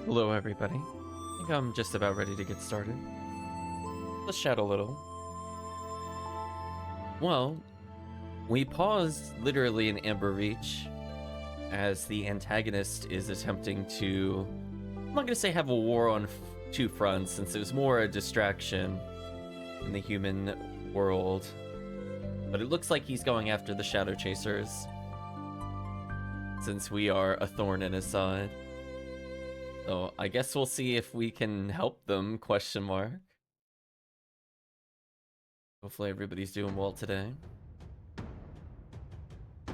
Hello, everybody. I think I'm just about ready to get started. Let's chat a little. Well, we paused literally in Amber Reach as the antagonist is attempting to, I'm not going to say have a war on two fronts, since it was more a distraction in the human world. But it looks like he's going after the Shadow Chasers, since we are a thorn in his side. So I guess we'll see if we can help them, question mark. Hopefully everybody's doing well today. I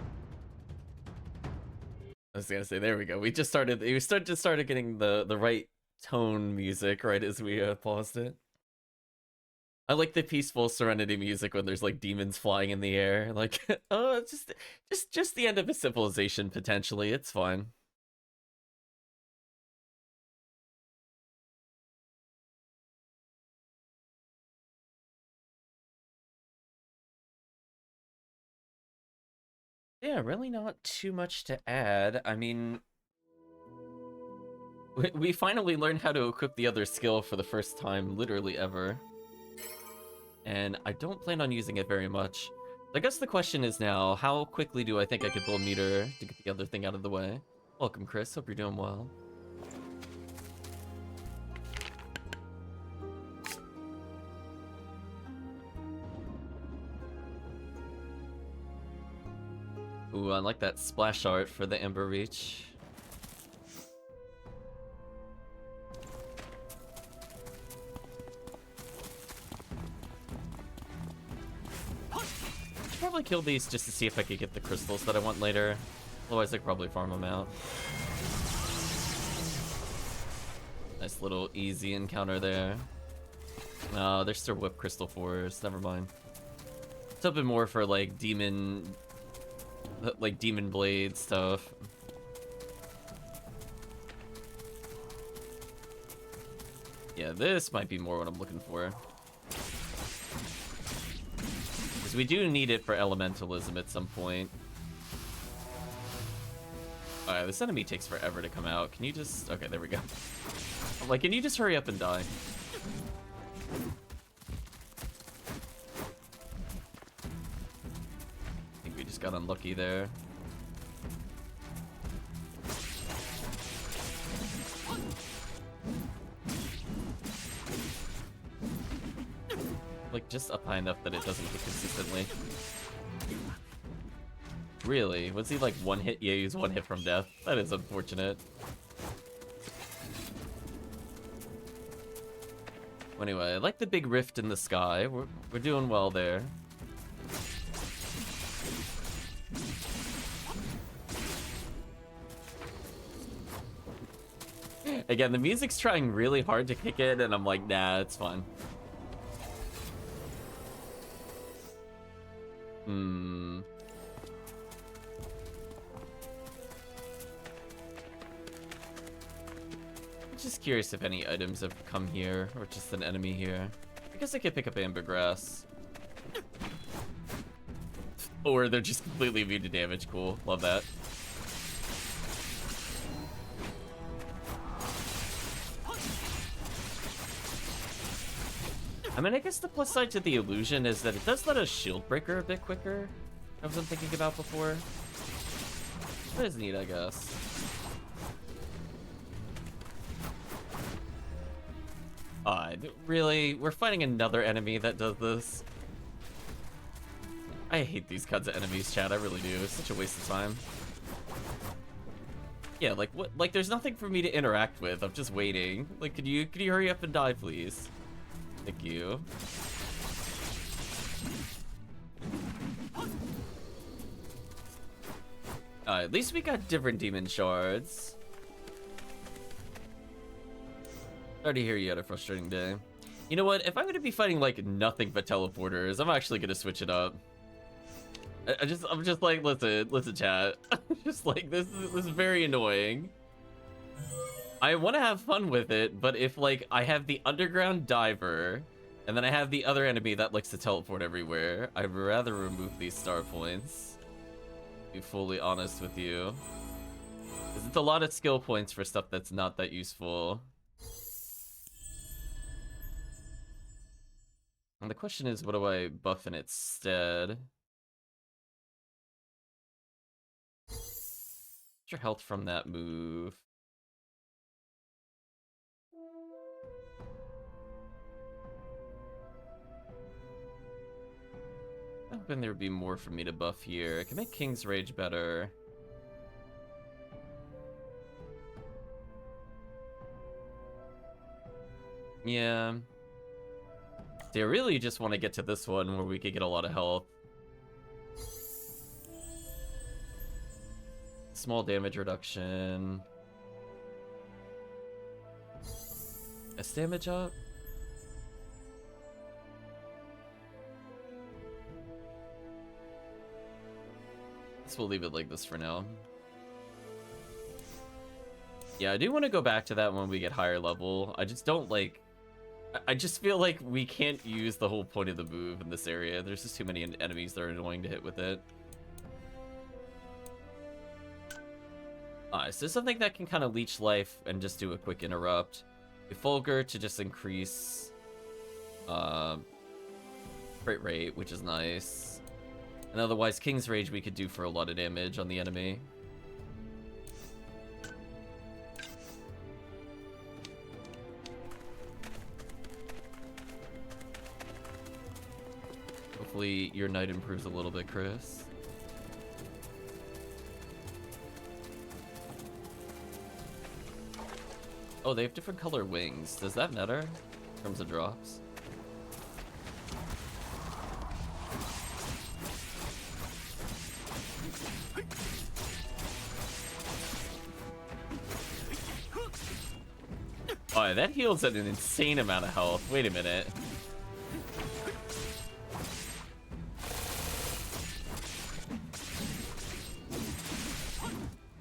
was gonna say, there we go. We started getting the right tone music right as we paused it. I like the peaceful Serenity music when there's like demons flying in the air. Like, oh, it's just the end of a civilization potentially. It's fine. Yeah, really not too much to add. I mean, we finally learned how to equip the other skill for the first time, literally ever. And I don't plan on using it very much. I guess the question is now, how quickly do I think I could build meter to get the other thing out of the way? Welcome, Chris. Hope you're doing well. Ooh, I like that splash art for the Ember Reach. Should probably kill these just to see if I could get the crystals that I want later. Otherwise, I could probably farm them out. Nice little easy encounter there. No, they're still whip crystal 4s. Never mind. It's hoping more for like demon blade stuff. Yeah, this might be more what I'm looking for. Because we do need it for elementalism at some point. Alright, this enemy takes forever to come out. Can you just... Okay, there we go. I'm like, can you just hurry up and die? I think we just got unlucky there. Like, just up high enough that it doesn't hit consistently. Really? Was he like one hit? Yeah, he was one hit from death. That is unfortunate. Anyway, I like the big rift in the sky. We're doing well there. Again, the music's trying really hard to kick in, and I'm like, nah, it's fine. Just curious if any items have come here, or just an enemy here. I guess I could pick up ambergrass. Or they're just completely immune to damage. Cool, love that. I mean, I guess the plus side to the illusion is that it does let us shield breaker a bit quicker. I wasn't thinking about before. That is neat, I guess. Really? We're fighting another enemy that does this? I hate these kinds of enemies, chat. I really do. It's such a waste of time. Yeah, like what? Like, there's nothing for me to interact with. I'm just waiting. Like, could you hurry up and die, please? Thank you. At least we got different demon shards. Sorry to hear you had a frustrating day. You know what? If I'm gonna be fighting like nothing but teleporters, I'm actually gonna switch it up. I'm just like, listen, chat. I'm just like, this is very annoying. I want to have fun with it, but if like I have the underground diver, and then I have the other enemy that likes to teleport everywhere, I'd rather remove these star points. To be fully honest with you. Because it's a lot of skill points for stuff that's not that useful. And the question is, what do I buff in its stead? What's your health from that move? I'm hoping there would be more for me to buff here. I can make King's Rage better. Yeah. I really just want to get to this one where we could get a lot of health. Small damage reduction. S damage up? Guess we'll leave it like this for now. Yeah, I do want to go back to that when we get higher level. I just don't like... I just feel like we can't use the whole point of the move in this area. There's just too many enemies that are annoying to hit with it. So something that can kind of leech life and just do a quick interrupt. A Fulgur to just increase crit rate, which is nice. And otherwise, King's Rage we could do for a lot of damage on the enemy. Hopefully your night improves a little bit, Chris. Oh, they have different color wings. Does that matter in terms of drops? Oh, that heals at an insane amount of health. Wait a minute.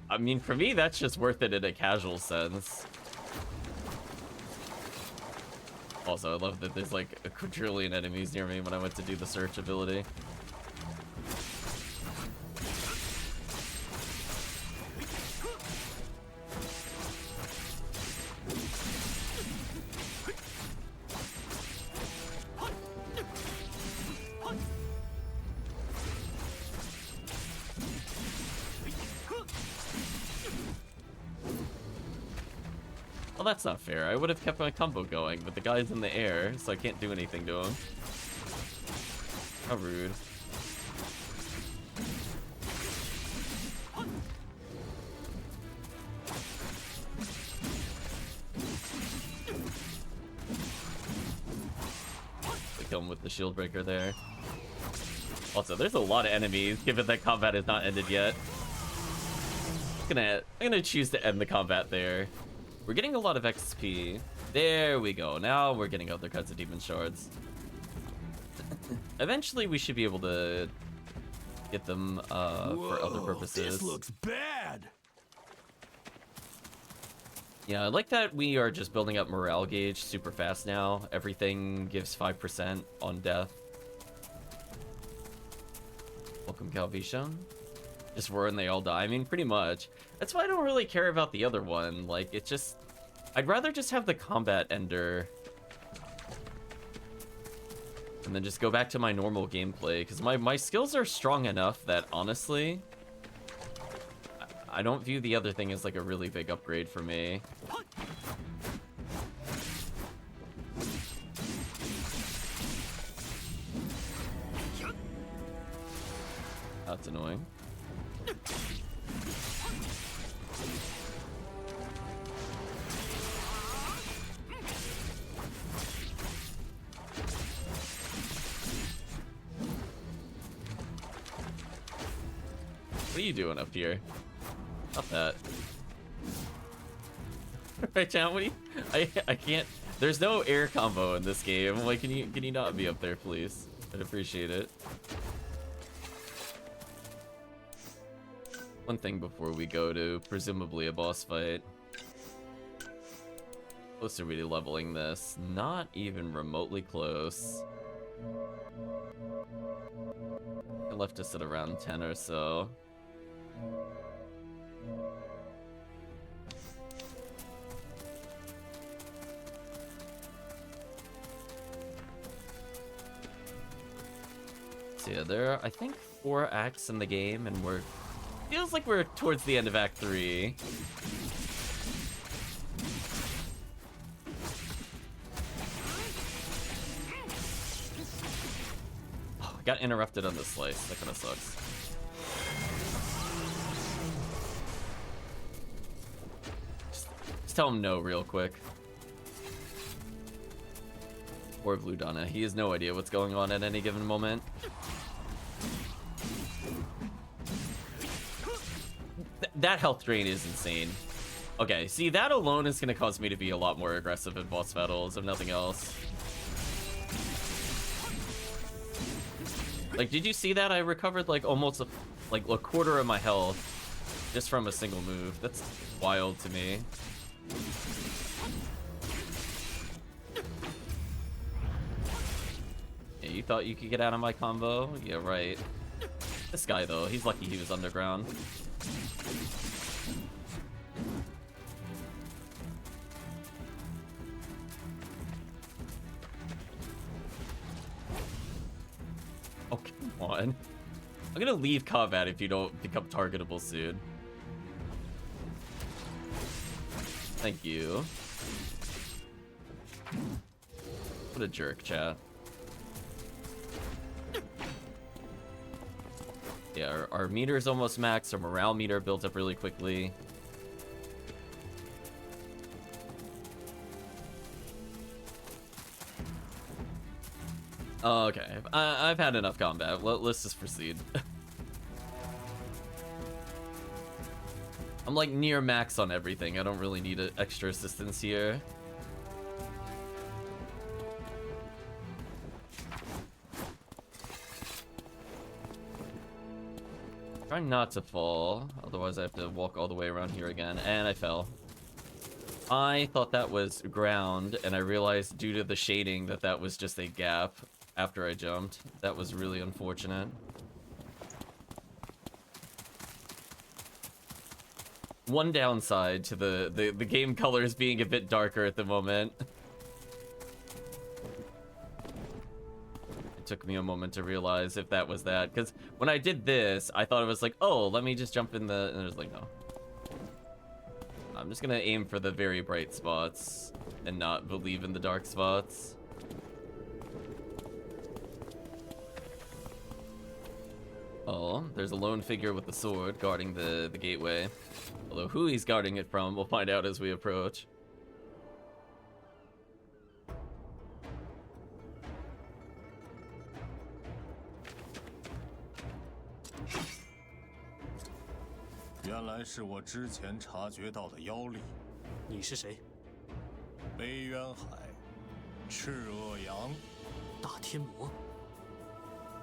I mean, for me, that's just worth it in a casual sense. Also, I love that there's like a quadrillion enemies near me when I went to do the search ability. Well, that's not fair. I would have kept my combo going, but the guy's in the air, so I can't do anything to him. How rude. I kill him with the shield breaker there. Also, there's a lot of enemies, given that combat is not ended yet. I'm gonna choose to end the combat there. We're getting a lot of XP. There we go. Now we're getting other kinds of demon shards. Eventually, we should be able to get them for other purposes. This looks bad. Yeah, I like that we are just building up morale gauge super fast now. Everything gives 5% on death. Welcome, Calvishon. Just roar and they all die. I mean, pretty much. That's why I don't really care about the other one. Like, it's just... I'd rather just have the combat ender. And then just go back to my normal gameplay. Because my skills are strong enough that, honestly... I don't view the other thing as, like, a really big upgrade for me. That's annoying. What are you doing up here? Not that. Right, chat, what do you... I can't... There's no air combo in this game. I'm like, can you not be up there, please? I'd appreciate it. One thing before we go to presumably a boss fight. Close to really leveling this. Not even remotely close. It left us at around 10 or so. So yeah, there are, I think, 4 acts in the game, and feels like we're towards the end of Act 3. Oh, I got interrupted on the slice. That kind of sucks. Just tell him no real quick. Or Blue Donna. He has no idea what's going on at any given moment. That health drain is insane. Okay, see, that alone is going to cause me to be a lot more aggressive in boss battles, if nothing else. Like, did you see that? I recovered, like, almost a quarter of my health just from a single move. That's wild to me. Yeah, you thought you could get out of my combo? Yeah, right. This guy, though, he's lucky he was underground. Oh, come on. I'm gonna leave combat if you don't become targetable soon. Thank you. What a jerk, chat. Yeah, our meter is almost max. Our morale meter built up really quickly. Oh, okay. I've had enough combat. Let's just proceed. I'm like near max on everything. I don't really need extra assistance here. Try not to fall, otherwise I have to walk all the way around here again, and I fell. I thought that was ground, and I realized due to the shading that that was just a gap after I jumped. That was really unfortunate. One downside to the game colors being a bit darker at the moment. It took me a moment to realize if that was that, because when I did this, I thought it was like, oh, let me just jump in the, and it was like, no. I'm just gonna aim for the very bright spots and not believe in the dark spots. Oh, there's a lone figure with the sword guarding the gateway. Although who he's guarding it from, we'll find out as we approach.原来是我之前察觉到的妖力。你是谁？北渊海，赤恶阳，大天魔。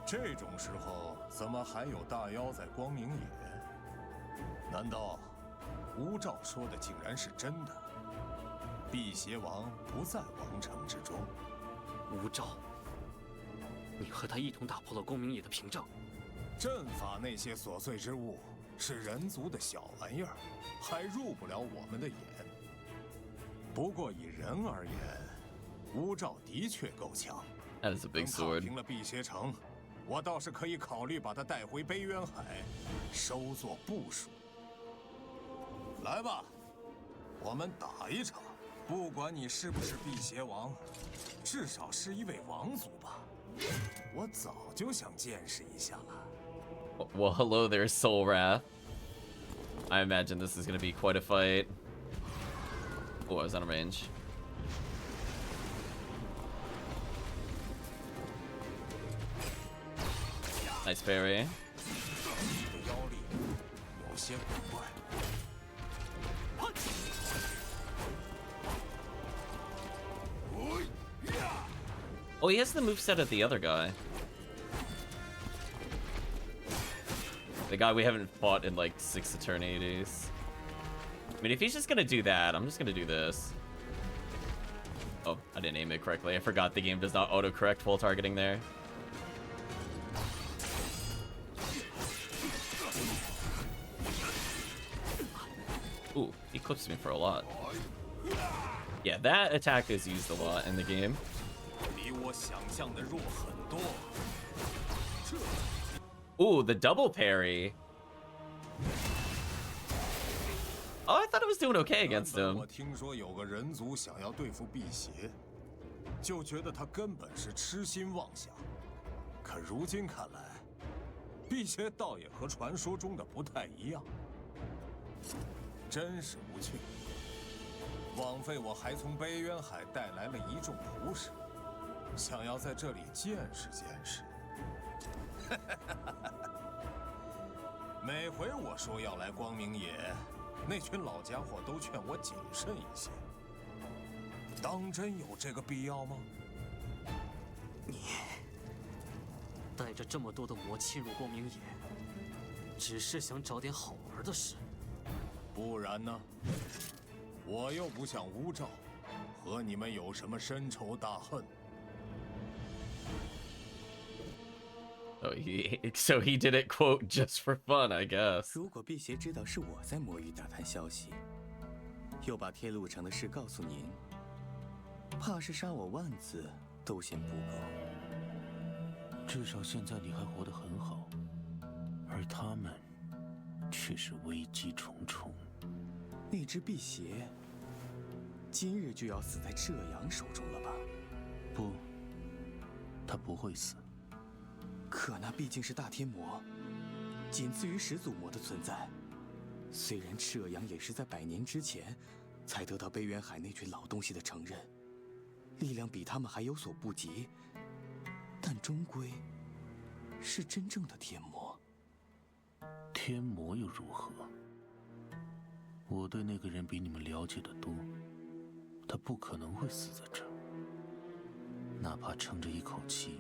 这种时候怎么还有大妖在光明野？难道吴兆说的竟然是真的？辟邪王不在王城之中。吴兆，你和他一同打破了光明野的屏障。阵法那些琐碎之物。 是人族的小玩意儿，还入不了我们的眼。不过以人而言，吴兆的确够强。That is a big sword. 平了辟邪城，我倒是可以考虑把他带回北渊海，收作部属。来吧，我们打一场。不管你是不是辟邪王，至少是一位王族吧。我早就想见识一下了。 Well, hello there, Soul Wrath. I imagine this is going to be quite a fight. Oh, I was out of range. Nice parry. Oh, he has the moveset of the other guy. The guy we haven't fought in like 6 eternities. I mean, if he's just gonna do that, I'm just gonna do this. Oh, I didn't aim it correctly. I forgot the game does not auto-correct while targeting there. Ooh, he clips me for a lot. Yeah, that attack is used a lot in the game. Ooh, the double parry. Oh, I thought it was doing okay against 原本 him. 我听说有个人族想要对付辟邪，就觉得他根本是痴心妄想。可如今看来，辟邪倒也和传说中的不太一样，真是无趣。枉费我还从北渊海带来了一众仆使，想要在这里见识见识。每回我说要来光明野，那群老家伙都劝我谨慎一些。当真有这个必要吗？你带着这么多的魔侵入光明野，只是想找点好玩的事。不然呢？我又不像乌兆，和你们有什么深仇大恨。 So he did it, quote, just for fun, I guess. 如果辟邪知道是我在魔域打探消息，又把天路城的事告诉您，怕是杀我万次都嫌不够。至少现在你还活得很好，而他们却是危机重重。那只辟邪，今日就要死在这阳手中了吧？不，他不会死。 可那毕竟是大天魔，仅次于始祖魔的存在。虽然赤阳也是在100年之前才得到北渊海那群老东西的承认，力量比他们还有所不及，但终归是真正的天魔。天魔又如何？我对那个人比你们了解的多，他不可能会死在这儿，哪怕撑着一口气。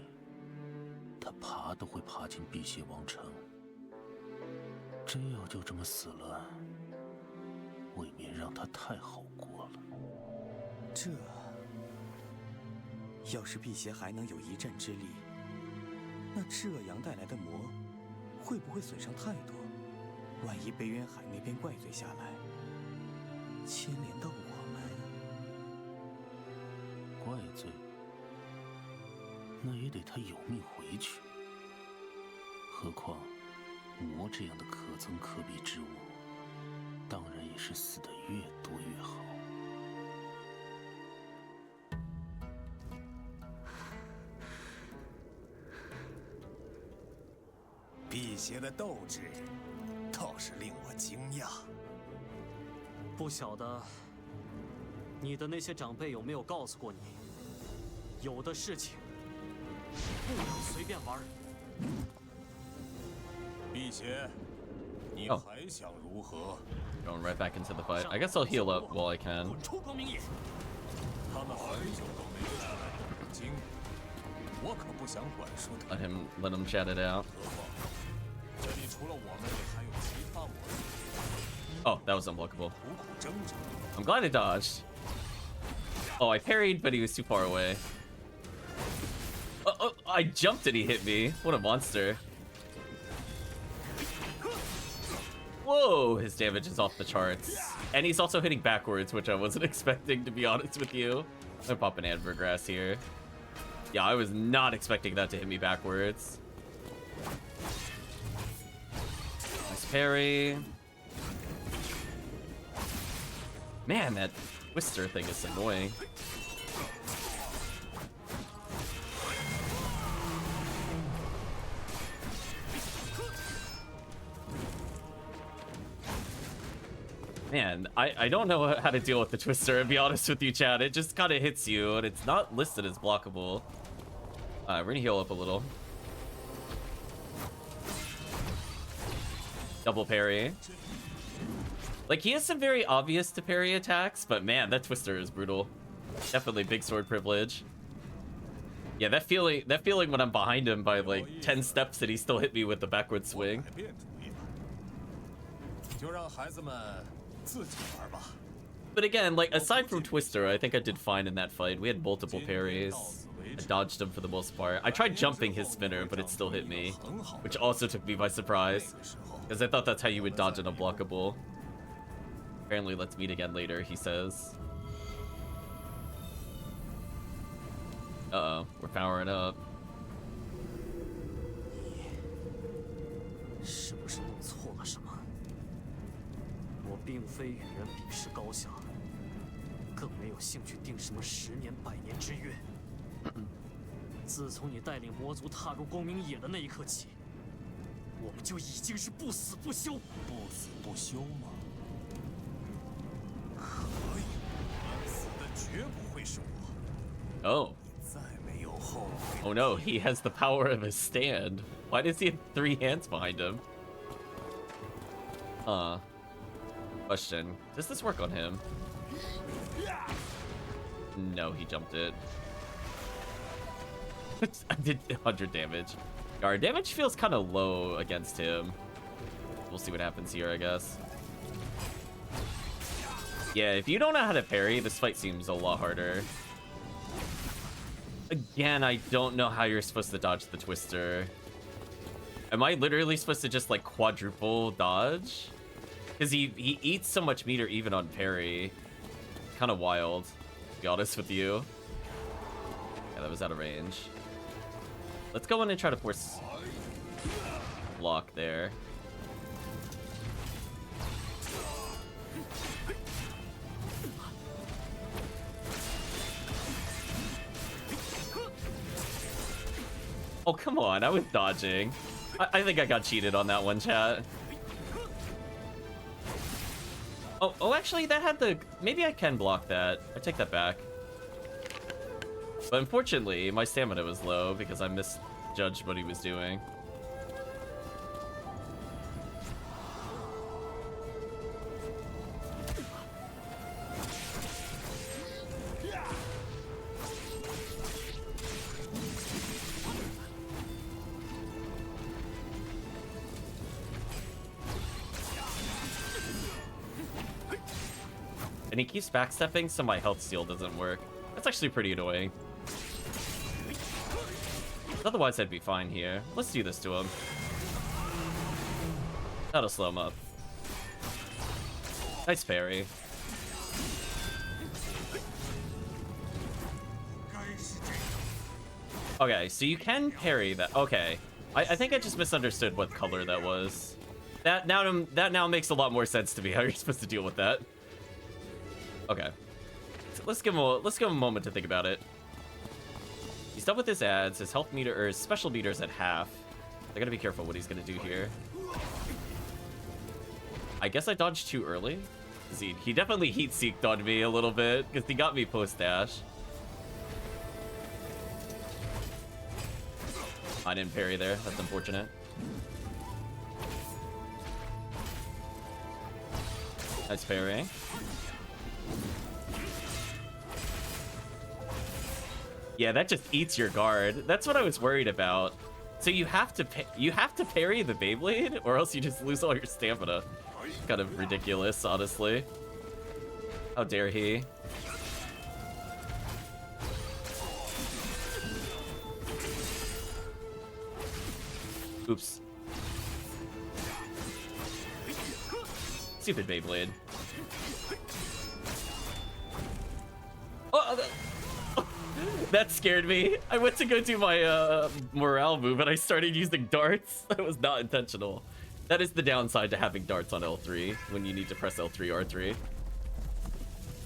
他爬都会爬进辟邪王城，真要就这么死了，未免让他太好过了。这要是辟邪还能有一战之力，那赤恶阳带来的魔会不会损伤太多？万一北渊海那边怪罪下来，牵连到我们，怪罪？ 那也得他有命回去。何况，魔这样的可憎可鄙之物，当然也是死得越多越好。辟邪的斗志，倒是令我惊讶。不晓得你的那些长辈有没有告诉过你，有的事情。 不能随便玩。辟邪，你还想如何？ Going right back into the fight. I guess I'll heal up while I can. 滚出光明野！他们很久都没有下来北京，我可不想管束他。 Let him chat it out. 何况这里除了我们，也还有其他魔族。 Oh, that was unblockable. 苦苦挣扎。 I'm glad I dodged. Oh, I parried, but he was too far away. Oh, I jumped and he hit me. What a monster. Whoa, his damage is off the charts. And he's also hitting backwards, which I wasn't expecting, to be honest with you. I'm gonna pop an Ambergrass here. Yeah, I was not expecting that to hit me backwards. Nice parry. Man, that twister thing is annoying. Man, I don't know how to deal with the twister, to be honest with you, Chad. It just kind of hits you, and it's not listed as blockable. We're gonna heal up a little. Double parry. Like, he has some very obvious to parry attacks, but man, that twister is brutal. Definitely big sword privilege. Yeah, that feeling when I'm behind him by like 10 steps that he still hit me with the backward swing. 就让孩子们自己玩吧。 But again, like, aside from Twister, I think I did fine in that fight. We had multiple parries. I dodged him for the most part. I tried jumping his spinner, but it still hit me, which also took me by surprise, because I thought that's how you would dodge an unblockable. Apparently, let's meet again later, he says. Uh-oh, we're powering up. 是不是弄错了什么？我并非与人比试高下，更没有兴趣定什么10年、100年之约。自从你带领魔族踏入光明野的那一刻起，我们就已经是不死不休。不死不休吗？可以，死的绝不会是我。 Oh. 再没有后悔。 Oh no, he has the power of his stand. Why does he have 3 hands behind him? Question. Does this work on him? No, he jumped it. I did 100 damage. Our damage feels kind of low against him. We'll see what happens here, I guess. Yeah, if you don't know how to parry, this fight seems a lot harder. Again, I don't know how you're supposed to dodge the twister. Am I literally supposed to just like quadruple dodge? Because he eats so much meter even on parry. Kind of wild, to be honest with you. Yeah, that was out of range. Let's go in and try to force block there. Oh, come on. I was dodging. I think I got cheated on that one, chat. Oh, actually, that had the... Maybe I can block that. I take that back. But unfortunately, my stamina was low because I misjudged what he was doing. And he keeps backstepping, so my health steal doesn't work. That's actually pretty annoying. Otherwise, I'd be fine here. Let's do this to him. That'll slow him up. Nice parry. Okay, so you can parry that. Okay. I think I just misunderstood what color that was. That now makes a lot more sense to me how you're supposed to deal with that. Okay. So let's give him a moment to think about it. He's done with his ads. His health meter or his special meter is at half. I gotta be careful what he's gonna do here. I guess I dodged too early. He definitely heat seeked on me a little bit because he got me post dash. I didn't parry there. That's unfortunate. Nice parry. Yeah, that just eats your guard. That's what I was worried about. So you have to parry the Beyblade, or else you just lose all your stamina. Kind of ridiculous, honestly. How dare he? Oops. Stupid Beyblade. Oh, that scared me. I went to go do my morale move and I started using darts. That was not intentional. That is the downside to having darts on L3 when you need to press L3, R3.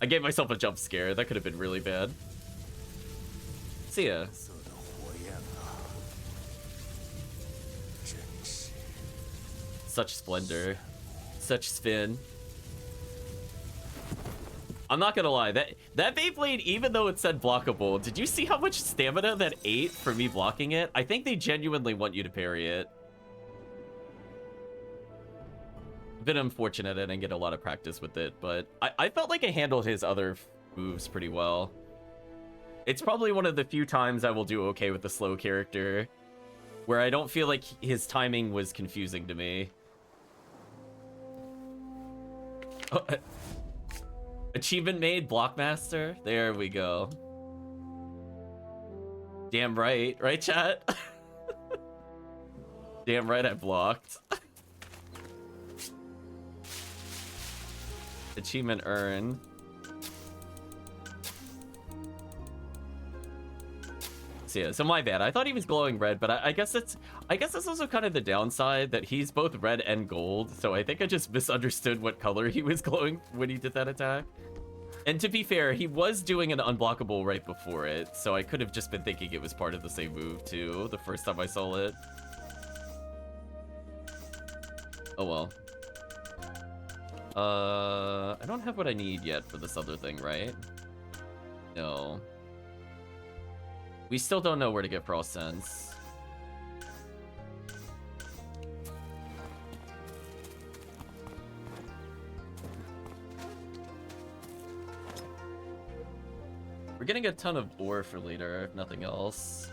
I gave myself a jump scare. That could have been really bad. See ya. Such splendor. Such spin. I'm not gonna lie, that Beyblade, even though it said blockable, did you see how much stamina that ate for me blocking it? I think they genuinely want you to parry it. A bit unfortunate I didn't get a lot of practice with it, but I felt like I handled his other moves pretty well. It's probably one of the few times I will do okay with a slow character, where I don't feel like his timing was confusing to me. Oh, achievement made, Blockmaster. There we go. Damn right, right, chat? Damn right, I blocked. Achievement earned. So yeah, so my bad. I thought he was glowing red, but I guess that's also kind of the downside that he's both red and gold. So I think I just misunderstood what color he was glowing when he did that attack. And to be fair, he was doing an unblockable right before it, so I could have just been thinking it was part of the same move too the first time I saw it. Oh well. I don't have what I need yet for this other thing, right? No. We still don't know where to get Frost Sense. We're getting a ton of ore for later, if nothing else.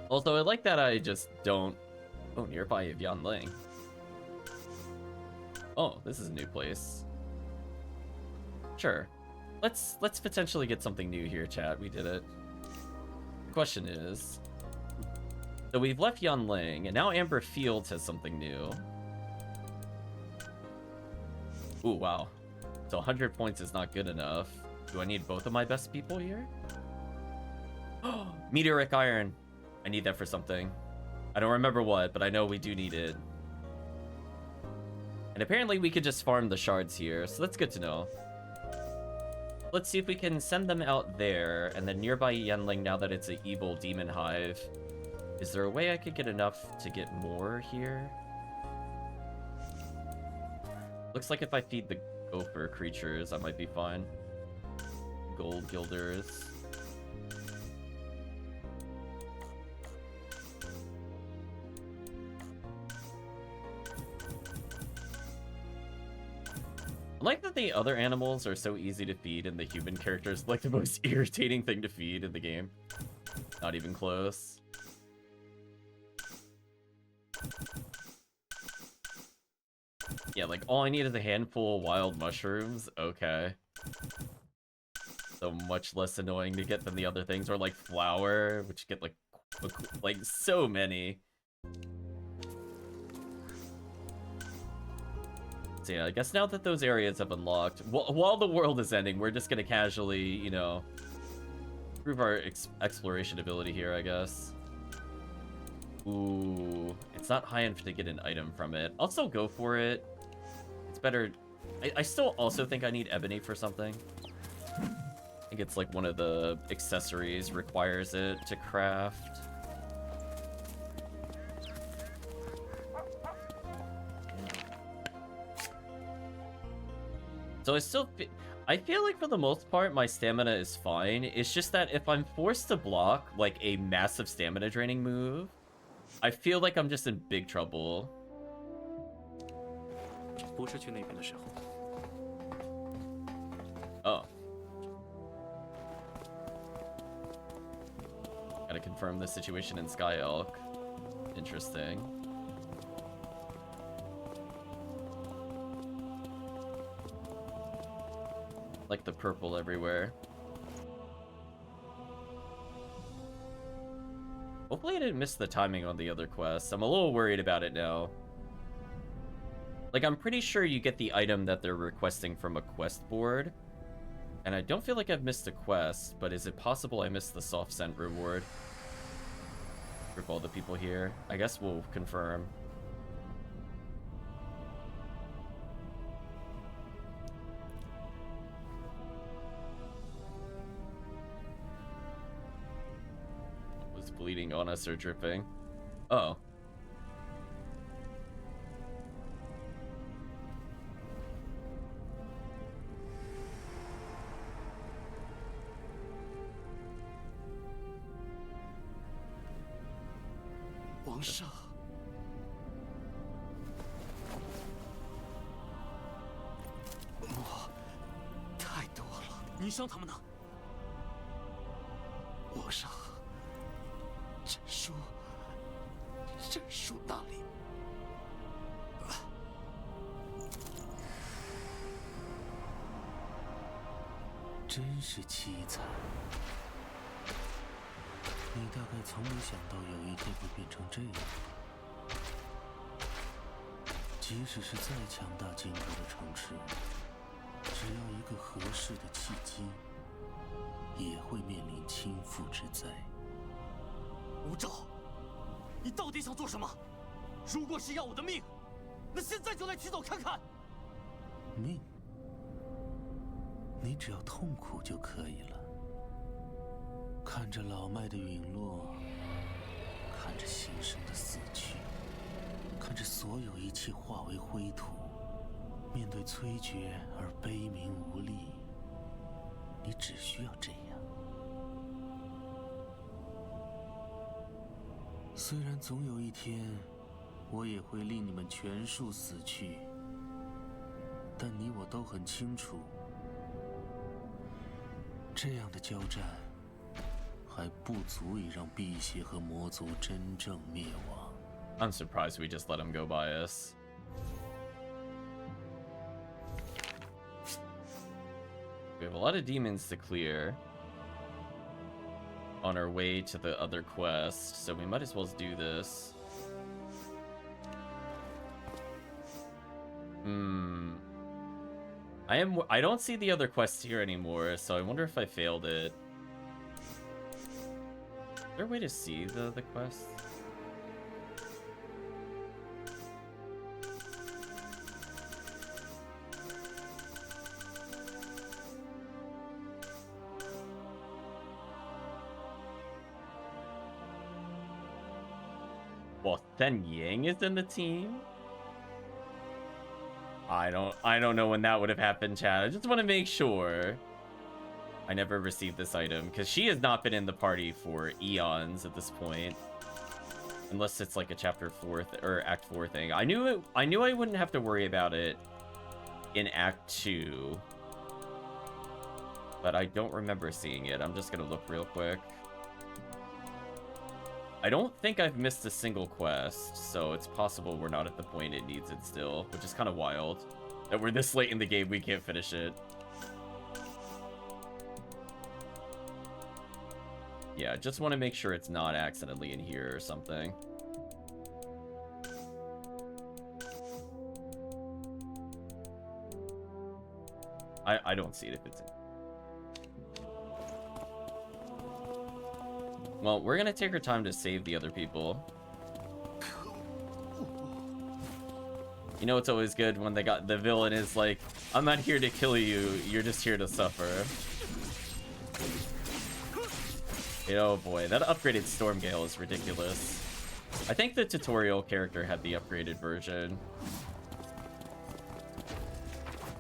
Also, I like that I just don't... Oh, nearby of Yanling. Oh, this is a new place. Sure. Let's potentially get something new here, chat. We did it. Question is... So we've left Yanling, and now Amber Fields has something new. Ooh, wow. So 100 points is not good enough. Do I need both of my best people here? Meteoric Iron. I need that for something. I don't remember what, but I know we do need it. And apparently we could just farm the shards here, so that's good to know. Let's see if we can send them out there, and then nearby Yanling, now that it's an evil demon hive. Is there a way I could get enough to get more here? Looks like if I feed the gopher creatures, I might be fine. Gold guilders. I like that the other animals are so easy to feed and the human characters like the most irritating thing to feed in the game. Not even close. Yeah, like all I need is a handful of wild mushrooms. Okay. So much less annoying to get than the other things, or like flour, which get like so many. So yeah, I guess now that those areas have unlocked, while the world is ending, we're just gonna casually, you know, improve our exploration ability here, I guess. Ooh, it's not high enough to get an item from it. I'll still go for it. It's better. I still also think I need ebony for something. I think it's like one of the accessories requires it to craft. So I feel like for the most part my stamina is fine. It's just that if I'm forced to block like a massive stamina draining move, I feel like I'm just in big trouble. 不是去那边的时候。 Oh. Gotta confirm the situation in Sky Elk. Interesting. Like the purple everywhere. Hopefully I didn't miss the timing on the other quests. I'm a little worried about it now. Like, I'm pretty sure you get the item that they're requesting from a quest board. And I don't feel like I've missed a quest, but is it possible I missed the soft scent reward? For all the people here. I guess we'll confirm. Was bleeding on us or dripping? Oh.伤他们呢？皇上，朕说那里。真是凄惨。你大概从没想到有一天会变成这样。其即使是再强大劲头的城市，只要一个合适的契机，也会面临倾覆之灾。无照，你到底想做什么？如果是要我的命，那现在就来取走看看。命，你只要痛苦就可以了。看着老迈的陨落，看着新生的死去，看着所有一切化为灰土，面对摧绝而悲鸣无力，你只需要这样。虽然总有一天，我也会令你们全数死去，但你我都很清楚，这样的交战还不足以让辟邪和魔族真正灭亡。I'm surprised we just let him go by us. We have a lot of demons to clear on our way to the other quest, so we might as well do this. I don't see the other quests here anymore, so I wonder if I failed it. Is there a way to see the quests? Well, Then Yang is in the team? I don't know when that would have happened, Chad. I just want to make sure. I never received this item because she has not been in the party for eons at this point, unless it's like a chapter 4 or act 4 thing. I knew I wouldn't have to worry about it in act 2, but I don't remember seeing it. I'm just gonna look real quick. I don't think I've missed a single quest, so it's possible we're not at the point it needs it still, which is kind of wild. That we're this late in the game, we can't finish it. Yeah, just want to make sure it's not accidentally in here or something. I don't see it if it's in. Well, we're gonna take our time to save the other people. You know, it's always good when the villain is like, I'm not here to kill you, you're just here to suffer. Oh boy, that upgraded Stormgale is ridiculous. I think the tutorial character had the upgraded version.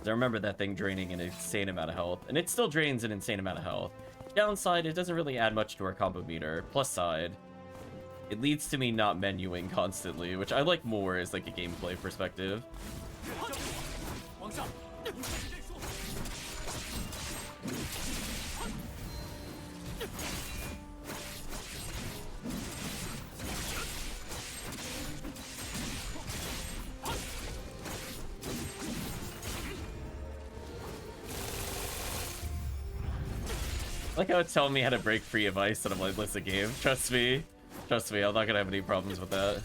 I remember that thing draining an insane amount of health, and it still drains an insane amount of health. Downside, it doesn't really add much to our combo meter. Plus side, it leads to me not menuing constantly, which I like more as like a gameplay perspective. I like how it's telling me how to break free of ice, and I'm like, listen, game, trust me, I'm not gonna have any problems with that.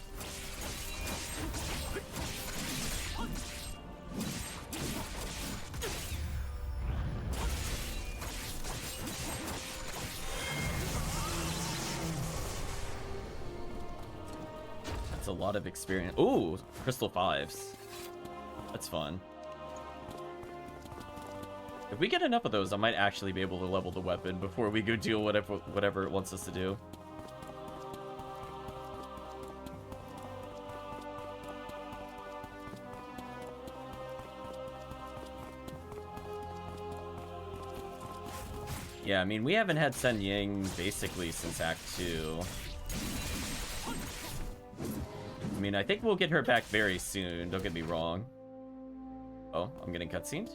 That's a lot of experience. Ooh, crystal 5s. That's fun. If we get enough of those, I might actually be able to level the weapon before we go deal whatever it wants us to do. Yeah, I mean, we haven't had Sen Ying basically since Act 2. I mean, I think we'll get her back very soon, don't get me wrong. Oh, I'm getting cutscened?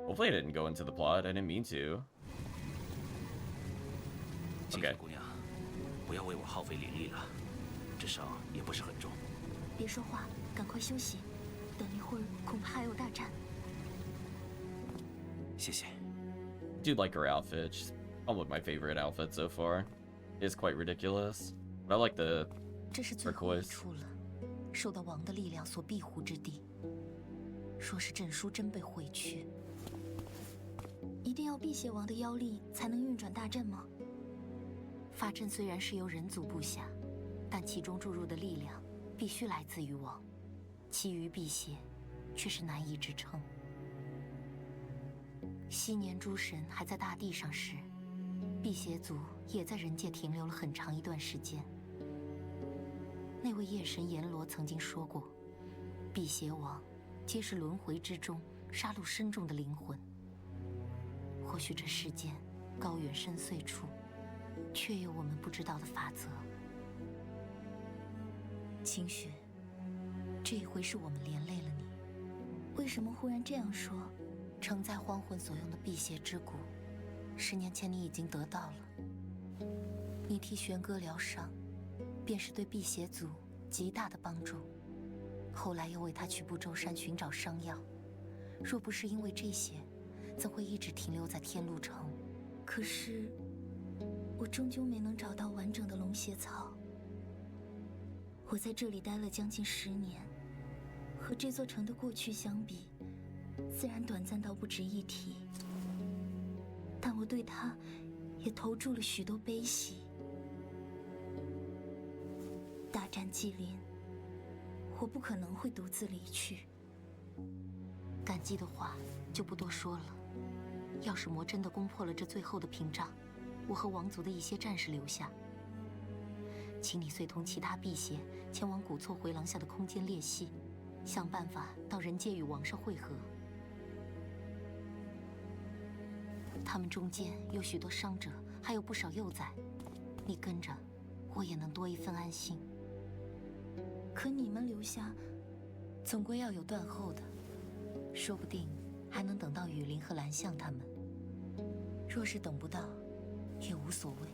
Hopefully I didn't go into the plot. I didn't mean to. Okay. 不要为我耗费灵力了，至少也不是很重。别说话，赶快休息，等一会儿恐怕还有大战。谢谢。 Do like her outfit. She's probably my favorite outfit so far. It is quite ridiculous, but I like the 这是最后一 turquoise. 出了，受到王的力量所庇护之地。若是朕书真被毁去，一定要辟邪王的妖力才能运转大阵吗？法阵虽然是由人族布下，但其中注入的力量必须来自于王，其余辟邪却是难以支撑。昔年诸神还在大地上时，辟邪族也在人界停留了很长一段时间。那位夜神阎罗曾经说过，辟邪王皆是轮回之中杀戮深重的灵魂。或许这世间高远深邃处，却有我们不知道的法则。清雪，这一回是我们连累了你。为什么忽然这样说？承载荒魂所用的辟邪之骨，10年前你已经得到了。你替玄哥疗伤，便是对辟邪族极大的帮助。后来又为他去不周山寻找伤药，若不是因为这些，怎会一直停留在天路城？可是，我终究没能找到完整的龙血草。我在这里待了将近10年，和这座城的过去相比，自然短暂到不值一提。但我对它也投注了许多悲喜。大战既临，我不可能会独自离去。感激的话就不多说了。要是魔真的攻破了这最后的屏障，我和王族的一些战士留下，请你随同其他辟邪前往古错回廊下的空间裂隙，想办法到人界与王上会合。他们中间有许多伤者，还有不少幼崽，你跟着，我也能多一份安心。可你们留下，总归要有断后的，说不定还能等到雨林和蓝象他们。若是等不到，也无所谓，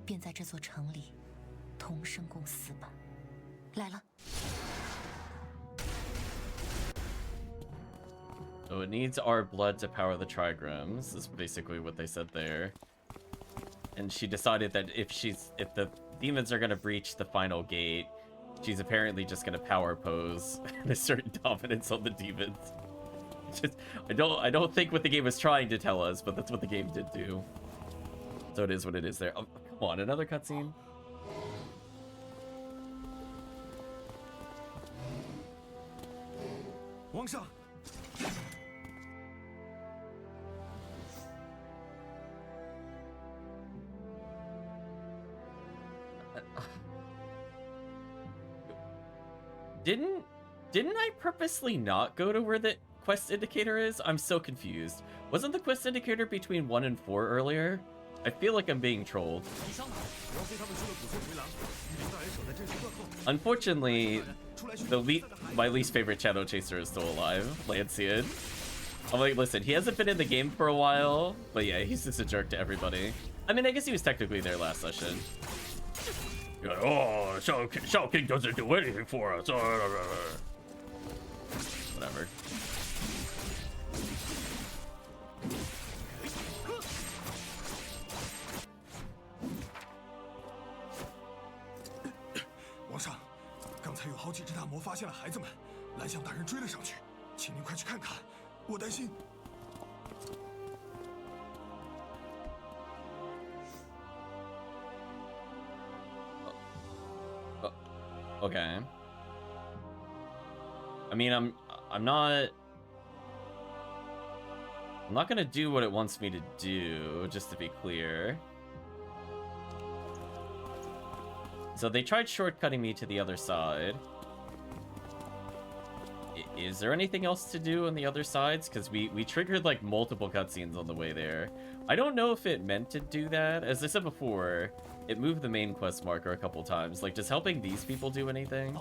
便在这座城里同生共死吧。来了。So it needs our blood to power the trigrams, is basically what they said there. And she decided that if the demons are gonna breach the final gate, she's apparently just gonna power pose and assert dominance on the demons. Just, I don't think what the game was trying to tell us, but that's what the game did do. So it is what it is there. Oh, come on, another cutscene. Wang Shang. Didn't I purposely not go to where the quest indicator is? I'm so confused. Wasn't the quest indicator between 1 and 4 earlier? I feel like I'm being trolled. Unfortunately, my least favorite Shadow Chaser is still alive, Lancian. I'm like, listen, he hasn't been in the game for a while, but yeah, he's just a jerk to everybody. I mean, I guess he was technically there last session. You're like, oh, Shao King doesn't do anything for us. Whatever. Wang Shang, 刚才有好几只大魔发现了孩子们，蓝象大人追了上去，请您快去看看，我担心。Okay. I mean, I'm not gonna do what it wants me to do, just to be clear. So they tried shortcutting me to the other side. Is there anything else to do on the other sides? Because we triggered like multiple cutscenes on the way there. I don't know if it meant to do that. As I said before, it moved the main quest marker a couple times. Like, does helping these people do anything?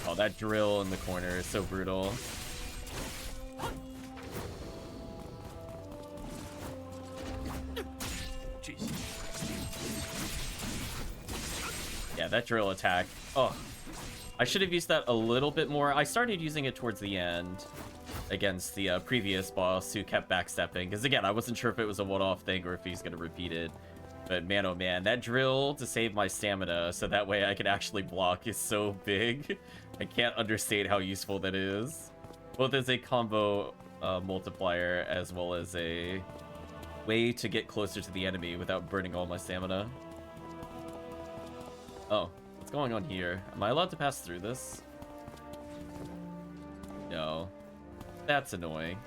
Oh, that drill in the corner is so brutal. Yeah, that drill attack. Oh, I should have used that a little bit more. I started using it towards the end against the previous boss who kept backstepping. Because again, I wasn't sure if it was a one-off thing or if he's going to repeat it. But man, oh man, that drill to save my stamina so that way I can actually block is so big. I can't understate how useful that is. Both as a combo multiplier as well as a way to get closer to the enemy without burning all my stamina. Oh, what's going on here? Am I allowed to pass through this? No. That's annoying.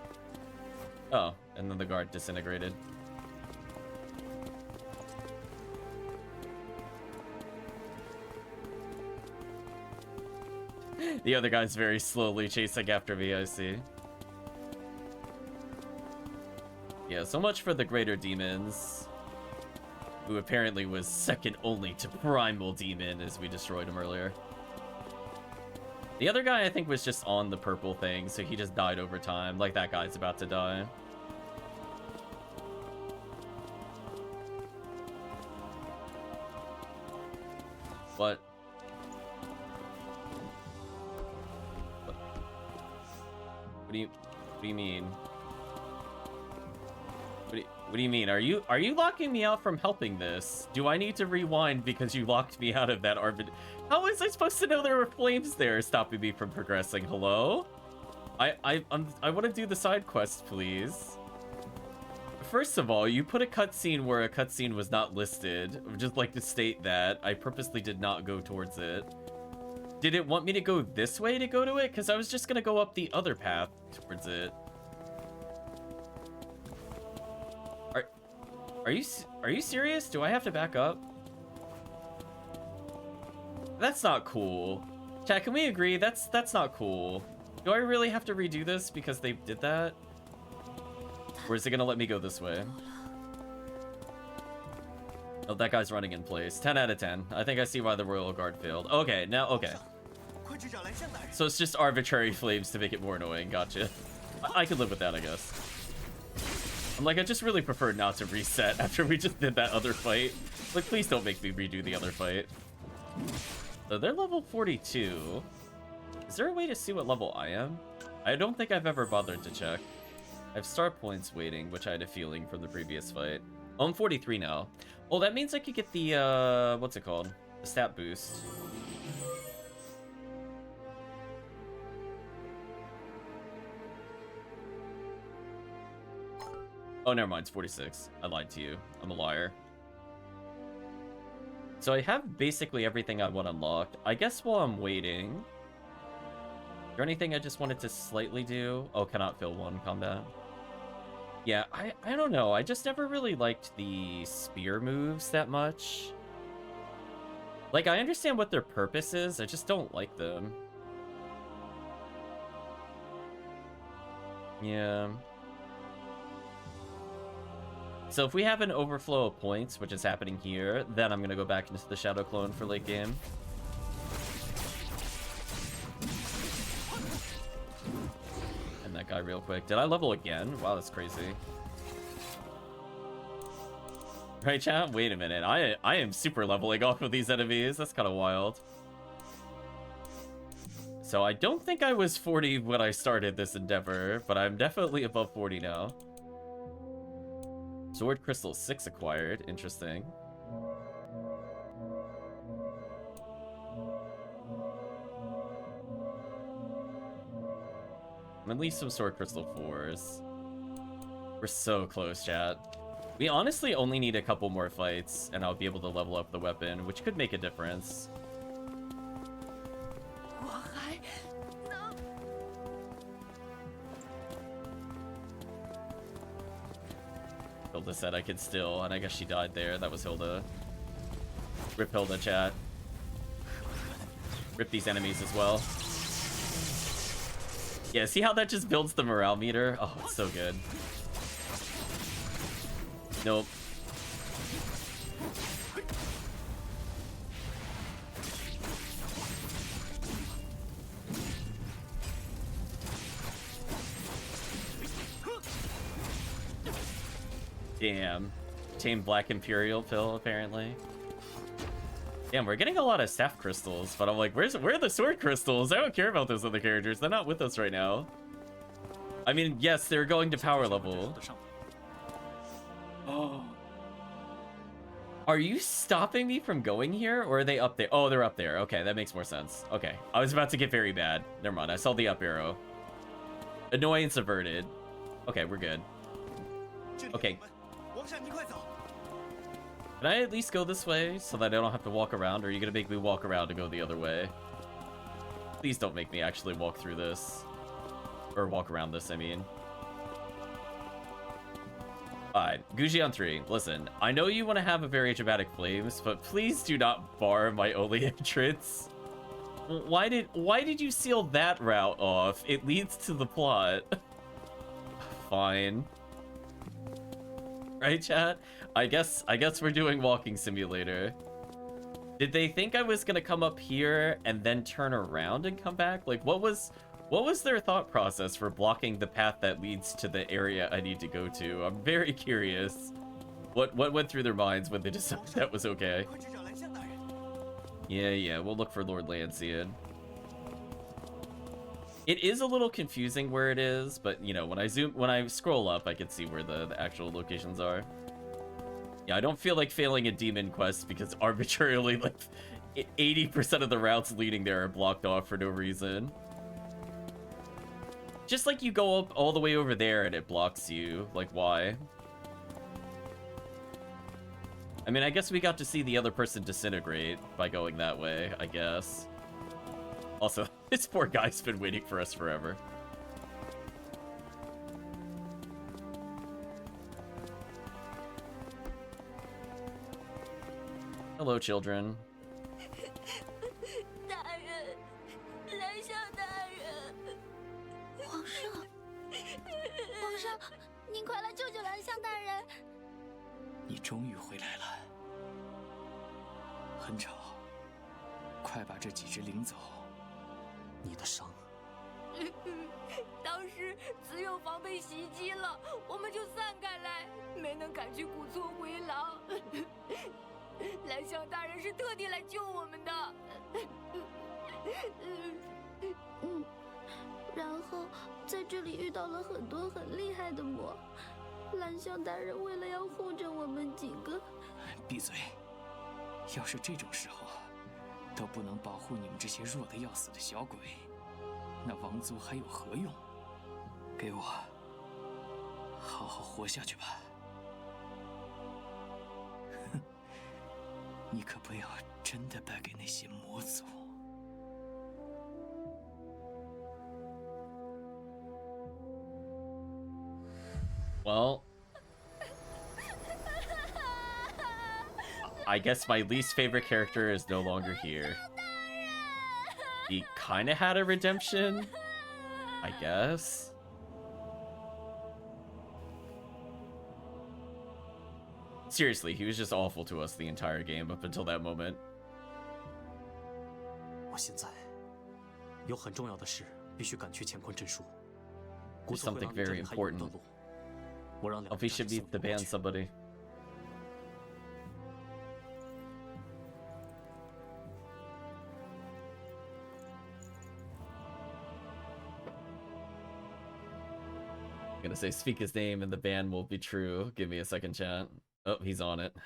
Oh, and then the guard disintegrated. The other guy's very slowly chasing after me, I see. Yeah, so much for the greater demons, who apparently was second only to Primal Demon as we destroyed him earlier. The other guy, I think, was just on the purple thing, so he just died over time, like that guy's about to die. What? What do you mean? What do you mean? Are you locking me out from helping this? Do I need to rewind because you locked me out of that arbit? How was I supposed to know there were flames there stopping me from progressing? Hello? I want to do the side quest, please. First of all, you put a cutscene where a cutscene was not listed. I would just like to state that I purposely did not go towards it. Did it want me to go this way to go to it? Because I was just gonna go up the other path towards it. Are you serious? Do I have to back up? That's not cool. Chat, can we agree? That's not cool. Do I really have to redo this because they did that? Or is it gonna let me go this way? Oh, that guy's running in place. 10 out of 10. I think I see why the Royal Guard failed. Okay, now, okay. So it's just arbitrary flames to make it more annoying. Gotcha. I could live with that, I guess. I'm like, I just really prefer not to reset after we just did that other fight. Like, please don't make me redo the other fight. So they're level 42. Is there a way to see what level I am? I don't think I've ever bothered to check. I have star points waiting, which I had a feeling from the previous fight. Oh, I'm 43 now. Oh, that means I could get the, what's it called? The stat boost. Oh, never mind, it's 46. I lied to you. I'm a liar. So I have basically everything I want unlocked. I guess while I'm waiting... Is there anything I just wanted to slightly do? Oh, cannot fill one combat. Yeah, I don't know. I just never really liked the spear moves that much. Like, I understand what their purpose is, I just don't like them. Yeah. So if we have an overflow of points, which is happening here, then I'm gonna go back into the Shadow Clone for late game. And that guy real quick. Did I level again? Wow, that's crazy. Right, chat? Wait a minute. I am super leveling off of these enemies. That's kind of wild. So I don't think I was 40 when I started this endeavor, but I'm definitely above 40 now. Sword Crystal 6 acquired. Interesting. At least some Sword Crystal 4s. We're so close, chat. We honestly only need a couple more fights, and I'll be able to level up the weapon, which could make a difference. Hilda said I could still, and I guess she died there. That was Hilda. Rip Hilda, chat. Rip these enemies as well. Yeah, see how that just builds the morale meter? Oh, it's so good. Nope. Damn. Tame Black Imperial pill, apparently. Damn, we're getting a lot of staff crystals, but I'm like, where are the sword crystals? I don't care about those other characters. They're not with us right now. I mean, yes, they're going to power level. Oh. Are you stopping me from going here, or are they up there? Oh, they're up there. Okay, that makes more sense. Okay, I was about to get very bad. Never mind, I saw the up arrow. Annoyance averted. Okay, we're good. Okay. Can I at least go this way so that I don't have to walk around, or are you gonna make me walk around to go the other way? Please don't make me actually walk through this. Or walk around this, I mean. Alright, GuJian 3, listen, I know you want to have a very dramatic flames, but please do not bar my only entrance. Why did you seal that route off? It leads to the plot. Fine. Right, chat? I guess we're doing walking simulator. Did they think I was gonna come up here and then turn around and come back? Like, what was their thought process for blocking the path that leads to the area I need to go to? I'm very curious. What went through their minds when they decided that was okay? Yeah, we'll look for Lord Lancian. It is a little confusing where it is, but you know, when I scroll up, I can see where the actual locations are. Yeah, I don't feel like failing a demon quest because arbitrarily, like, 80% of the routes leading there are blocked off for no reason. Just like you go up all the way over there and it blocks you. Like, why? I mean, I guess we got to see the other person disintegrate by going that way, I guess. Also, this poor guy's been waiting for us forever. Hello, children. 大人，蓝小大人，皇上，皇上，您快来救救蓝香大人！你终于回来了，很吵，快把这几只领走。你的伤，当时子友房被袭击了，我们就散开来，没能赶去古厝回廊。蓝香大人是特地来救我们的。然后在这里遇到了很多很厉害的魔，蓝香大人为了要护着我们几个，闭嘴！要是这种时候都不能保护你们这些弱得要死的小鬼，那王族还有何用？给我好好活下去吧！哼，你可不要真的败给那些魔族。Well, I guess my least favorite character is no longer here. He kind of had a redemption, I guess. Seriously, he was just awful to us the entire game up until that moment. 我现在有很重要的事，必须赶去乾坤镇书。 There's something very important. Alfie should meet the band somebody. I'm gonna say speak his name and the band will be true. Give me a second, chat. Oh, he's on it.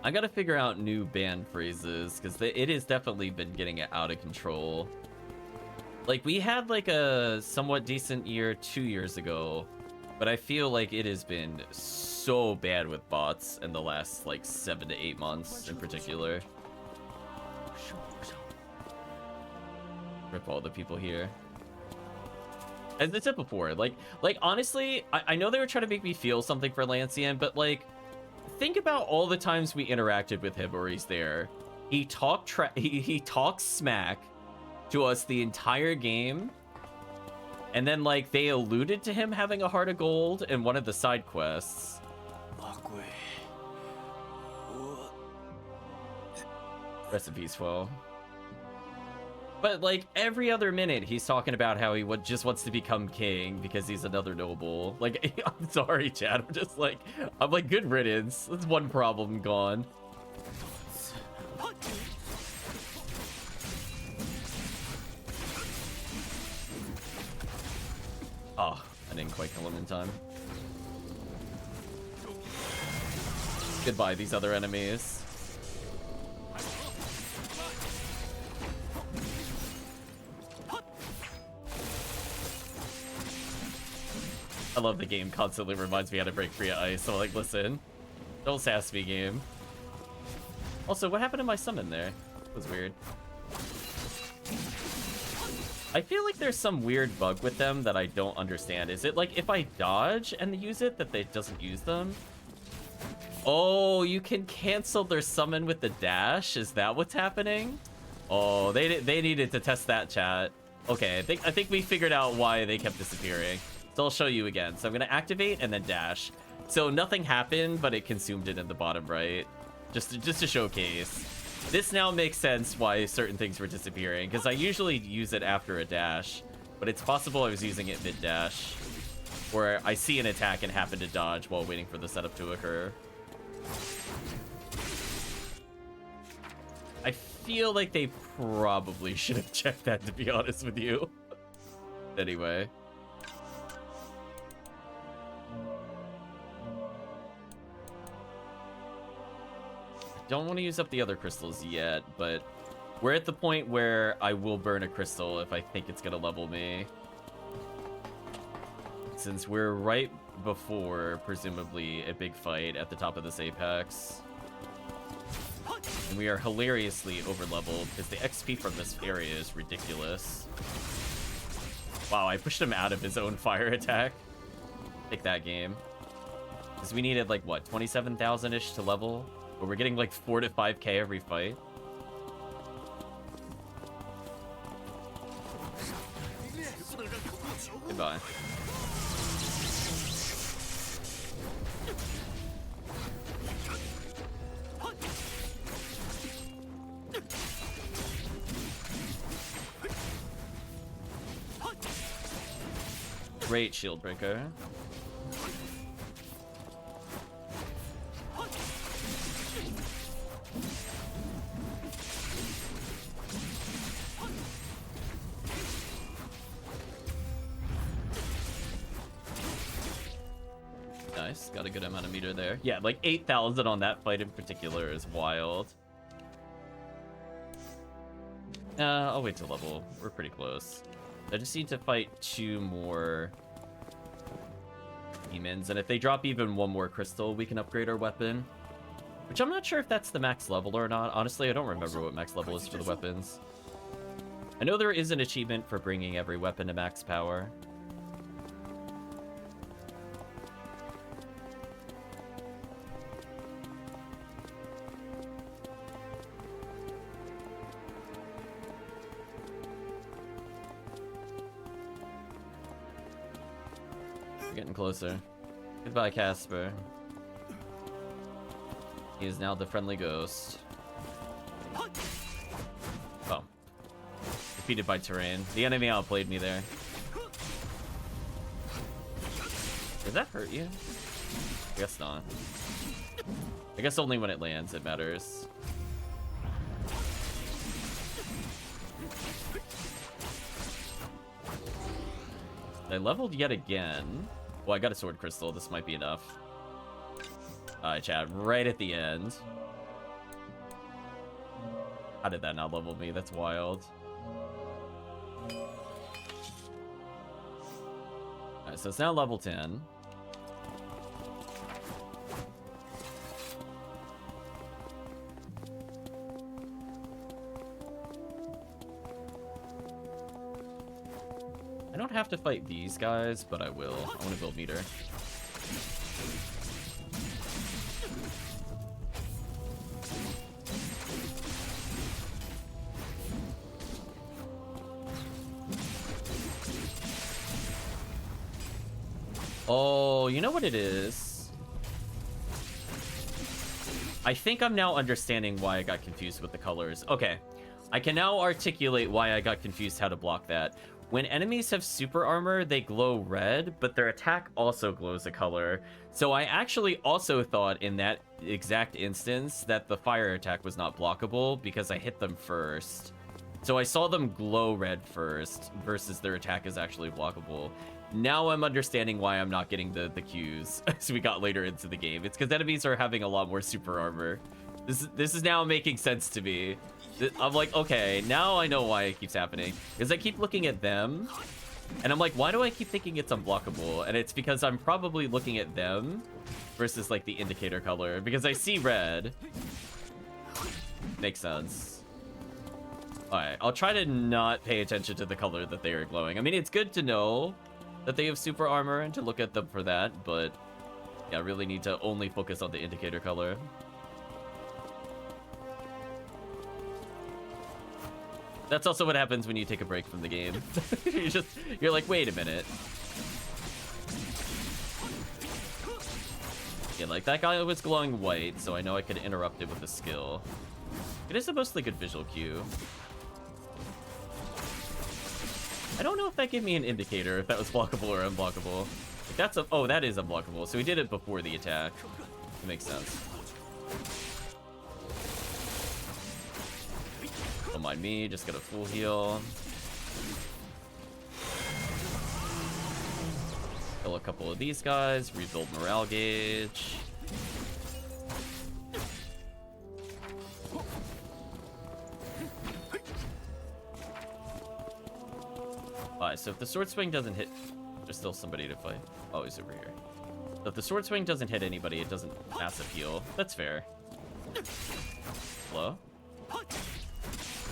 I gotta figure out new band phrases because it has definitely been getting out of control. Like, we had like a somewhat decent year 2 years ago, but I feel like it has been so bad with bots in the last like 7 to 8 months in particular. Rip all the people here. As I said before, like honestly, I know they were trying to make me feel something for Lancian, but like, think about all the times we interacted with him or he's there. He talks smack to us the entire game, and then like they alluded to him having a heart of gold in one of the side quests. Rest in peace, foe. But like every other minute he's talking about how he just wants to become king because he's another noble. Like, I'm sorry, Chad, I'm like good riddance. That's one problem gone. Oh, I didn't quite kill him in time. Goodbye, these other enemies. I love the game constantly reminds me how to break free of ice. So like, listen, don't sass me, game. Also, what happened to my summon there? It was weird. I feel like there's some weird bug with them that I don't understand. Is it like if I dodge and use it that it doesn't use them? Oh, you can cancel their summon with the dash? Is that what's happening? Oh, they needed to test that, chat. Okay, I think we figured out why they kept disappearing. So I'll show you again. So I'm gonna activate and then dash. So nothing happened, but it consumed it in the bottom right. Just to showcase. This now makes sense why certain things were disappearing, because I usually use it after a dash, but it's possible I was using it mid-dash, where I see an attack and happen to dodge while waiting for the setup to occur. I feel like they probably should have checked that, to be honest with you. Anyway. Don't want to use up the other crystals yet, but we're at the point where I will burn a crystal if I think it's gonna level me. Since we're right before, presumably, a big fight at the top of this apex. And we are hilariously over-leveled, because the XP from this area is ridiculous. Wow, I pushed him out of his own fire attack. Take that, game. Because we needed, like, what, 27,000-ish to level? But we're getting, like, 4 to 5k every fight. Goodbye. Great shield breaker. Nice, got a good amount of meter there. Yeah, like 8,000 on that fight in particular is wild. I'll wait till level. We're pretty close. I just need to fight 2 more demons, and if they drop even 1 more crystal, we can upgrade our weapon. Which I'm not sure if that's the max level or not. Honestly, I don't remember what max level is for the weapons. I know there is an achievement for bringing every weapon to max power. Getting closer. Goodbye, Casper. He is now the friendly ghost. Oh. Defeated by terrain. The enemy outplayed me there. Does that hurt you? I guess not. I guess only when it lands it matters. I leveled yet again. Well, I got a sword crystal. This might be enough. Alright, chat. Right at the end. How did that not level me? That's wild. Alright, so it's now level 10. I don't have to fight these guys, but I will. I want to build meter. Oh, you know what it is? I think I'm now understanding why I got confused with the colors. Okay, I can now articulate why I got confused how to block that. When enemies have super armor, they glow red, but their attack also glows a color. So I actually also thought in that exact instance that the fire attack was not blockable because I hit them first. So I saw them glow red first versus their attack is actually blockable. Now I'm understanding why I'm not getting the cues as we got later into the game. It's because enemies are having a lot more super armor. This is now making sense to me. I'm like, okay, now I know why it keeps happening. Because I keep looking at them, and I'm like, why do I keep thinking it's unblockable? And it's because I'm probably looking at them versus like the indicator color. Because I see red. Makes sense. Alright, I'll try to not pay attention to the color that they are glowing. I mean, it's good to know that they have super armor and to look at them for that, but yeah, I really need to only focus on the indicator color. That's also what happens when you take a break from the game. You're like, wait a minute. Yeah, like that guy was glowing white, so I know I could interrupt it with a skill. It is a mostly good visual cue. I don't know if that gave me an indicator, if that was blockable or unblockable. Like that's a, oh, that is unblockable, so he did it before the attack. It makes sense. Don't mind me, just got a full heal. Kill a couple of these guys, rebuild morale gauge. Alright, so if the sword swing doesn't hit, there's still somebody to fight. Oh, he's over here. So if the sword swing doesn't hit anybody, it doesn't massive heal. That's fair. Hello?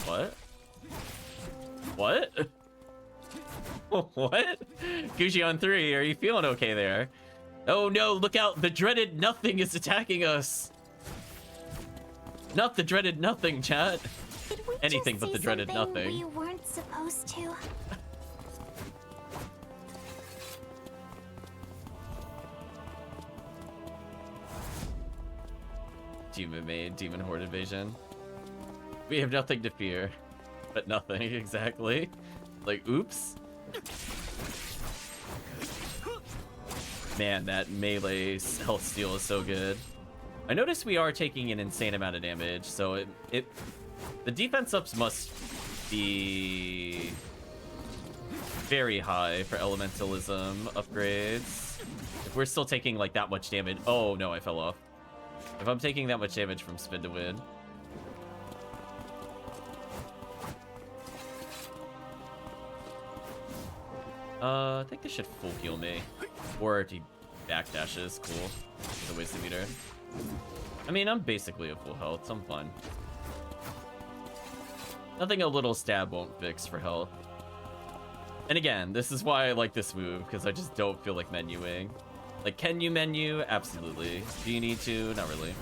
What? What? What? GuJian 3, are you feeling okay there? Oh no, look out! The dreaded nothing is attacking us! Not the dreaded nothing, chat. Anything but the dreaded nothing. We weren't supposed to. Demon Maid, Demon Horde Invasion. We have nothing to fear. But nothing, exactly. Like, oops. Man, that melee health steal is so good. I noticed we are taking an insane amount of damage, so the defense ups must be very high for elementalism upgrades. If we're still taking like that much damage, oh no, I fell off. If I'm taking that much damage from spin to win. I think this should full heal me. Or if he backdashes, cool. With a wasted meter. I mean, I'm basically at full health, so I'm fine. Nothing a little stab won't fix for health. And again, this is why I like this move, because I just don't feel like menuing. Like, can you menu? Absolutely. Do you need to? Not really.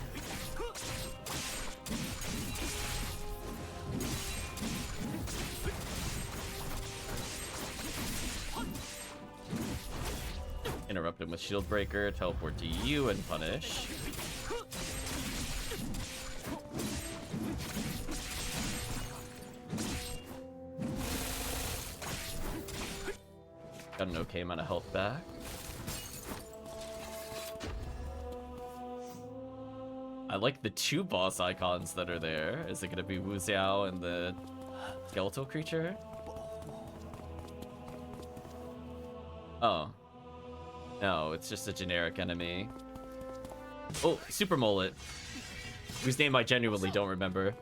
Interrupt him with Shield Breaker, teleport to you, and punish. Got an okay amount of health back. I like the two boss icons that are there. Is it gonna be Wu Xiao and the skeletal creature? Oh. No, it's just a generic enemy. Oh, Super Mullet. Whose name I genuinely don't remember.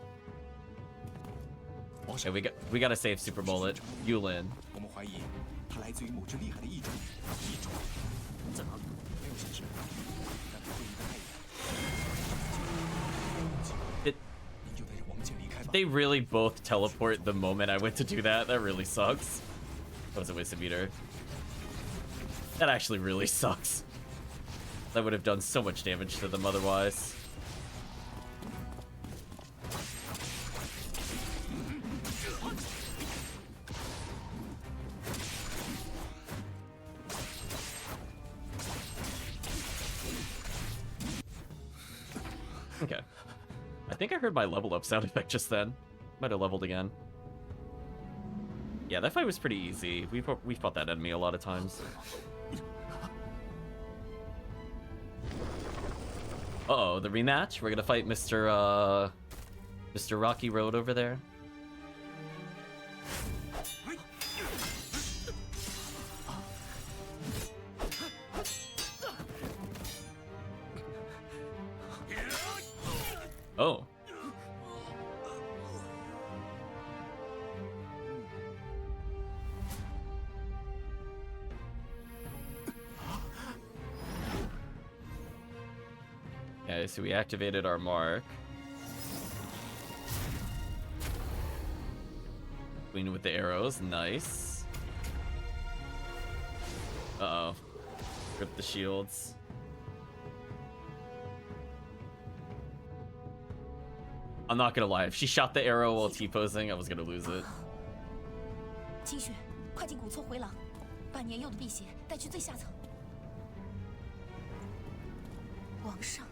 Okay, we gotta save Super Mullet. Yulin. They really both teleport the moment I went to do that. That really sucks. That was a waste of meter. That actually really sucks. That would have done so much damage to them otherwise. Okay. I think I heard my level up sound effect just then. Might have leveled again. Yeah, that fight was pretty easy. We fought that enemy a lot of times. Uh-oh, the rematch? We're gonna fight Mr. Rocky Road over there. Oh. Okay, so we activated our mark. Queen with the arrows, nice. Uh-oh. Rip the shields. I'm not gonna lie, if she shot the arrow while T-posing, I was gonna lose it. 清雪，快进古厝回廊，把年幼的辟邪带去最下层。皇上。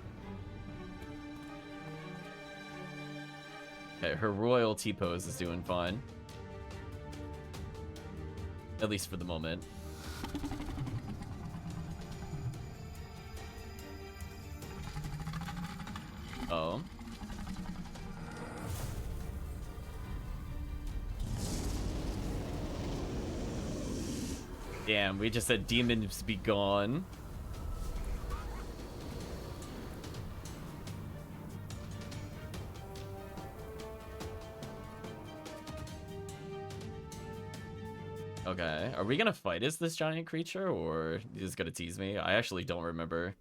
Okay, her royal T-pose is doing fine. At least for the moment. Oh. Damn, we just said demons be gone. Okay, are we gonna fight as this giant creature, or you just gonna tease me? I actually don't remember.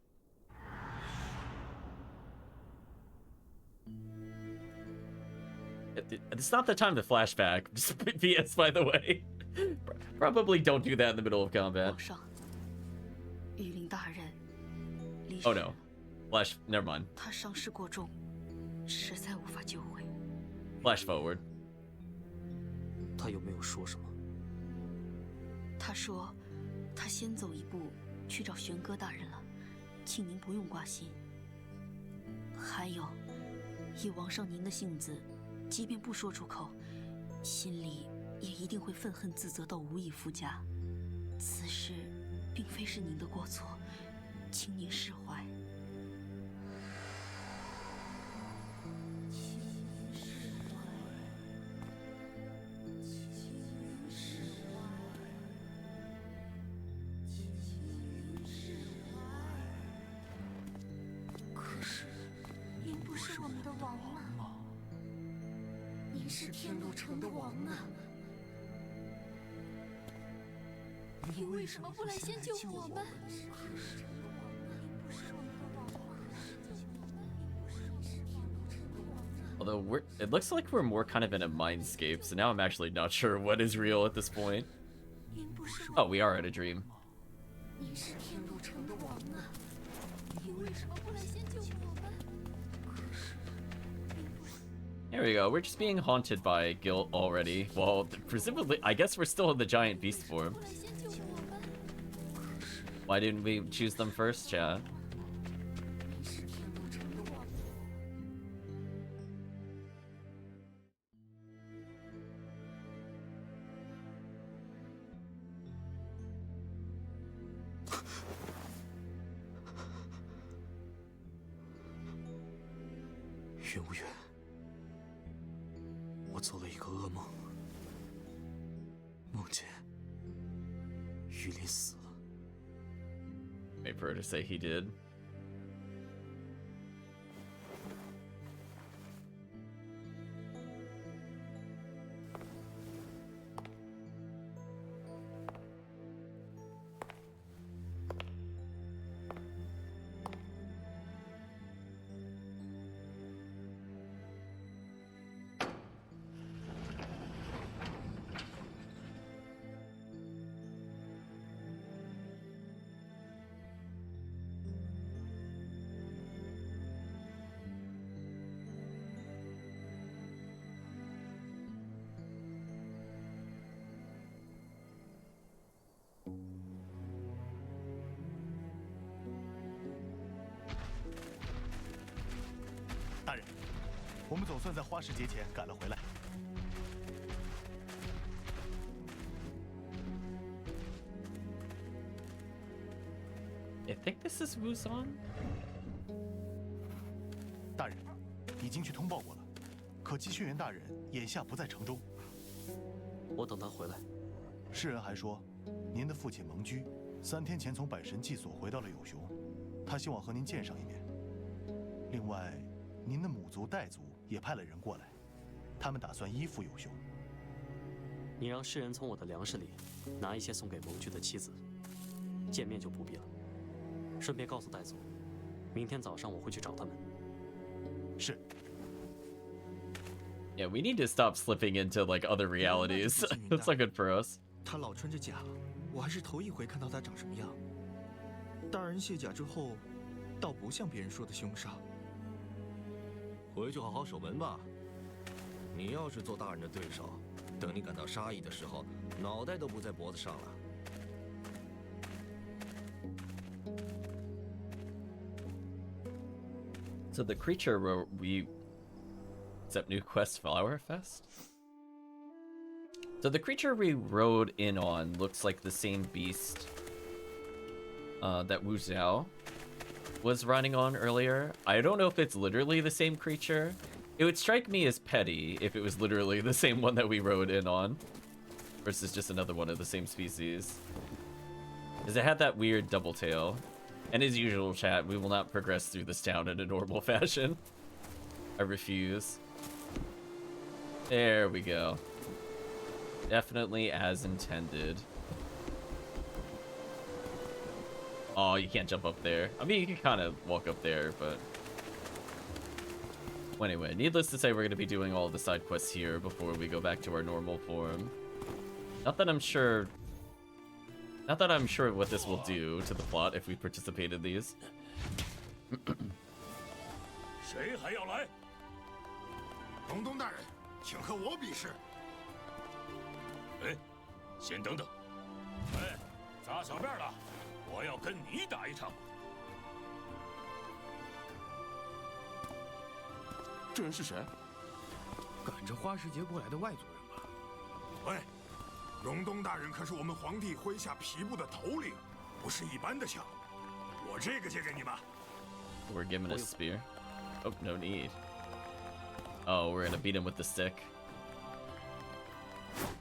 It's not the time to flashback. Just PS, by the way. Probably don't do that in the middle of combat. Oh no. Flash, never mind. Flash forward. 他有没有说什么？他说，他先走一步去找玄哥大人了，请您不用挂心。还有，以王上您的性子，即便不说出口，心里也一定会愤恨自责到无以复加。此事并非是您的过错，请您释怀。 你为什么不来先救我们？ Although it looks like we're more kind of in a mindscape, so now I'm actually not sure what is real at this point. Oh, we are in a dream. There we go, we're just being haunted by guilt already. Well, presumably, I guess we're still in the giant beast form. Why didn't we choose them first, chat? Wait for her to say he did. I think this is Wuzong. 大人，已经去通报过了，可姬轩辕大人眼下不在城中。我等他回来。世人还说，您的父亲蒙居3天前从百神祭所回到了有熊，他希望和您见上一面。另外，您的母族傣族也派了人过来，他们打算依附有兄。你让世人从我的粮食里拿一些送给盟军的妻子，见面就不必了。顺便告诉傣族，明天早上我会去找他们。是。Yeah, we need to stop slipping into like other realities. That's not good for us. 他老穿着甲，我还是头一回看到他长什么样。大人卸甲之后，倒不像别人说的凶杀。回去好好守门吧。你要是做大人的对手，等你感到杀意的时候，脑袋都不在脖子上了。So the creature we except New Quest Flower Fest. So the creature we rode in on looks like the same beast that Wu Xiao was riding on earlier. I don't know if it's literally the same creature. It would strike me as petty if it was literally the same one that we rode in on versus just another one of the same species. Because it had that weird double tail. And as usual, chat, we will not progress through this town in a normal fashion. I refuse. There we go. Definitely as intended. Oh, you can't jump up there. I mean, you can kind of walk up there, but... Well, anyway, needless to say, we're going to be doing all the side quests here before we go back to our normal form. Not that I'm sure what this will do to the plot if we participate in these. 谁还要来？东东大人，请和我比试。哎，先等等。哎，砸小辫了，我要跟你打一场。这人是谁？赶着花时节过来的外族人吧？喂，荣东大人可是我们皇帝麾下皮部的头领，不是一般的强。我这个借给你吧。We're given a spear. Oh, no need. Oh, we're gonna beat him with the stick.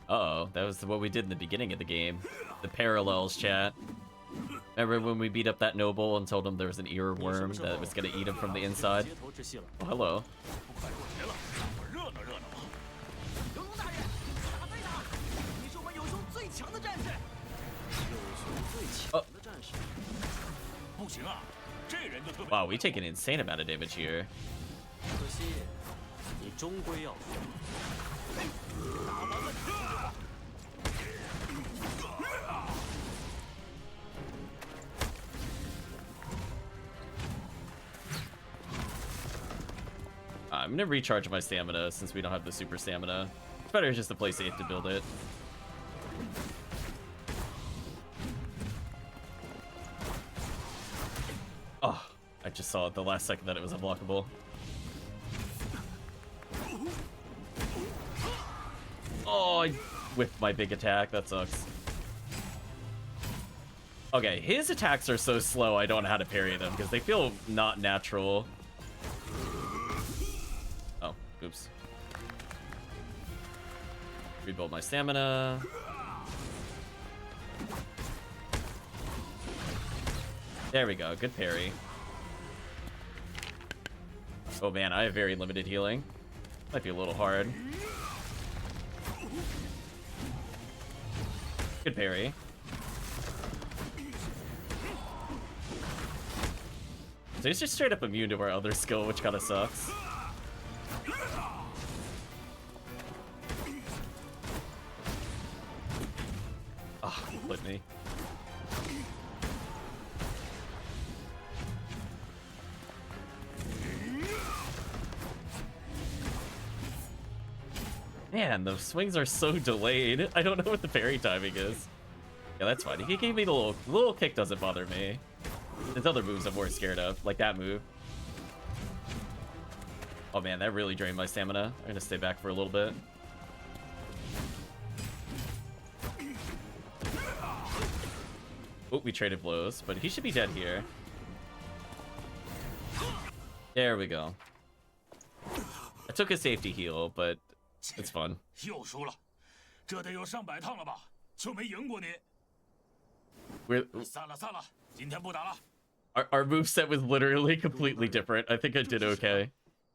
Uh-oh, that was what we did in the beginning of the game. The parallels, chat. Remember when we beat up that noble and told him there was an earworm that was gonna eat him from the inside? Oh, hello. Oh. Wow, we take an insane amount of damage here. I'm gonna recharge my stamina since we don't have the super stamina. It's better just to play safe to build it. Oh, I just saw at the last second that it was unblockable. Oh, I whiffed my big attack. That sucks. Okay, his attacks are so slow I don't know how to parry them because they feel not natural. Oh, oops. Rebuild my stamina. There we go, good parry. Oh man, I have very limited healing. Might be a little hard. Good parry. So he's just straight up immune to our other skill, which kind of sucks. Oh, flip me. Man, the swings are so delayed. I don't know what the parry timing is. Yeah, that's fine. He gave me the little kick doesn't bother me. There's other moves I'm more scared of, like that move. Oh man, that really drained my stamina. I'm gonna stay back for a little bit. Oh, we traded blows, but he should be dead here. There we go. I took a safety heal, but it's fun. 又输了，这得有上百趟了吧？就没赢过你。散了散了，今天不打了。Our moveset was literally completely different. I think I did okay.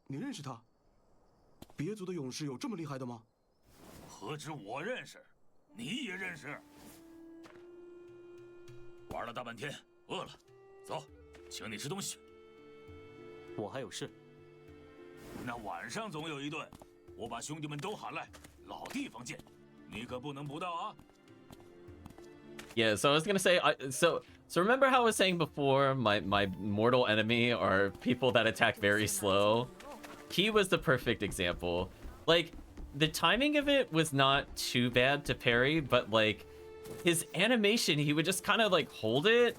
你认识他？别族的勇士有这么厉害的吗？何止我认识，你也认识。玩了大半天，饿了，走，请你吃东西。我还有事。那晚上总有一顿，我把兄弟们都喊来，老地方见，你可不能不到啊。Yeah, so I was gonna say, so remember how I was saying before, my mortal enemy are people that attack very slow? He was the perfect example. Like, the timing of it was not too bad to parry, but like, his animation, he would just kind of like hold it,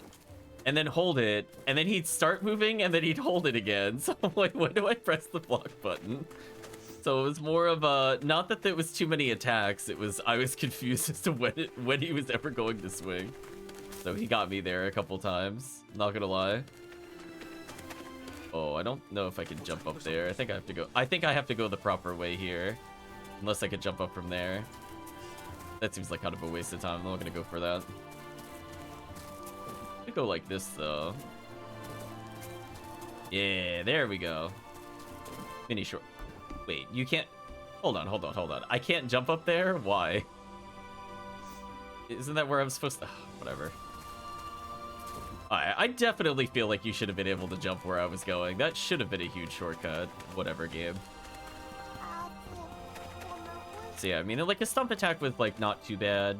and then hold it, and then he'd start moving, and then he'd hold it again. So I'm like, when do I press the block button? So it was more of a, not that there was too many attacks, it was, I was confused as to when he was ever going to swing. So he got me there a couple times, not gonna lie. Oh, I don't know if I can jump up there. I think I have to go the proper way here. Unless I could jump up from there. That seems like kind of a waste of time. I'm not gonna go for that. I could go like this though. Yeah, there we go. Mini short. Wait, you can't... Hold on. I can't jump up there? Why? Isn't that where I'm supposed to... whatever. I definitely feel like you should have been able to jump where I was going. That should have been a huge shortcut. Whatever, game. So yeah, I mean, like, a stump attack was, like, not too bad.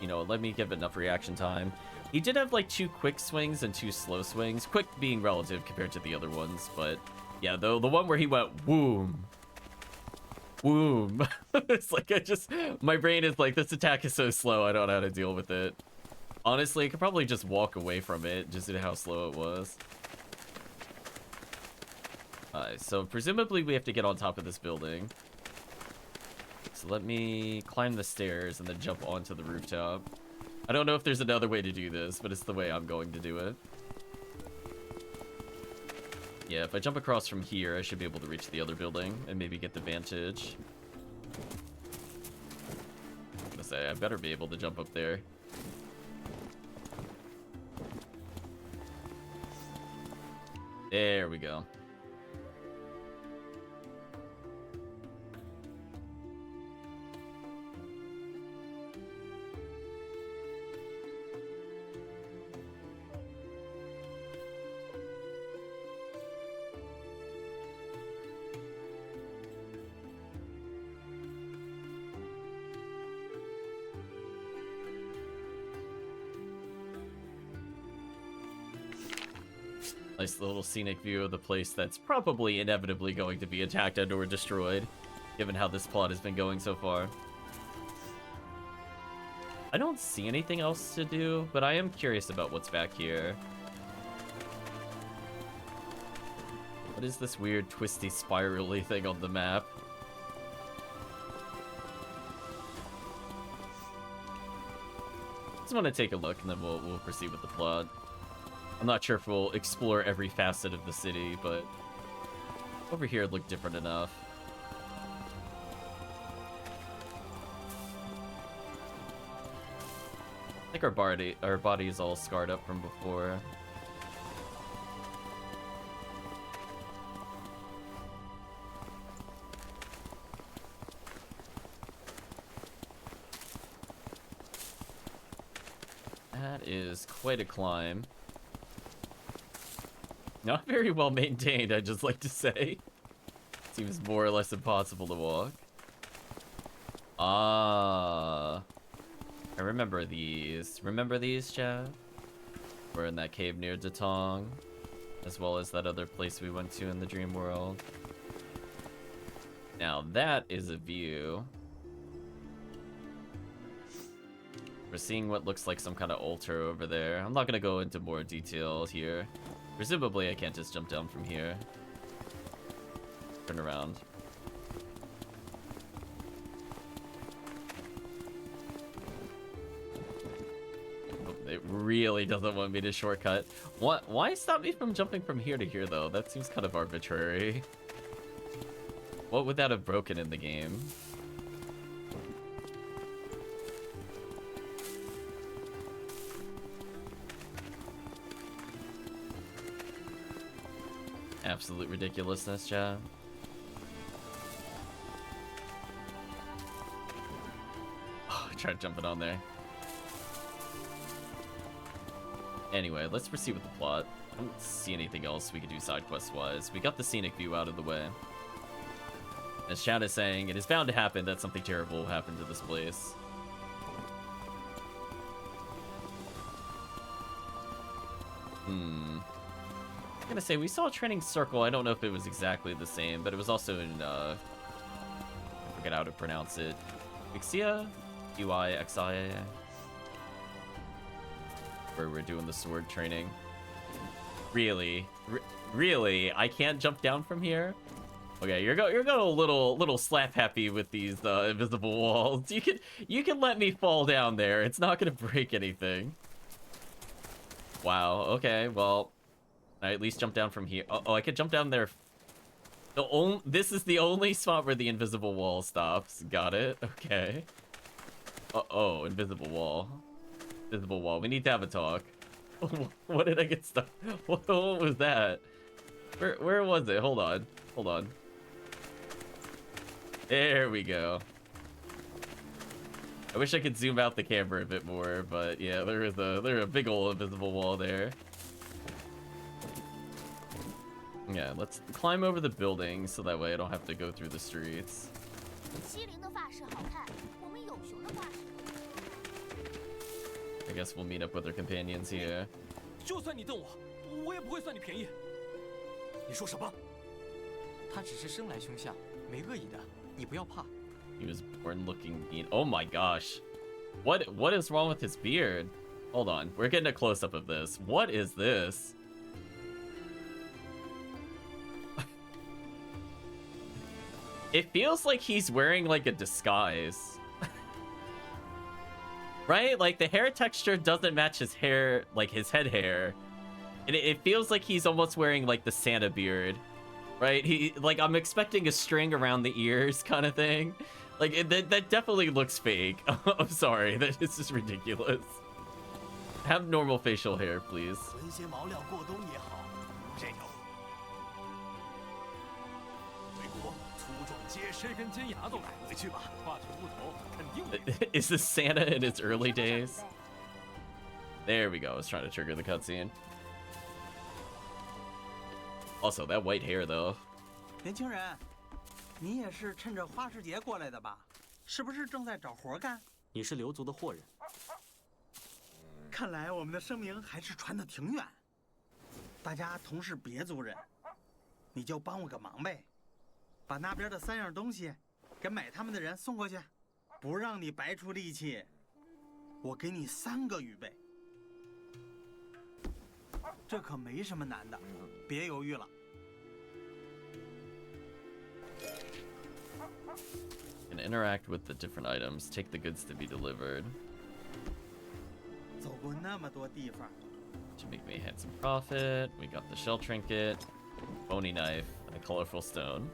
You know, let me give it enough reaction time. He did have, like, 2 quick swings and 2 slow swings. Quick being relative compared to the other ones, but... Yeah, the one where he went, whoom. Whoom. It's like, my brain is like, this attack is so slow, I don't know how to deal with it. Honestly, I could probably just walk away from it, just due to how slow it was. Alright, so presumably we have to get on top of this building. So let me climb the stairs and then jump onto the rooftop. I don't know if there's another way to do this, but it's the way I'm going to do it. Yeah, if I jump across from here, I should be able to reach the other building and maybe get the vantage. I'm gonna say, I better be able to jump up there. There we go. Nice little scenic view of the place that's probably inevitably going to be attacked and or destroyed, given how this plot has been going so far. I don't see anything else to do, but I am curious about what's back here. What is this weird twisty spirally thing on the map? Just want to take a look and then we'll proceed with the plot. I'm not sure if we'll explore every facet of the city, but over here it looked different enough. I think our body is all scarred up from before. That is quite a climb. Not very well maintained, I'd just like to say. Seems more or less impossible to walk. Ah. I remember these. Remember these, chat? We're in that cave near Datong, as well as that other place we went to in the dream world. Now that is a view. We're seeing what looks like some kind of altar over there. I'm not gonna go into more detail here. Presumably I can't just jump down from here. Turn around. It really doesn't want me to shortcut. What? Why stop me from jumping from here to here, though? That seems kind of arbitrary. What would that have broken in the game? Absolute ridiculousness, chat. tried jumping on there. Anyway, let's proceed with the plot. I don't see anything else we could do side quest wise. We got the scenic view out of the way. As Shad is saying, it is bound to happen that something terrible will happen to this place. I'm gonna say, we saw a training circle. I don't know if it was exactly the same, but it was also in, I forget how to pronounce it. Ixia? UIXI? Where we're doing the sword training. Really? Really? I can't jump down from here? Okay, you're going a little slap happy with these invisible walls. You can let me fall down there. It's not gonna break anything. Wow. Okay. Well, I at least jump down from here. Oh, I could jump down there. This is the only spot where the invisible wall stops. Got it. Okay. Oh, invisible wall. Invisible wall. We need to have a talk. What did I get stuck? What was that? Where was it? Hold on. Hold on. There we go. I wish I could zoom out the camera a bit more, but yeah, there's a big old invisible wall there. Yeah, let's climb over the building so that way I don't have to go through the streets. I guess we'll meet up with our companions here. 就算你瞪我，我也不会算你便宜。你说什么？他只是生来凶相，没恶意的，你不要怕。 He was born looking mean. Oh my gosh. What is wrong with his beard? Hold on. We're getting a close-up of this. What is this? It feels like he's wearing like a disguise. Right? Like the hair texture doesn't match his hair, like his head hair. And it feels like he's almost wearing like the Santa beard. Right? Like I'm expecting a string around the ears kind of thing. Like that definitely looks fake. I'm sorry, that is just ridiculous. Have normal facial hair, please. Is this Santa in his early days? There we go. I was trying to trigger the cutscene. Also, that white hair though. 年轻人，你也是趁着花市节过来的吧？是不是正在找活干？你是刘族的货人。看来我们的声名还是传得挺远。大家同是别族人，你就帮我个忙呗，把那边的3样东西给买他们的人送过去，不让你白出力气。我给你3个预备，这可没什么难的，别犹豫了。 And interact with the different items. Take the goods to be delivered. 走过那么多地方 To make me a handsome profit. We got the shell trinket, bony knife, and a colorful stone.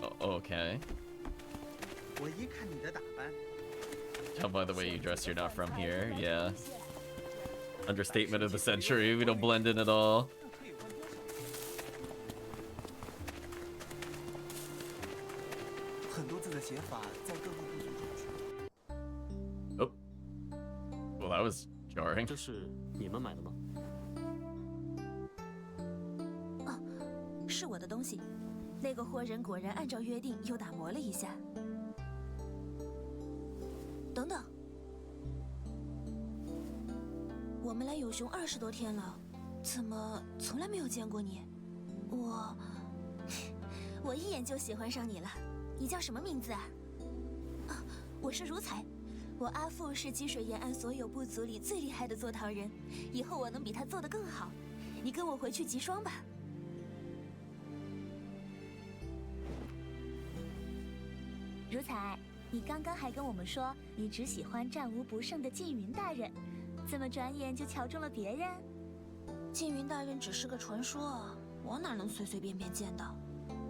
Oh, okay. 我一看你的打扮 Tell by the way you dress, you're not from here. Yeah. Understatement of the century. We don't blend in at all. Oh. Well, that was jarring. 这是你们买的吗？哦，是我的东西。那个货人果然按照约定又打磨了一下。等等，我们来有熊20多天了，怎么从来没有见过你？我一眼就喜欢上你了。你叫什么名字啊？啊，我是如彩。我阿父是积水沿岸所有部族里最厉害的做陶人，以后我能比他做得更好。你跟我回去集霜吧。如彩，你刚刚还跟我们说你只喜欢战无不胜的缙云大人，怎么转眼就瞧中了别人？缙云大人只是个传说啊，我哪能随随便便见到？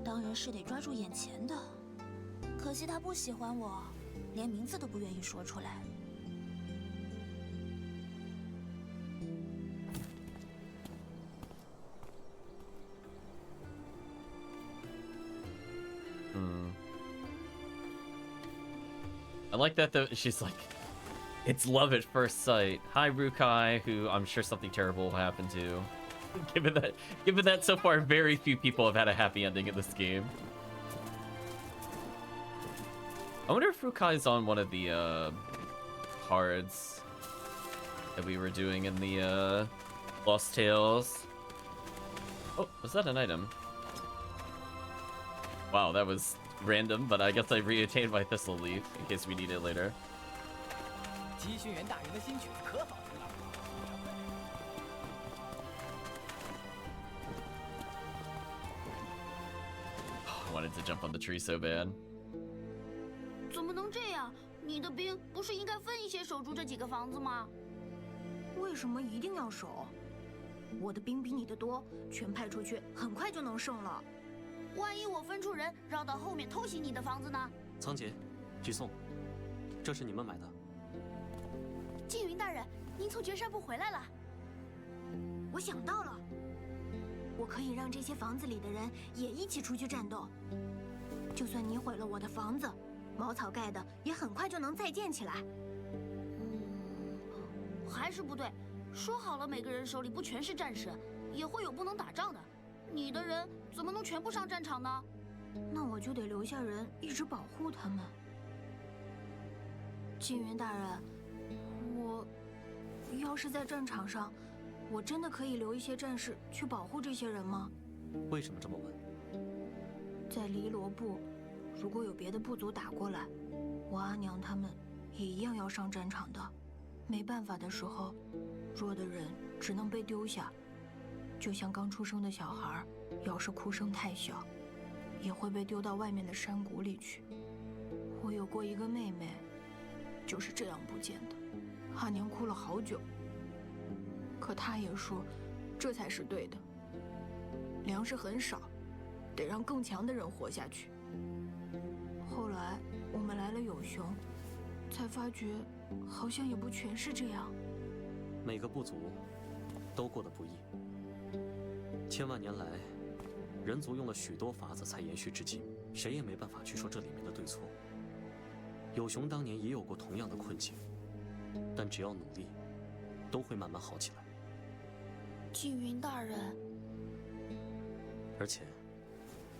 当然是得抓住眼前的。可惜他不喜欢我，连名字都不愿意说出来。I like that though. She's like, it's love at first sight. Hi, Rukai, who I'm sure something terrible will happen to. Given that so far very few people have had a happy ending in this game. I wonder if Rukai's on one of the cards that we were doing in the Lost Tales. Oh, was that an item? Wow, that was random, but I guess I re-attained my Thistle Leaf in case we need it later. I wanted to jump on the tree so bad. 怎么能这样？你的兵不是应该分一些守住这几个房子吗？为什么一定要守？我的兵比你的多，全派出去，很快就能胜了。万一我分出人绕到后面偷袭你的房子呢？仓颉，居颂，这是你们买的。缙云大人，您从绝山部回来了。我想到了，我可以让这些房子里的人也一起出去战斗。就算你毁了我的房子，茅草盖的也很快就能再建起来。还是不对。说好了，每个人手里不全是战士，也会有不能打仗的。你的人怎么能全部上战场呢？那我就得留下人一直保护他们。缙云大人，我要是在战场上，我真的可以留一些战士去保护这些人吗？为什么这么问？在黎罗部，如果有别的部族打过来，我阿娘他们也一样要上战场的。没办法的时候，弱的人只能被丢下。就像刚出生的小孩，要是哭声太小，也会被丢到外面的山谷里去。我有过一个妹妹，就是这样不见的。阿娘哭了好久，可她也说，这才是对的。粮食很少，得让更强的人活下去。后来我们来了有熊，才发觉，好像也不全是这样。每个部族都过得不易。千万年来，人族用了许多法子才延续至今，谁也没办法去说这里面的对错。有熊当年也有过同样的困境，但只要努力，都会慢慢好起来。缙云大人，而且，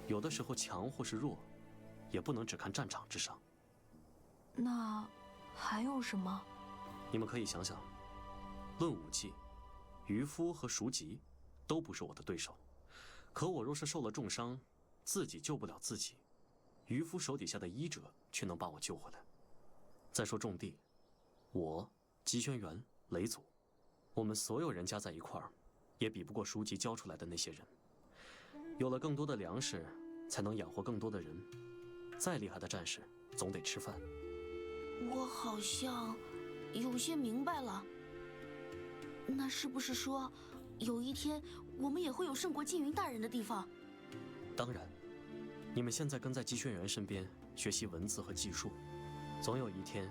有的时候强或是弱，也不能只看战场之上。那还有什么？你们可以想想，论武技，渔夫和熟吉都不是我的对手。可我若是受了重伤，自己救不了自己，渔夫手底下的医者却能把我救回来。再说种地，我、姬轩辕、雷祖，我们所有人加在一块儿，也比不过熟吉教出来的那些人。有了更多的粮食，才能养活更多的人。再厉害的战士，总得吃饭。我好像有些明白了。那是不是说，有一天我们也会有胜过缙云大人的地方？当然，你们现在跟在姬轩辕身边学习文字和技术，总有一天，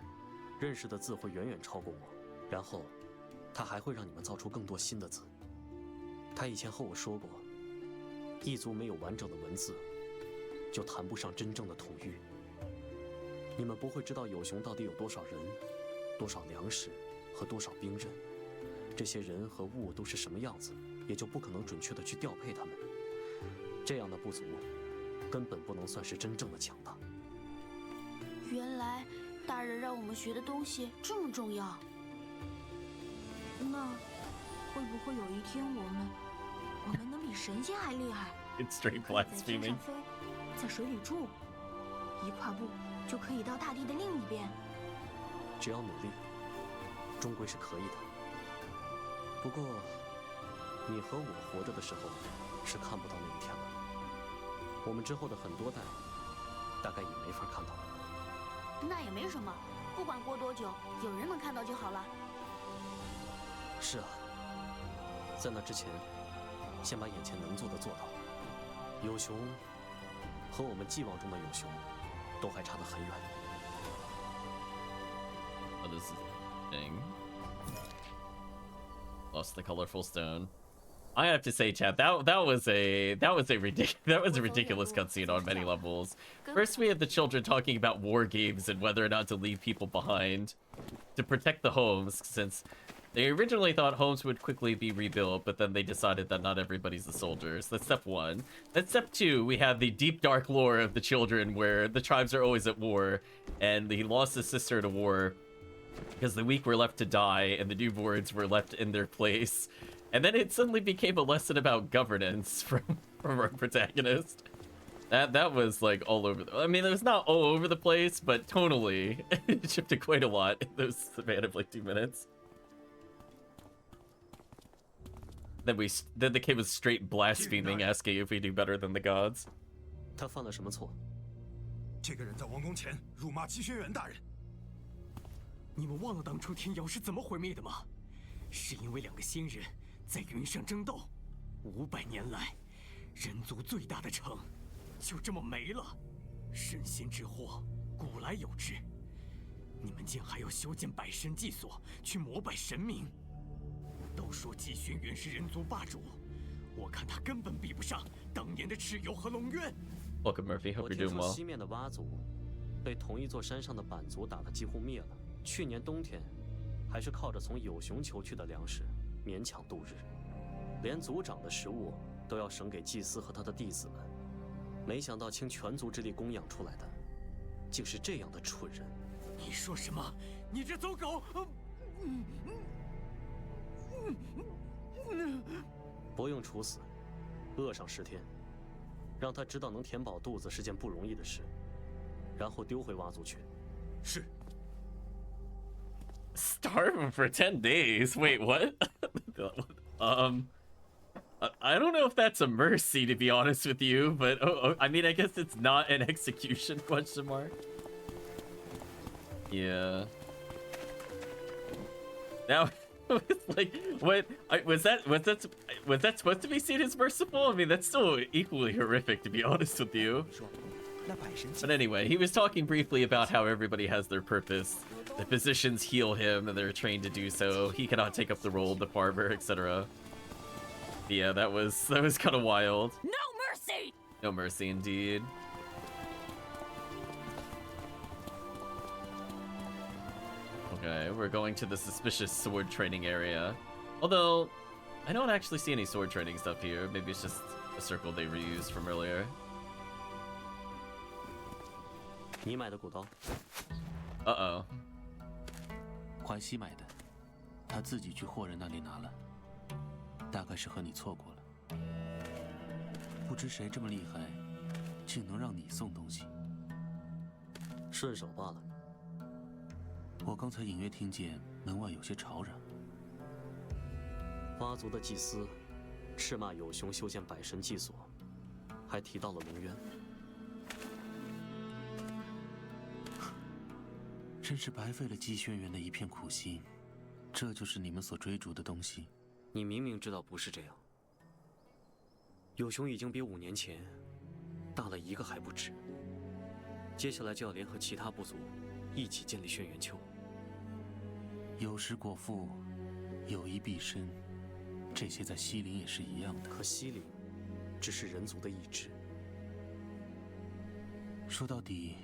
认识的字会远远超过我，然后，他还会让你们造出更多新的字。他以前和我说过，一族没有完整的文字，就谈不上真正的统御。你们不会知道有熊到底有多少人、多少粮食和多少兵刃，这些人和物都是什么样子，也就不可能准确的去调配他们。这样的部族，根本不能算是真正的强大。原来大人让我们学的东西这么重要。那会不会有一天我们能比神仙还厉害？ It's straight blaspheming. 在天上飞，在水里住，一跨步就可以到大地的另一边。只要努力，终归是可以的。不过，你和我活着的时候，是看不到那一天了。我们之后的很多代，大概也没法看到。那也没什么，不管过多久，有人能看到就好了。是啊，在那之前，先把眼前能做的做到。有熊和我们寄望中的有熊，都还差得很远。What is this thing? Lost the colorful stone. I have to say, chat, that was a ridiculous cutscene on many levels. First, we had the children talking about war games and whether or not to leave people behind to protect the homes, since they originally thought homes would quickly be rebuilt, but then they decided that not everybody's a soldier. So that's step one. Then step two, we have the deep dark lore of the children where the tribes are always at war, and he lost his sister to war because the weak were left to die and the newborns were left in their place. And then it suddenly became a lesson about governance from our protagonist. That was like all over. I mean, it was not all over the place, but tonally, it shifted quite a lot in those span of like 2 minutes. Then the kid was straight blaspheming, asking if we do better than the gods. 他犯了什么错？这个人在王宫前辱骂姬轩辕大人。你们忘了当初天瑶是怎么毁灭的吗？是因为2个仙人在云上争斗，500年来，人族最大的城就这么没了。神仙之祸，古来有之。你们竟还要修建百神祭所去膜拜神明？都说姬轩辕是人族霸主，我看他根本比不上当年的蚩尤和龙渊。Welcome, Murphy. Hope 我 you're 听 doing 说 well. 西面的蛙族被同一座山上的板族打得几乎灭了。去年冬天，还是靠着从有熊求去的粮食勉强度日，连族长的食物都要省给祭司和他的弟子们。没想到倾全族之力供养出来的，竟是这样的蠢人。你说什么？你这走狗！不用处死，饿上10天，让他知道能填饱肚子是件不容易的事，然后丢回蛙族去。是。Starve him for 10 days. Wait, what? I don't know if that's a mercy, to be honest with you, but I mean, I guess it's not an execution? Question mark. Yeah. Now, like, what was that supposed to be seen as merciful? I mean, that's still equally horrific, to be honest with you. But anyway, he was talking briefly about how everybody has their purpose. The physicians heal him, and they're trained to do so. He cannot take up the role of the farmer, etc. Yeah, that was kind of wild. No mercy! No mercy, indeed. Okay, we're going to the suspicious sword training area. Although, I don't actually see any sword training stuff here. Maybe it's just a circle they reused from earlier. 你买的古刀 Uh-oh. 淮西买的，他自己去霍人那里拿了，大概是和你错过了。不知谁这么厉害，竟能让你送东西。顺手罢了。我刚才隐约听见门外有些吵嚷。蛙族的祭司斥骂有熊修建百神祭所，还提到了龙渊。真是白费了姬轩辕的一片苦心。这就是你们所追逐的东西？你明明知道不是这样。有熊已经比5年前大了1个还不止。接下来就要联合其他部族，一起建立轩辕丘。有时果腹，有一必身，这些在西陵也是一样的。可西陵只是人族的一支。说到底，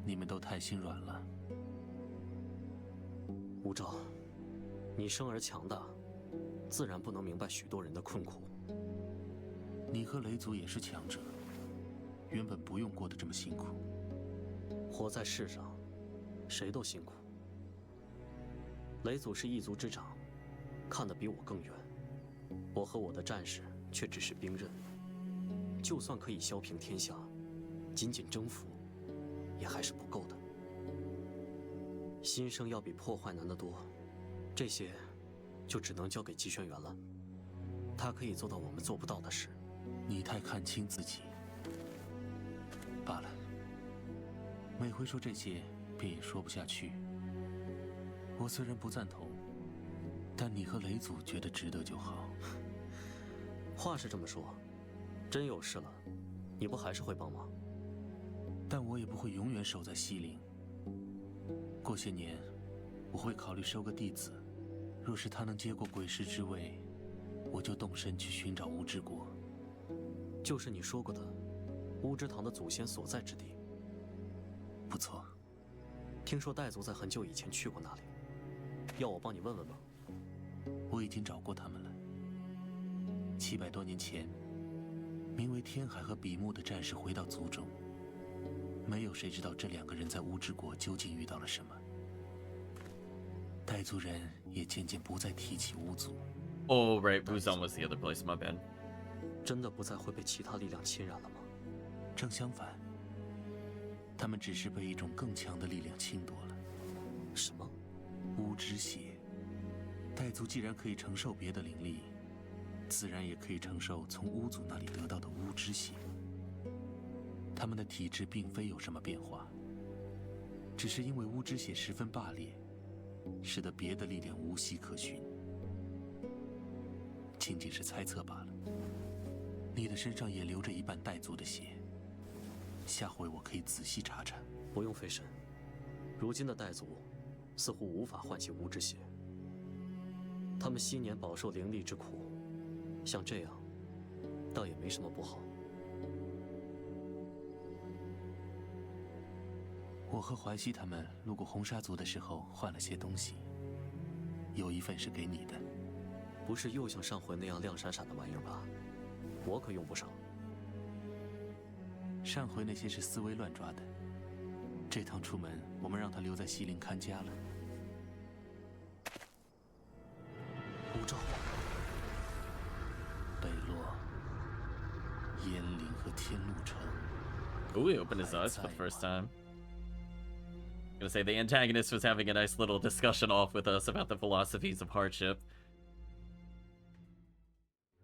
你们都太心软了。吴昭，你生而强大，自然不能明白许多人的困苦。你和雷族也是强者，原本不用过得这么辛苦。活在世上，谁都辛苦。雷族是一族之长，看得比我更远。我和我的战士却只是兵刃，就算可以削平天下，仅仅征服，也还是不够的。新生要比破坏难得多，这些就只能交给姬轩辕了。他可以做到我们做不到的事。你太看清自己。罢了，每回说这些，便也说不下去。我虽然不赞同，但你和雷祖觉得值得就好。话是这么说，真有事了，你不还是会帮忙？但我也不会永远守在西陵。过些年，我会考虑收个弟子。若是他能接过鬼师之位，我就动身去寻找乌之国。就是你说过的，乌之堂的祖先所在之地。不错。听说傣族在很久以前去过那里，要我帮你问问吗？我已经找过他们了。700多年前，名为天海和比目的战士回到族中，没有谁知道这2个人在乌之国究竟遇到了什么。傣族人也渐渐不再提起乌族。Oh, right. Buzan was the other place. My bad. 真的不再会被其他力量侵染了吗？正相反，他们只是被一种更强的力量侵夺了。什么？乌之血。傣族既然可以承受别的灵力，自然也可以承受从巫族那里得到的乌之血。他们的体质并非有什么变化，只是因为乌之血十分霸烈，使得别的力量无迹可寻。仅仅是猜测罢了。你的身上也流着一半傣族的血，下回我可以仔细查查。不用费神，如今的傣族似乎无法唤起乌之血。他们昔年饱受灵力之苦，像这样，倒也没什么不好。我和怀西他们路过红沙族的时候换了些东西，有一份是给你的。不是又像上回那样亮闪闪的玩意儿吧？我可用不上。上回那些是思维乱抓的，这趟出门我们让他留在西陵看家了。乌罩。北落、燕陵和天路城。Ooh, he opened his eyes for the first time. I'm gonna say the antagonist was having a nice little discussion off with us about the philosophies of hardship.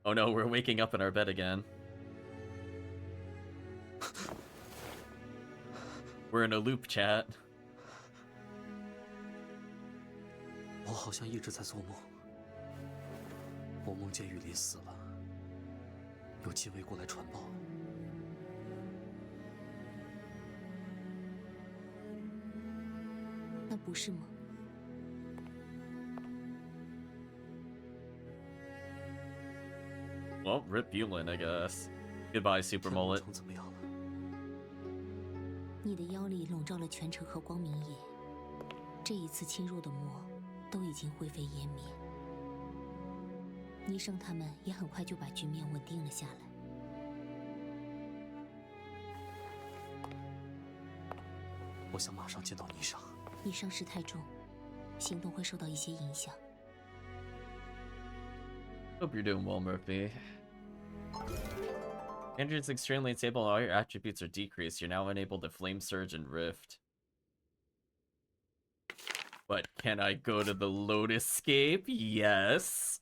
Oh no, we're waking up in our bed again. We're in a loop chat. 我好像一直在做梦。我梦见雨林死了，有禁卫过来传报。那不是吗？ Well, rip Yulin, I guess. Goodbye, Super Mullet. 你的妖力笼罩了全城和光明野，这一次侵入的魔都已经灰飞烟灭。倪生他们也很快就把局面稳定了下来。我想马上见到倪生。你伤势太重，行动会受到一些影响。 Hope you're doing well, Murphy. Andrew's extremely unstable. All your attributes are decreased. You're now unable to Flame Surge and Rift. But can I go to the Lotus Scape? Yes.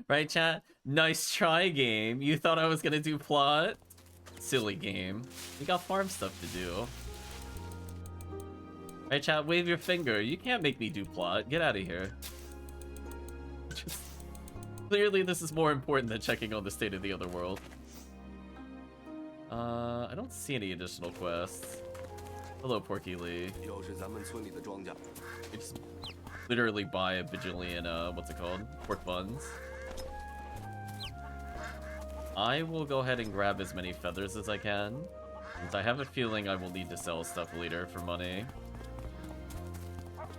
Right, chat? Nice try, game. You thought I was gonna do plot? Silly game. We got farm stuff to do. Right, chat? Wave your finger. You can't make me do plot. Get out of here. Just... Clearly, this is more important than checking on the state of the other world. I don't see any additional quests. Hello, Porky Lee. You just literally buy a bajillion, what's it called? Pork buns. I will go ahead and grab as many feathers as I can, since I have a feeling I will need to sell stuff later for money.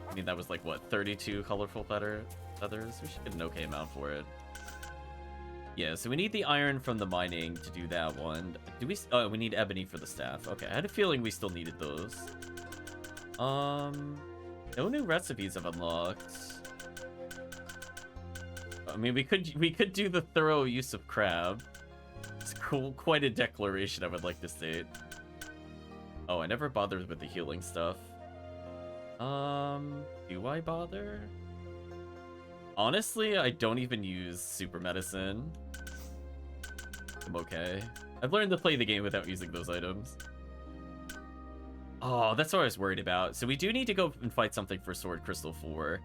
I mean, that was like, what, 32 colorful feathers? We should get an okay amount for it. Yeah, so we need the iron from the mining to do that one. Do we... Oh, we need ebony for the staff. Okay, I had a feeling we still needed those. No new recipes have unlocked. I mean, we could do the thorough use of crab. It's cool, quite a declaration, I would like to state. Oh, I never bothered with the healing stuff. Do I bother? Honestly, I don't even use super medicine. I'm okay. I've learned to play the game without using those items. Oh, that's what I was worried about. So we do need to go and fight something for Sword Crystal 4.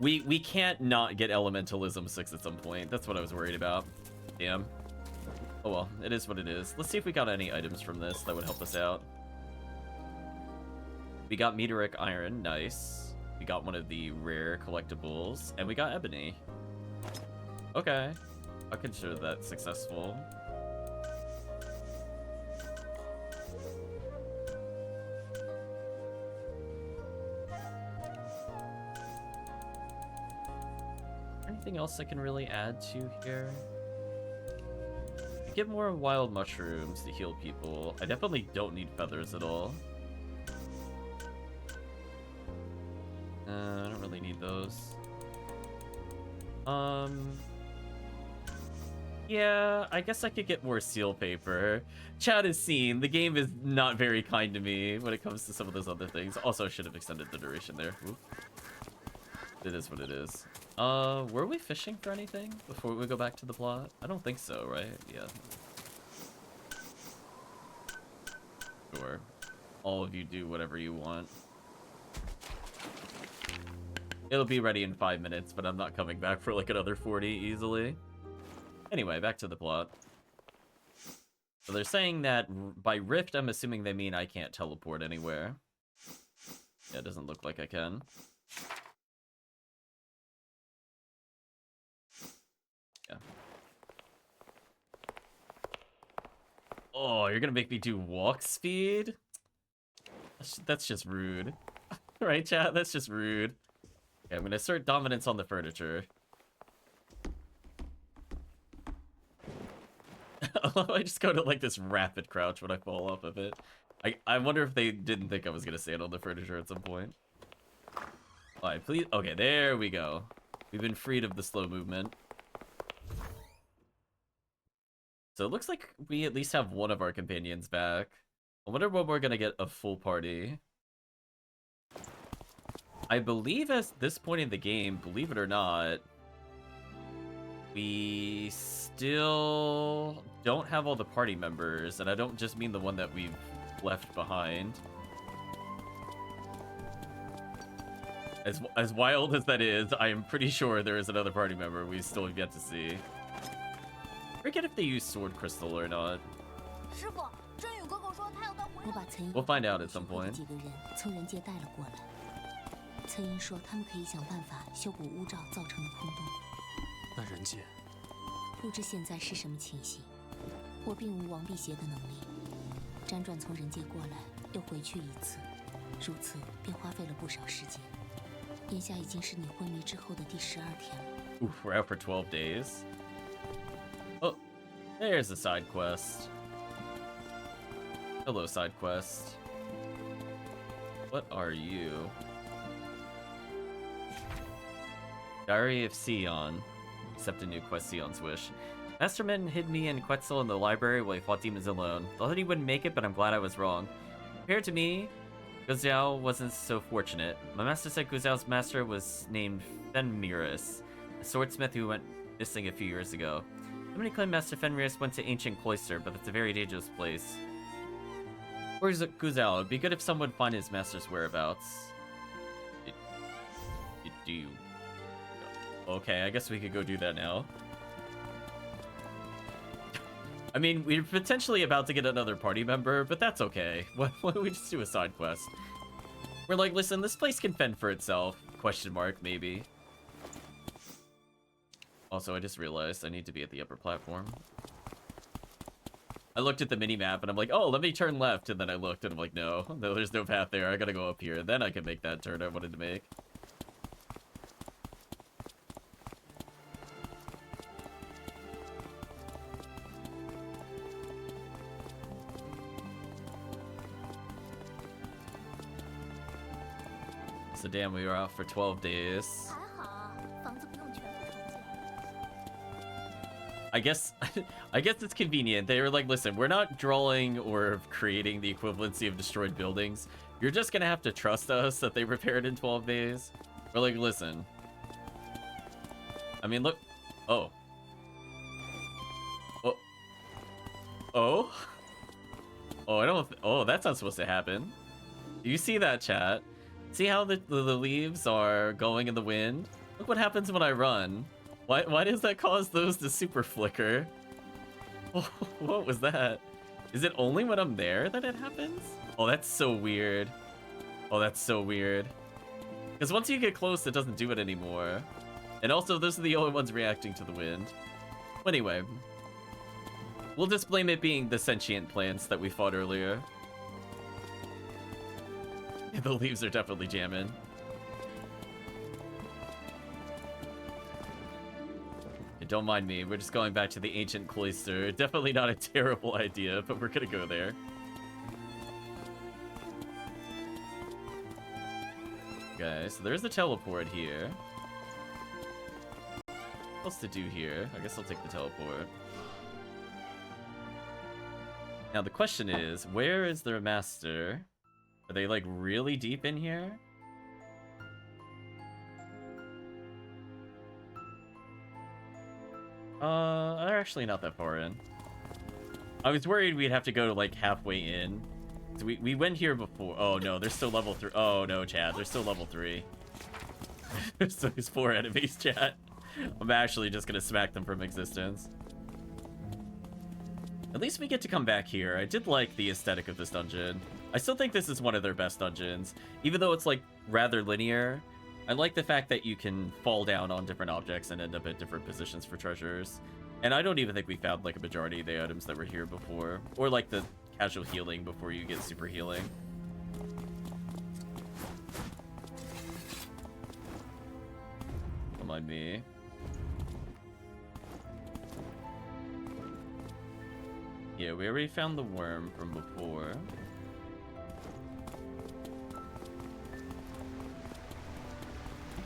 We can't not get Elementalism 6 at some point. That's what I was worried about. Damn. Oh well, it is what it is. Let's see if we got any items from this that would help us out. We got meteoric iron, nice. We got one of the rare collectibles, and we got ebony. Okay. I consider that successful. Anything else I can really add to here? Get more wild mushrooms to heal people. I definitely don't need feathers at all. I don't really need those. Yeah, I guess I could get more seal paper. Chat is seen. The game is not very kind to me when it comes to some of those other things. Also, I should have extended the duration there. Oop. It is what it is. Were we fishing for anything before we go back to the plot? I don't think so, right? Yeah. Sure. All of you do whatever you want. It'll be ready in 5 minutes, but I'm not coming back for like another 40 easily. Anyway, back to the plot. So they're saying that by rift, I'm assuming they mean I can't teleport anywhere. Yeah, it doesn't look like I can. Yeah. Oh, you're gonna make me do walk speed? That's just rude. Right, chat? That's just rude. Okay, I'm gonna assert dominance on the furniture. I just go to like this rapid crouch when I fall off of it. I wonder if they didn't think I was gonna stand on the furniture at some point. Alright, please. Okay, there we go. We've been freed of the slow movement. So it looks like we at least have one of our companions back. I wonder when we're gonna get a full party. I believe at this point in the game, believe it or not, we still don't have all the party members, and I don't just mean the one that we've left behind. As wild as that is, I am pretty sure there is another party member we still have yet to see. I forget if they use sword crystal or not. We'll find out at some point. 策应说他们可以想办法修补乌罩造成的空洞。那人界不知现在是什么情形，我并无王辟邪的能力，辗转从人界过来又回去一次，如此便花费了不少时间。眼下已经是你昏迷之后的第12天了。Oof, we're out for 12 days. Oh, there's a side quest. Hello, side quest. What are you? Diary of Sion. Accept a new quest, Sion's wish. Masterman hid me and Quetzal in the library while he fought demons alone. Thought he wouldn't make it, but I'm glad I was wrong. Compared to me, GuJian wasn't so fortunate. My master said GuJian's master was named Fenrirus, a swordsmith who went missing a few years ago. Somebody claimed Master Fenrirus went to ancient cloister, but that's a very dangerous place. Where's GuJian? It'd be good if someone would find his master's whereabouts. Do you... Okay, I guess we could go do that now. I mean, we're potentially about to get another party member, but that's okay. Why don't we just do a side quest? We're like, listen, this place can fend for itself. Question mark, maybe. Also, I just realized I need to be at the upper platform. I looked at the mini-map and I'm like, oh, let me turn left. And then I looked and I'm like, no, there's no path there. I gotta go up here. Then I can make that turn I wanted to make. So damn, we were out for 12 days. I guess it's convenient. They were like, listen, we're not drawing or creating the equivalency of destroyed buildings. You're just gonna have to trust us that they repaired in 12 days. We're like, listen. I mean, look. Oh. Oh. Oh? Oh, I don't... Oh, that's not supposed to happen. Do you see that, chat? See how the leaves are going in the wind? Look what happens when I run. Why does that cause those to super flicker? Oh, what was that? Is it only when I'm there that it happens? Oh, that's so weird. Oh, that's so weird. Because once you get close, it doesn't do it anymore. And also, those are the only ones reacting to the wind. Anyway, we'll just blame it being the sentient plants that we fought earlier. The leaves are definitely jamming. And don't mind me, we're just going back to the ancient cloister. Definitely not a terrible idea, but we're gonna go there. Okay, so there's the teleport here. What else to do here? I guess I'll take the teleport. Now the question is, where is their master? Are they like really deep in here? They're actually not that far in. I was worried we'd have to go to like halfway in. So we went here before. Oh no, they're still level 3. Oh no, Chad, they're still level 3. So there's 4 enemies, Chad. I'm actually just gonna smack them from existence. At least we get to come back here. I did like the aesthetic of this dungeon. I still think this is one of their best dungeons. Even though it's like rather linear, I like the fact that you can fall down on different objects and end up at different positions for treasures. And I don't even think we found like a majority of the items that were here before. Or like the casual healing before you get super healing. Don't mind me. Yeah, we already found the worm from before.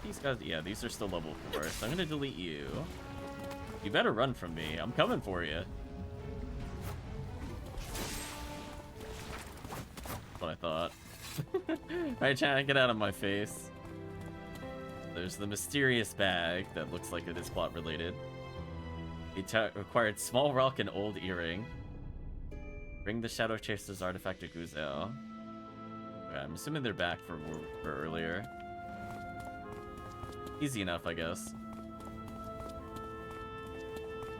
These guys, yeah, these are still level 4, so I'm gonna delete you. You better run from me. I'm coming for you. That's what I thought. Alright, chat, get out of my face. There's the mysterious bag that looks like it is plot related. It required small rock and old earring. Bring the Shadow Chaser's artifact to GuJian. Okay, I'm assuming they're back for earlier. Easy enough, I guess.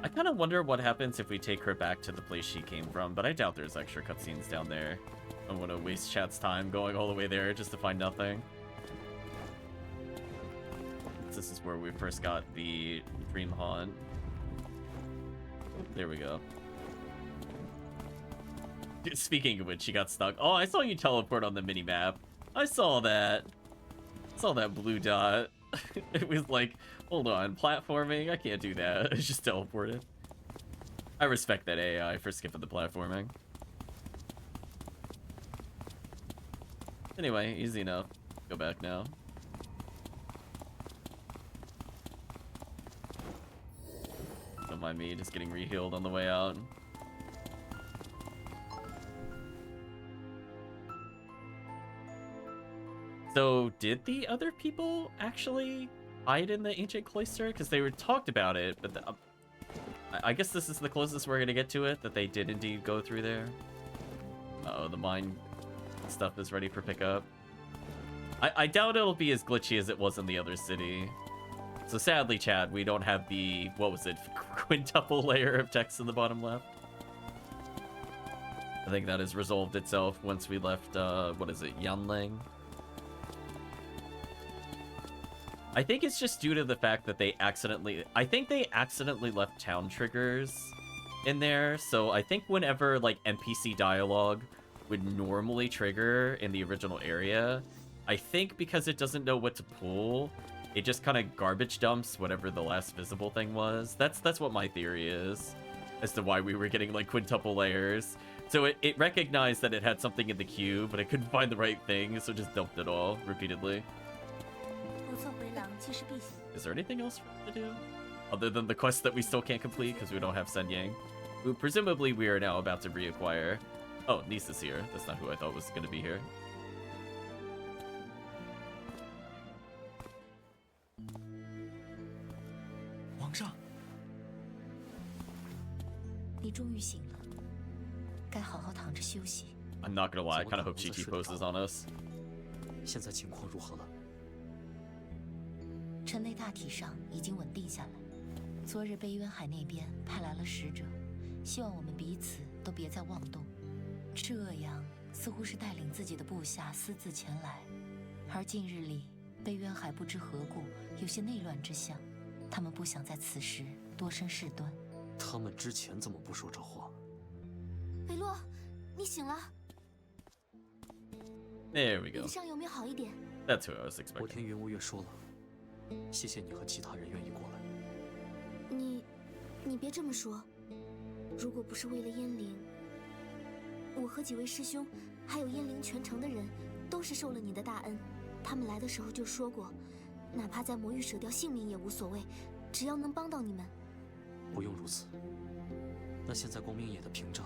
I kind of wonder what happens if we take her back to the place she came from, but I doubt there's extra cutscenes down there. I don't want to waste chat's time going all the way there just to find nothing. This is where we first got the Dream Haunt. There we go. Speaking of which, she got stuck. Oh, I saw you teleport on the mini-map. I saw that. I saw that blue dot. It was like, hold on, platforming? I can't do that. It's just teleported. I respect that AI for skipping the platforming. Anyway, easy enough. Go back now. Don't mind me just getting re-healed on the way out. So, did the other people actually hide in the ancient cloister? Because they were talked about it, but I guess this is the closest we're gonna get to it, that they did indeed go through there. Uh-oh, the mine stuff is ready for pickup. I doubt it'll be as glitchy as it was in the other city. So sadly, Chad, we don't have the, what was it, quintuple layer of text in the bottom left. I think that has resolved itself once we left, what is it, Yanlang? I think it's just due to the fact that they accidentally left town triggers in there. So I think whenever like NPC dialogue would normally trigger in the original area, I think because it doesn't know what to pull, it just kind of garbage dumps whatever the last visible thing was. That's what my theory is as to why we were getting like quintuple layers. So it recognized that it had something in the queue, but it couldn't find the right thing, so just dumped it all repeatedly. Is there anything else to do? Other than the quest that we still can't complete because we don't have Sen Yang, who presumably we are now about to reacquire. Oh, Nisa's here. That's not who I thought was going to be here. Wang 你终于醒了，该好好躺着休息。 I'm not gonna lie, I kind of hope she T-poses on us. 现在情况如何了？ 城内大体上已经稳定下来。昨日悲渊海那边派来了使者，希望我们彼此都别再妄动。这样似乎是带领自己的部下私自前来，而近日里悲渊海不知何故有些内乱之象，他们不想在此时多生事端。他们之前怎么不说这话？北洛，你醒了。 There we go. 云上有没有好一点？ That's who I was 我 expecting. 听云无月说了，谢谢你和其他人愿意过来。你别这么说。如果不是为了燕灵，我和几位师兄，还有燕灵全城的人，都是受了你的大恩。他们来的时候就说过，哪怕在魔域舍掉性命也无所谓，只要能帮到你们。不用如此。那现在光明野的屏障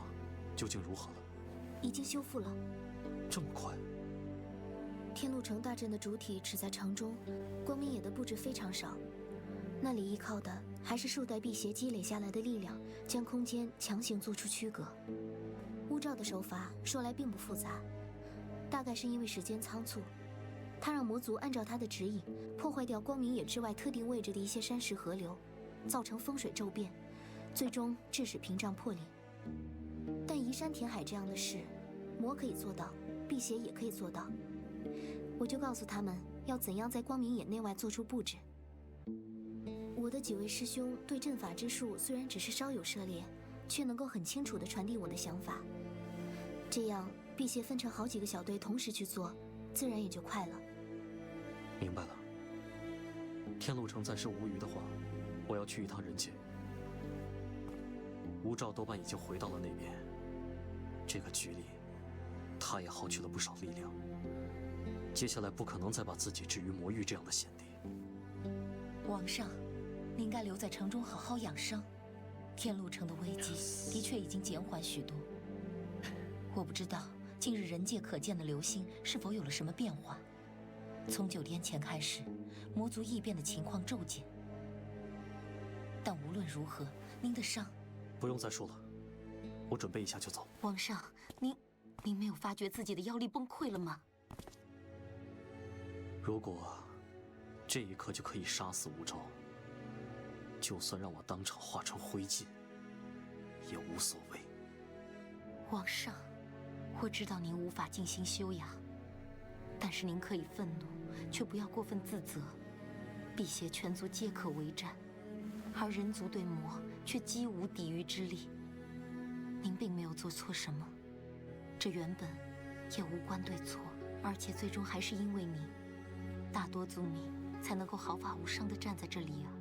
究竟如何了？已经修复了。这么快？天路城大阵的主体只在城中，光明野的布置非常少。那里依靠的还是数代辟邪积累下来的力量，将空间强行做出区隔。巫兆的手法说来并不复杂，大概是因为时间仓促，他让魔族按照他的指引，破坏掉光明野之外特定位置的一些山石河流，造成风水骤变，最终致使屏障破裂。但移山填海这样的事，魔可以做到，辟邪也可以做到。我就告诉他们要怎样在光明野内外做出布置。我的几位师兄对阵法之术虽然只是稍有涉猎，却能够很清楚地传递我的想法。这样辟邪分成好几个小队同时去做，自然也就快了。明白了。天路城暂时无虞的话，我要去一趟人界。吴兆多半已经回到了那边，这个局里，他也耗去了不少力量。接下来不可能再把自己置于魔域这样的险地。皇上，你应该留在城中好好养伤。天路城的危机的确已经减缓许多。我不知道近日人界可见的流星是否有了什么变化。从9天前开始，魔族异变的情况骤减。但无论如何，您的伤……不用再说了，我准备一下就走。皇上，您没有发觉自己的腰力崩溃了吗？如果这一刻就可以杀死吴兆，就算让我当场化成灰烬，也无所谓。皇上，我知道您无法静心修养，但是您可以愤怒，却不要过分自责。辟邪全族皆可为战，而人族对魔却几无抵御之力。您并没有做错什么，这原本也无关对错，而且最终还是因为你，大多族民才能够毫发无伤地站在这里啊。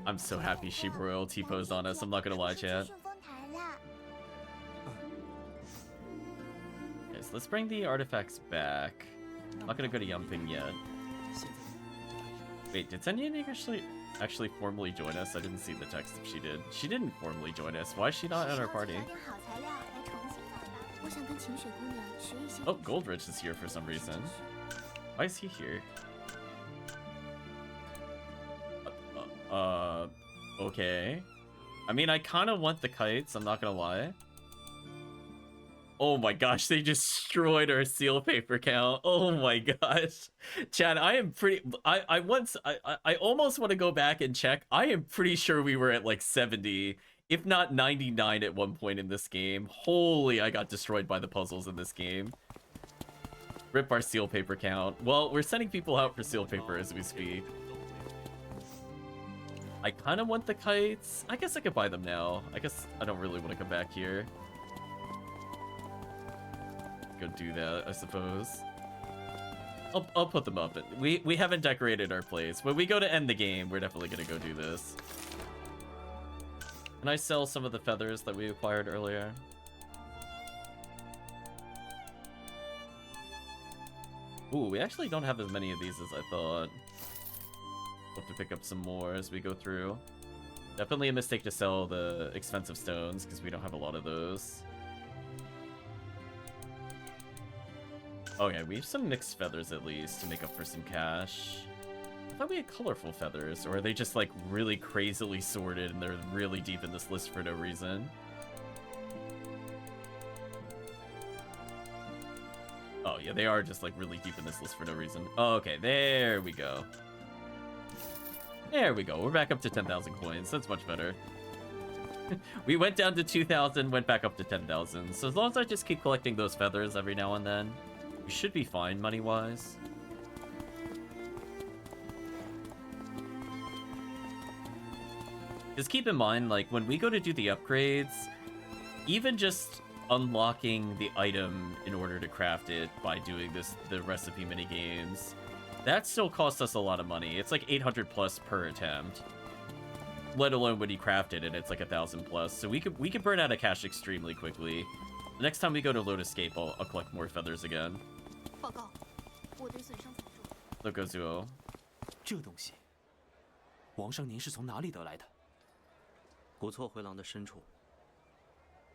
I'm so happy Sheep Royal T-posed on us, I'm not gonna lie, chat. Okay, so let's bring the artifacts back. I'm not gonna go to Yumping yet. Wait, did Senyan actually formally join us? I didn't see the text if she did. She didn't formally join us. Why is she not at our party? Oh, Goldrich is here for some reason. Why is he here? Okay. I mean, I kind of want the kites, I'm not gonna lie. Oh my gosh, they destroyed our seal paper count. Oh my gosh. Chad, I am pretty... I almost want to go back and check. I am pretty sure we were at like 70, if not 99 at one point in this game. Holy, I got destroyed by the puzzles in this game. Rip our seal paper count. Well, we're sending people out for seal paper as we speak. I kind of want the kites. I guess I could buy them now. I guess I don't really want to come back here. Go do that, I suppose. I'll put them up. We haven't decorated our place. When we go to end the game, we're definitely gonna go do this. Can I sell some of the feathers that we acquired earlier? Ooh, we actually don't have as many of these as I thought. We'll have to pick up some more as we go through. Definitely a mistake to sell the expensive stones, because we don't have a lot of those. Okay, we have some mixed feathers at least to make up for some cash. I thought we had colorful feathers, or are they just like really crazily sorted and they're really deep in this list for no reason? Oh yeah, they are just like really deep in this list for no reason. Oh, okay, there we go. There we go, we're back up to 10,000 coins, that's much better. We went down to 2,000, went back up to 10,000. So as long as I just keep collecting those feathers every now and then, we should be fine money-wise. Just keep in mind, like, when we go to do the upgrades, even just unlocking the item in order to craft it by doing the recipe mini-games, that still costs us a lot of money. It's like 800 plus per attempt. Let alone when you craft it and it's like 1,000 plus. So we could burn out of cash extremely quickly. The next time we go to Lotus Scape, I'll collect more feathers again. 报告，我对损伤惨重。 So Gozuo. 这东西，王上您是从哪里得来的？不错回廊的深处。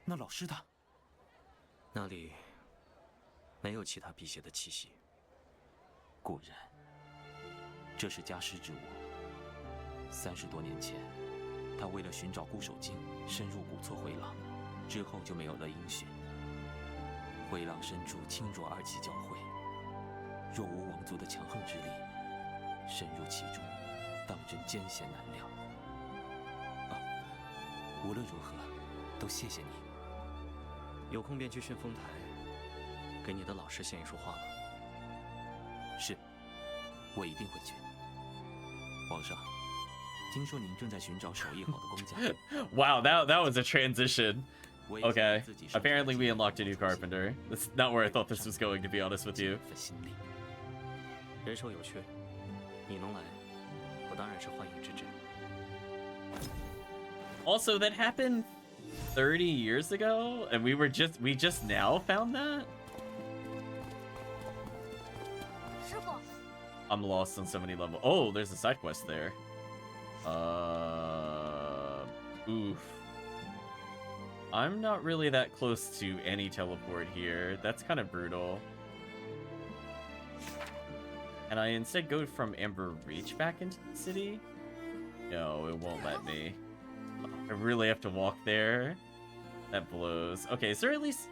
那老师他？那里没有其他辟邪的气息。果然，这是家师之物。30多年前，他为了寻找固守经，深入古错回廊，之后就没有了音讯。回廊深处轻弱2级教会，若无王族的强横之力，深入其中，当真艰险难料。啊，无论如何，都谢谢你。有空便去旋风台，给你的老师献一束花吧。是，我一定会去。皇上。 听说您正在寻找手艺好的工匠。Wow, that was a transition. Okay, apparently we unlocked a new carpenter. That's not where I thought this was going, to be honest with you. 人手有缺，你能来，我当然是欢迎之至。Also, that happened 30 years ago, and we just now found that. 师傅， I'm lost on so many levels. Oh, there's a side quest there. Oof. I'm not really that close to any teleport here. That's kind of brutal. And I instead go from Amber Reach back into the city? No, it won't let me. I really have to walk there? That blows. Okay, is there at least...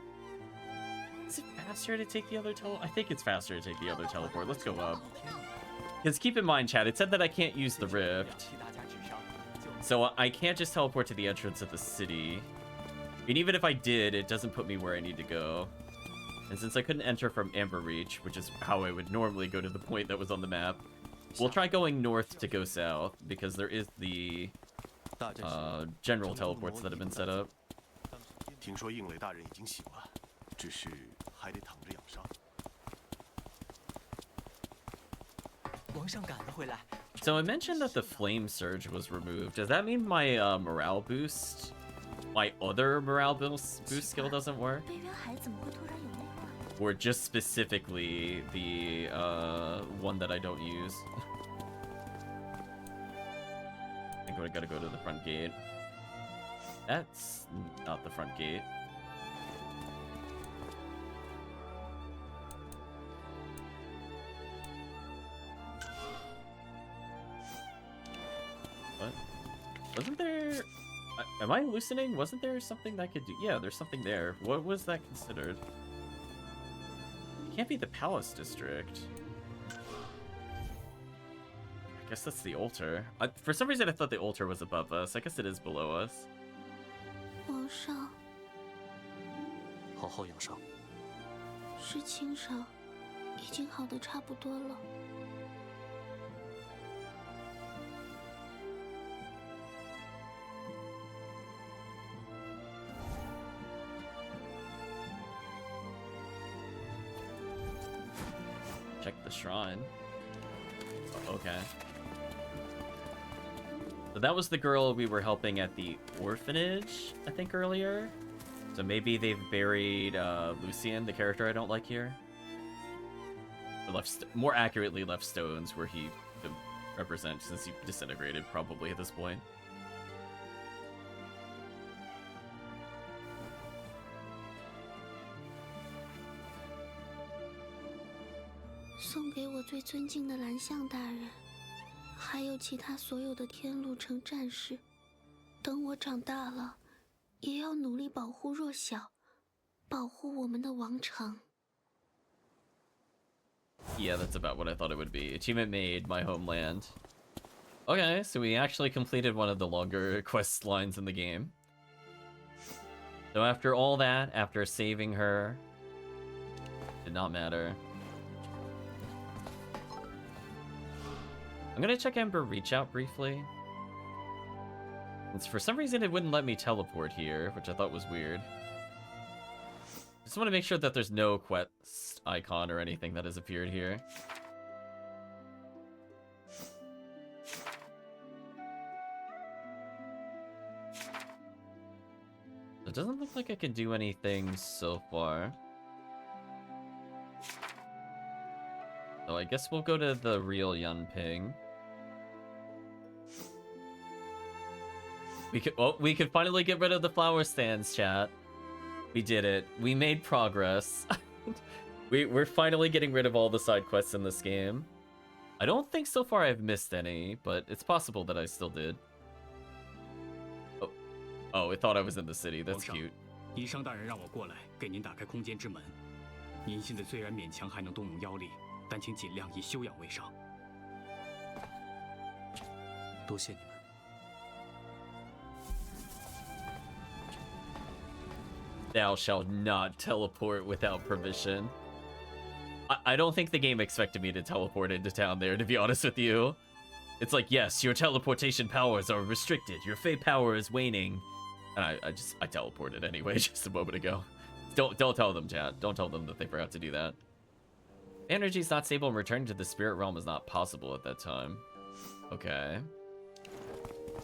Is it faster to take the other teleport? I think it's faster to take the other teleport. Let's go up. Because keep in mind, chat, it said that I can't use the rift. So I can't just teleport to the entrance of the city. And even if I did, it doesn't put me where I need to go. And since I couldn't enter from Amber Reach, which is how I would normally go to the point that was on the map, we'll try going north to go south, because there is the general teleports that have been set up. 听说应磊大人已经醒了，只是还得躺着养伤。 So I mentioned that the Flame Surge was removed. Does that mean my morale boost, my other morale boost skill doesn't work? Or just specifically the one that I don't use? I think I gotta go to the front gate. That's not the front gate. What? Wasn't there... am I hallucinating? Wasn't there something that could do... Yeah, there's something there. What was that considered? It can't be the Palace District. I guess that's the altar. For some reason I thought the altar was above us. I guess it is below us. 皇上，好好养伤。是轻伤，已经好的差不多了。 Check the shrine. Okay. So that was the girl we were helping at the orphanage, I think, earlier. So maybe they've buried Lucian, the character I don't like here. Or left more accurately, left stones where he could represent, since he disintegrated probably at this point. 送给我最尊敬的蓝象大人，还有其他所有的天路城战士。等我长大了，也要努力保护弱小，保护我们的王城。 Yeah, that's about what I thought it would be. Achievement made, my homeland. Okay, so we actually completed one of the longer quest lines in the game. So after all that, after saving her, did not matter. I'm gonna check Ember Reach Out briefly. It's for some reason it wouldn't let me teleport here, which I thought was weird. Just want to make sure that there's no quest icon or anything that has appeared here. It doesn't look like I can do anything so far. So I guess we'll go to the real Yunping. We could finally get rid of the flower stands, chat. We did it. We made progress. We're finally getting rid of all the side quests in this game. I don't think so far I've missed any, but it's possible that I still did. Oh, it thought I was in the city. That's cute. 医生大人让我过来给您打开空间之门。您现在虽然勉强还能动用妖力，但请尽量以修养为上。多谢你们。 Thou shalt not teleport without permission. I don't think the game expected me to teleport into town there, to be honest with you. It's like, yes, your teleportation powers are restricted. Your fate power is waning. And I teleported anyway just a moment ago. Don't tell them, chat. Don't tell them that they forgot to do that. Energy is not stable and returning to the spirit realm is not possible at that time. Okay.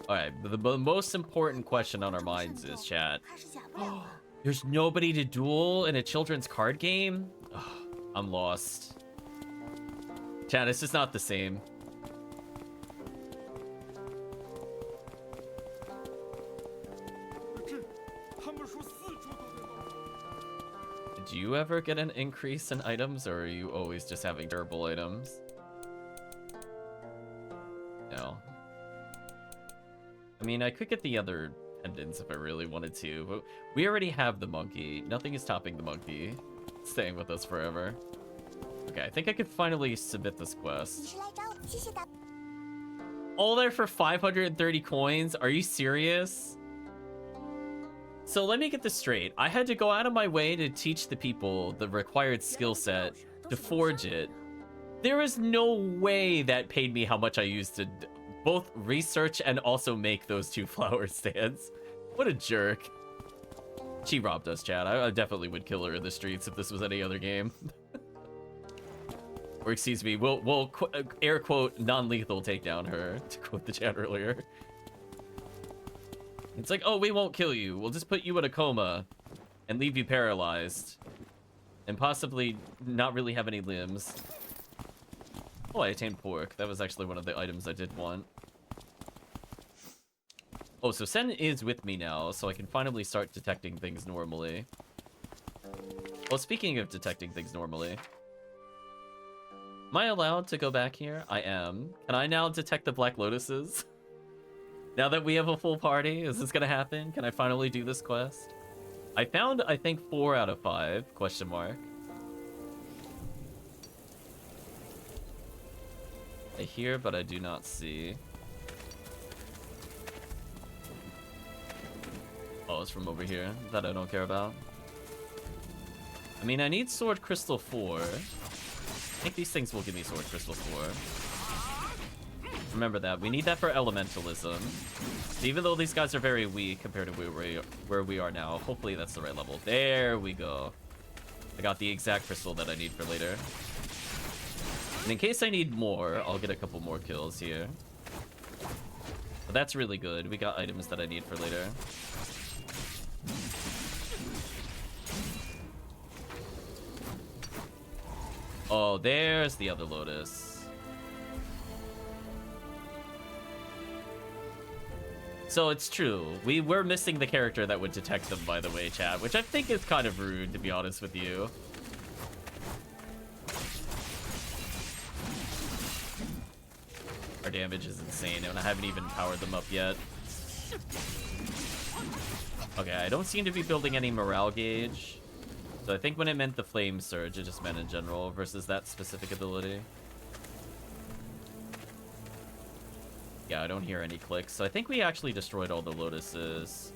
Alright, the most important question on our minds is, chat. There's nobody to duel in a children's card game? Ugh, I'm lost. Chat, it's just not the same. Do you ever get an increase in items, or are you always just having durable items? No. I mean, I could get the other pendants if I really wanted to, but we already have the monkey. Nothing is topping the monkey. It's staying with us forever. Okay, I think I could finally submit this quest. All there for 530 coins? Are you serious? So let me get this straight. I had to go out of my way to teach the people the required skill set to forge it. There is no way that paid me how much I used to both research and also make those 2 flower stands. What a jerk. She robbed us, chat. I definitely would kill her in the streets if this was any other game. Or excuse me, we'll air quote non-lethal take down her, to quote the chat earlier. It's like, oh, we won't kill you. We'll just put you in a coma and leave you paralyzed. And possibly not really have any limbs. Oh, I attained pork. That was actually one of the items I did want. Oh, so Sen is with me now, so I can finally start detecting things normally. Well, speaking of detecting things normally, am I allowed to go back here? I am. Can I now detect the Black Lotuses? Now that we have a full party, is this gonna happen? Can I finally do this quest? I found, I think, 4 out of 5, question mark. I hear, but I do not see. Oh, it's from over here. That I don't care about. I mean, I need Sword Crystal 4. I think these things will give me Sword Crystal 4. Remember that. We need that for Elementalism. Even though these guys are very weak compared to where we are now, hopefully that's the right level. There we go. I got the exact crystal that I need for later. And in case I need more, I'll get a couple more kills here. But that's really good. We got items that I need for later. Oh, there's the other Lotus. So it's true. We were missing the character that would detect them, by the way, chat, which I think is kind of rude, to be honest with you. Our damage is insane, and I haven't even powered them up yet. Okay, I don't seem to be building any morale gauge. So I think when it meant the flame surge, it just meant in general versus that specific ability. Yeah, I don't hear any clicks. So I think we actually destroyed all the lotuses.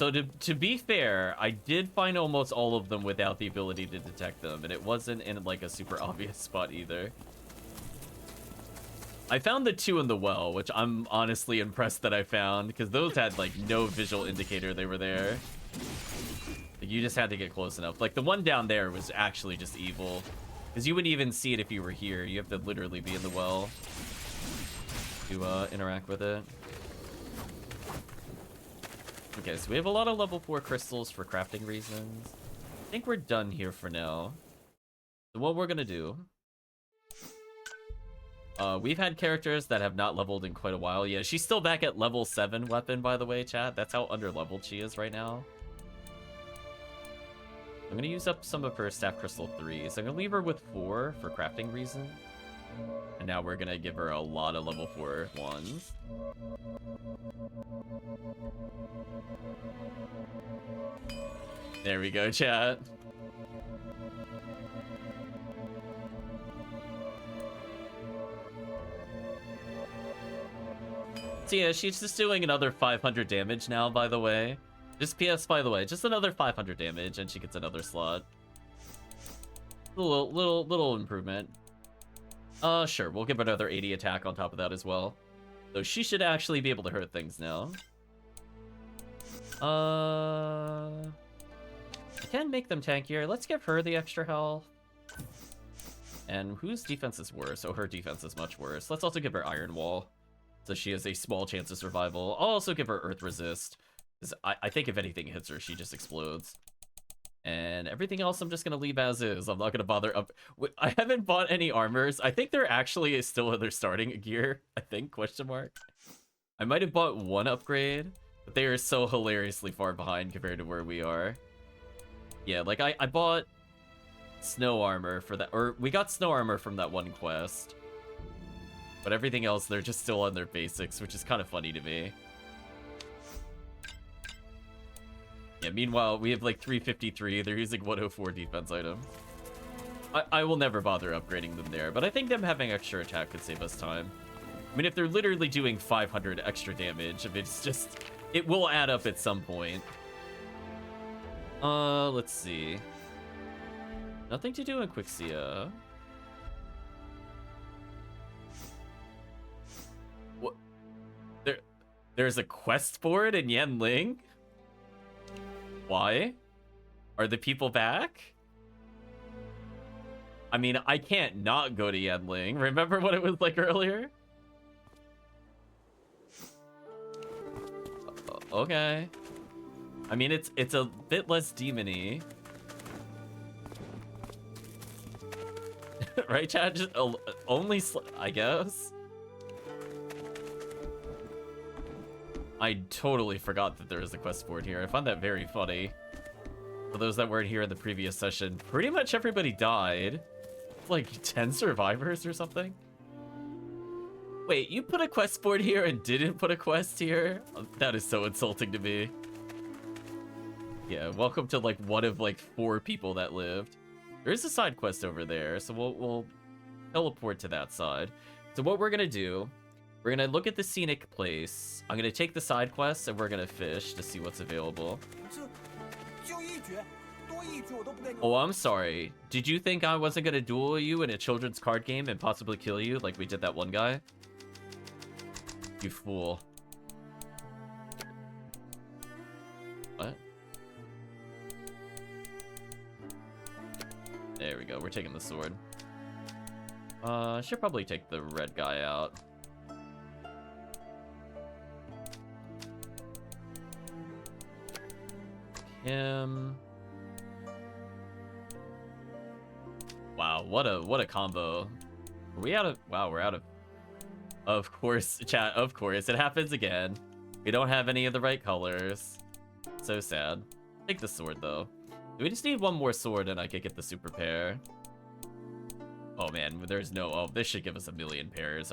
So to be fair, I did find almost all of them without the ability to detect them, and it wasn't in like a super obvious spot either. I found the 2 in the well, which I'm honestly impressed that I found, because those had like no visual indicator they were there. Like, you just had to get close enough. Like the one down there was actually just evil, because you wouldn't even see it if you were here. You have to literally be in the well to interact with it. Okay, so we have a lot of level 4 crystals for crafting reasons. I think we're done here for now. So what we're gonna do... we've had characters that have not leveled in quite a while. Yeah, she's still back at level 7 weapon, by the way, chat. That's how under-leveled she is right now. I'm gonna use up some of her staff crystal 3s. I'm gonna leave her with 4 for crafting reasons. And now we're gonna give her a lot of level 4 ones. There we go, chat. So yeah, she's just doing another 500 damage now, by the way. Just PS, by the way, just another 500 damage, and she gets another slot. Little improvement. Sure, we'll give her another 80 attack on top of that as well. So she should actually be able to hurt things now. I can make them tankier. Let's give her the extra health. And whose defense is worse? Oh, her defense is much worse. Let's also give her Iron Wall, so she has a small chance of survival. I'll also give her Earth Resist, because I think if anything hits her, she just explodes. And everything else I'm just going to leave as is. I'm not going to bother up. I haven't bought any armors. I think they're actually still in their starting gear, I think, question mark. I might have bought one upgrade, but they are so hilariously far behind compared to where we are. Yeah, like I bought snow armor for that, or we got snow armor from that one quest. But everything else, they're just still on their basics, which is kind of funny to me. Yeah, meanwhile, we have like 353. They're using 104 defense items. I will never bother upgrading them there, but I think them having extra attack could save us time. I mean, if they're literally doing 500 extra damage, if it's just... It will add up at some point. Let's see. Nothing to do in Quixia. What? There's a quest for it in Yanling? Why? Are the people back? I mean, I can't not go to Yanling. Remember what it was like earlier? Okay. I mean, it's a bit less demon-y. Right, chat? Just only, I guess. I totally forgot that there is a quest board here. I find that very funny. For those that weren't here in the previous session, pretty much everybody died. Like 10 survivors or something. Wait, you put a quest board here and didn't put a quest here? That is so insulting to me. Yeah, welcome to like one of like 4 people that lived. There is a side quest over there, so we'll teleport to that side. So what we're gonna do, we're gonna look at the scenic place. I'm gonna take the side quests and we're gonna fish to see what's available. Oh, I'm sorry. Did you think I wasn't gonna duel you in a children's card game and possibly kill you like we did that one guy? You fool. What? There we go. We're taking the sword. Should probably take the red guy out. Him. Wow, what a combo. Are we out of... Wow, we're out of... Of course, chat, of course. It happens again. We don't have any of the right colors. So sad. Take the sword, though. We just need one more sword and I could get the super pair. Oh, man, there's no... Oh, this should give us 1,000,000 pairs.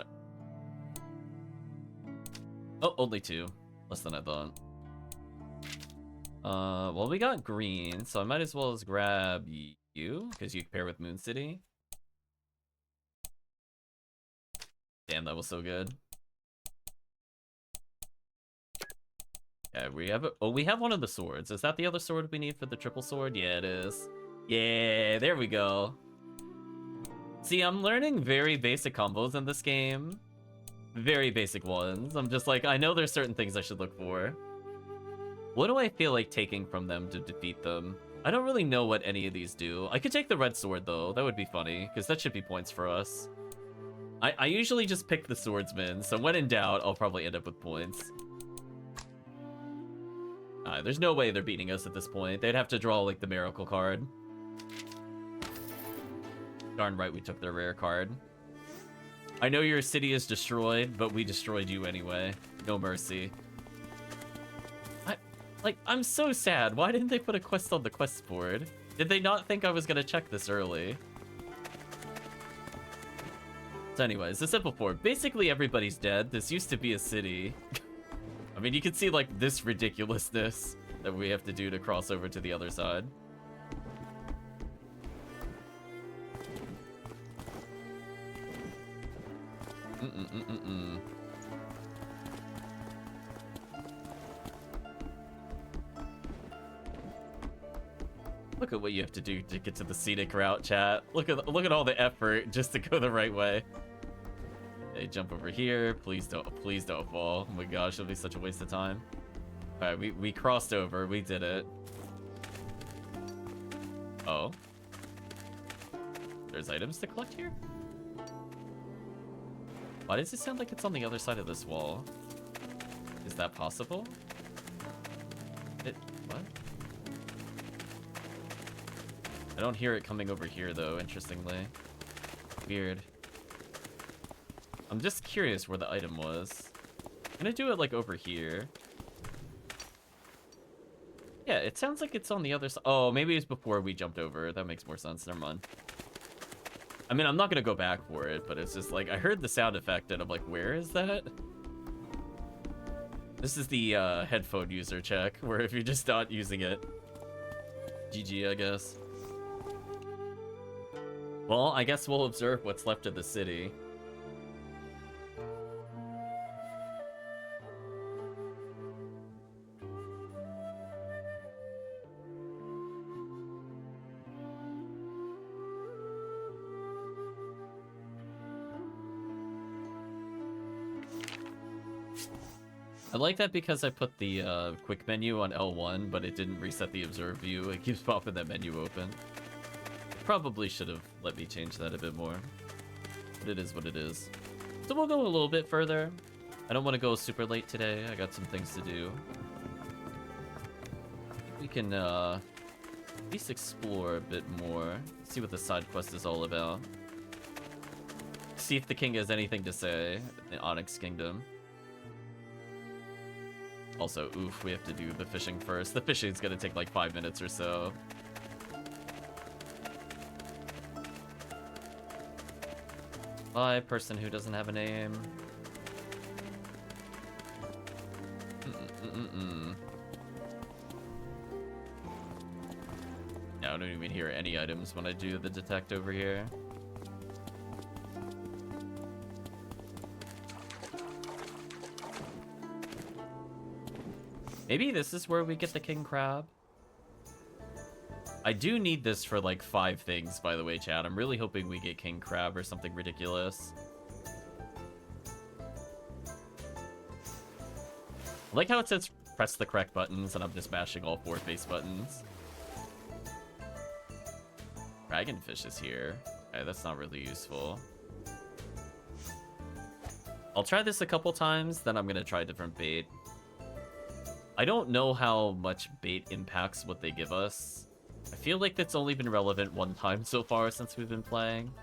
Oh, only 2. Less than I thought. Well, we got green, so I might as well as grab you, because you can pair with Moon City. Damn, that was so good. Okay, Alright, we have one of the swords. Is that the other sword we need for the triple sword? Yeah, it is. Yeah, there we go. See, I'm learning very basic combos in this game. Very basic ones. I'm just like, I know there's certain things I should look for. What do I feel like taking from them to defeat them? I don't really know what any of these do. I could take the red sword, though. That would be funny, because that should be points for us. I usually just pick the swordsman, so when in doubt, I'll probably end up with points. There's no way they're beating us at this point. They'd have to draw, like, the miracle card. Darn right we took their rare card. I know your city is destroyed, but we destroyed you anyway. No mercy. I'm so sad. Why didn't they put a quest on the quest board? Did they not think I was gonna check this early? So anyways, as I said before, basically everybody's dead. This used to be a city. I mean, you can see, like, this ridiculousness that we have to do to cross over to the other side. Look at what you have to do to get to the scenic route, chat. Look at all the effort just to go the right way. Hey, jump over here. Please don't fall. Oh my gosh, it'll be such a waste of time. All right, we crossed over. We did it. Oh. There's items to collect here? Why does it sound like it's on the other side of this wall? Is that possible? What? I don't hear it coming over here, though, interestingly. Weird. I'm just curious where the item was. I'm gonna do it, like, over here. Yeah, it sounds like it's on the other side. Oh, maybe it's before we jumped over. That makes more sense. Never mind. I mean, I'm not gonna go back for it, but it's just, like, I heard the sound effect, and I'm like, where is that? This is the headphone user check, where if you're just not using it, GG, I guess. Well, I guess we'll observe what's left of the city. I like that because I put the quick menu on L1, but it didn't reset the observe view. It keeps popping that menu open. Probably should have let me change that a bit more, but it is what it is. So we'll go a little bit further. I don't want to go super late today. I got some things to do. We can at least explore a bit more, see what the side quest is all about. See if the king has anything to say in Onyx Kingdom. Also, oof, we have to do the fishing first. The fishing's gonna take like 5 minutes or so. Bye, person who doesn't have a name. No, I don't even hear any items when I do the detect over here. Maybe this is where we get the king crab. I do need this for like 5 things, by the way, chat. I'm really hoping we get king crab or something ridiculous. I like how it says press the correct buttons and I'm just mashing all 4 face buttons. Dragonfish is here. Okay, that's not really useful. I'll try this a couple times, then I'm gonna try different bait. I don't know how much bait impacts what they give us. I feel like that's only been relevant 1 time so far since we've been playing.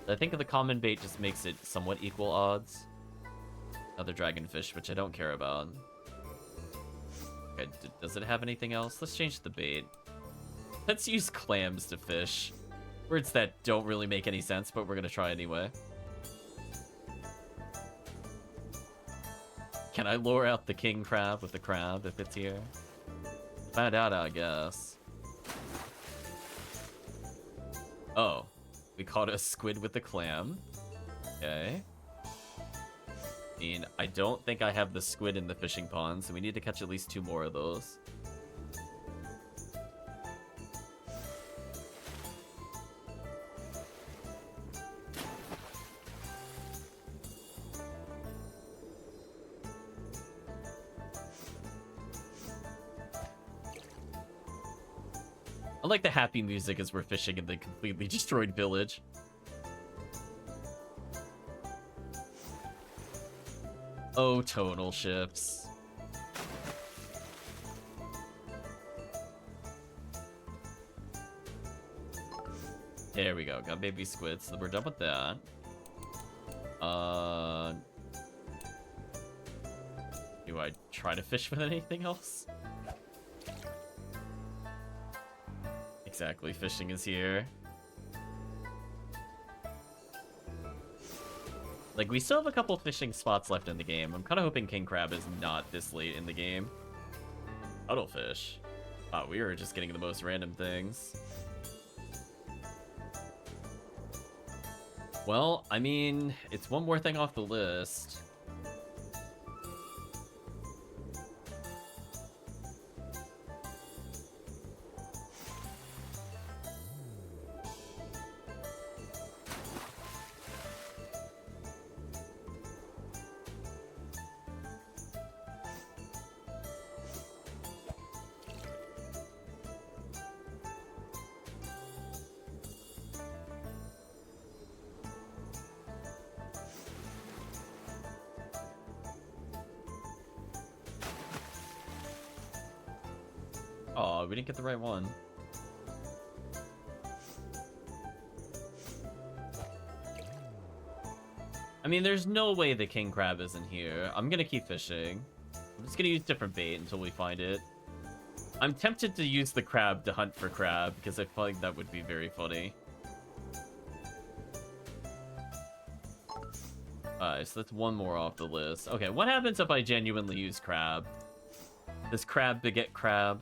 I think the common bait just makes it somewhat equal odds. Another dragonfish, which I don't care about. Okay, does it have anything else? Let's change the bait. Let's use clams to fish. Words that don't really make any sense, but we're gonna try anyway. Can I lure out the king crab with the crab if it's here? Find out, I guess. Oh, we caught a squid with the clam. Okay. I mean, I don't think I have the squid in the fishing pond, so we need to catch at least 2 more of those. I like the happy music as we're fishing in the completely destroyed village. Oh, tonal shifts. There we go. Got baby squids, so we're done with that. Do I try to fish with anything else? Exactly, fishing is here. Like, we still have a couple fishing spots left in the game. I'm kind of hoping king crab is not this late in the game. Cuttlefish. Wow, we were just getting the most random things. Well, I mean, it's one more thing off the list. Oh, we didn't get the right one. I mean, there's no way the king crab isn't here. I'm gonna keep fishing. I'm just gonna use different bait until we find it. I'm tempted to use the crab to hunt for crab, because I feel like that would be very funny. Alright, so that's one more off the list. Okay, what happens if I genuinely use crab? Does crab beget crab?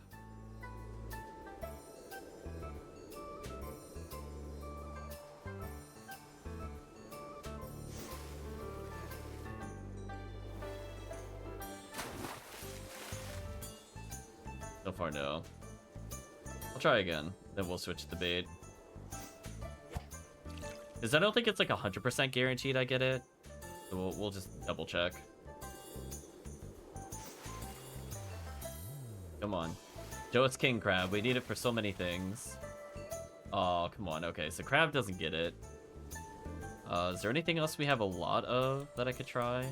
So far, no. I'll try again, then we'll switch the bait. Because I don't think it's like 100% guaranteed I get it. So we'll just double check. Come on. Show us king crab. We need it for so many things. Oh, come on. Okay, so crab doesn't get it. Is there anything else we have a lot of that I could try?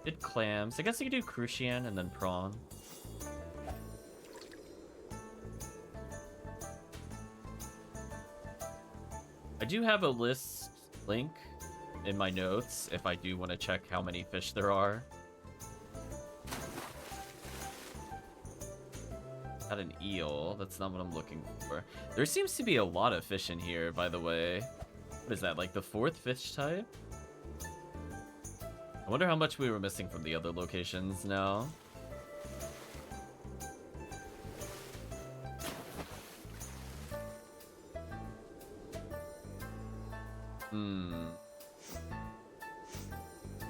Did clams. I guess I could do crucian and then prawn. I do have a list link in my notes if I do want to check how many fish there are. Got an eel. That's not what I'm looking for. There seems to be a lot of fish in here, by the way. What is that, like the 4th fish type? I wonder how much we were missing from the other locations now.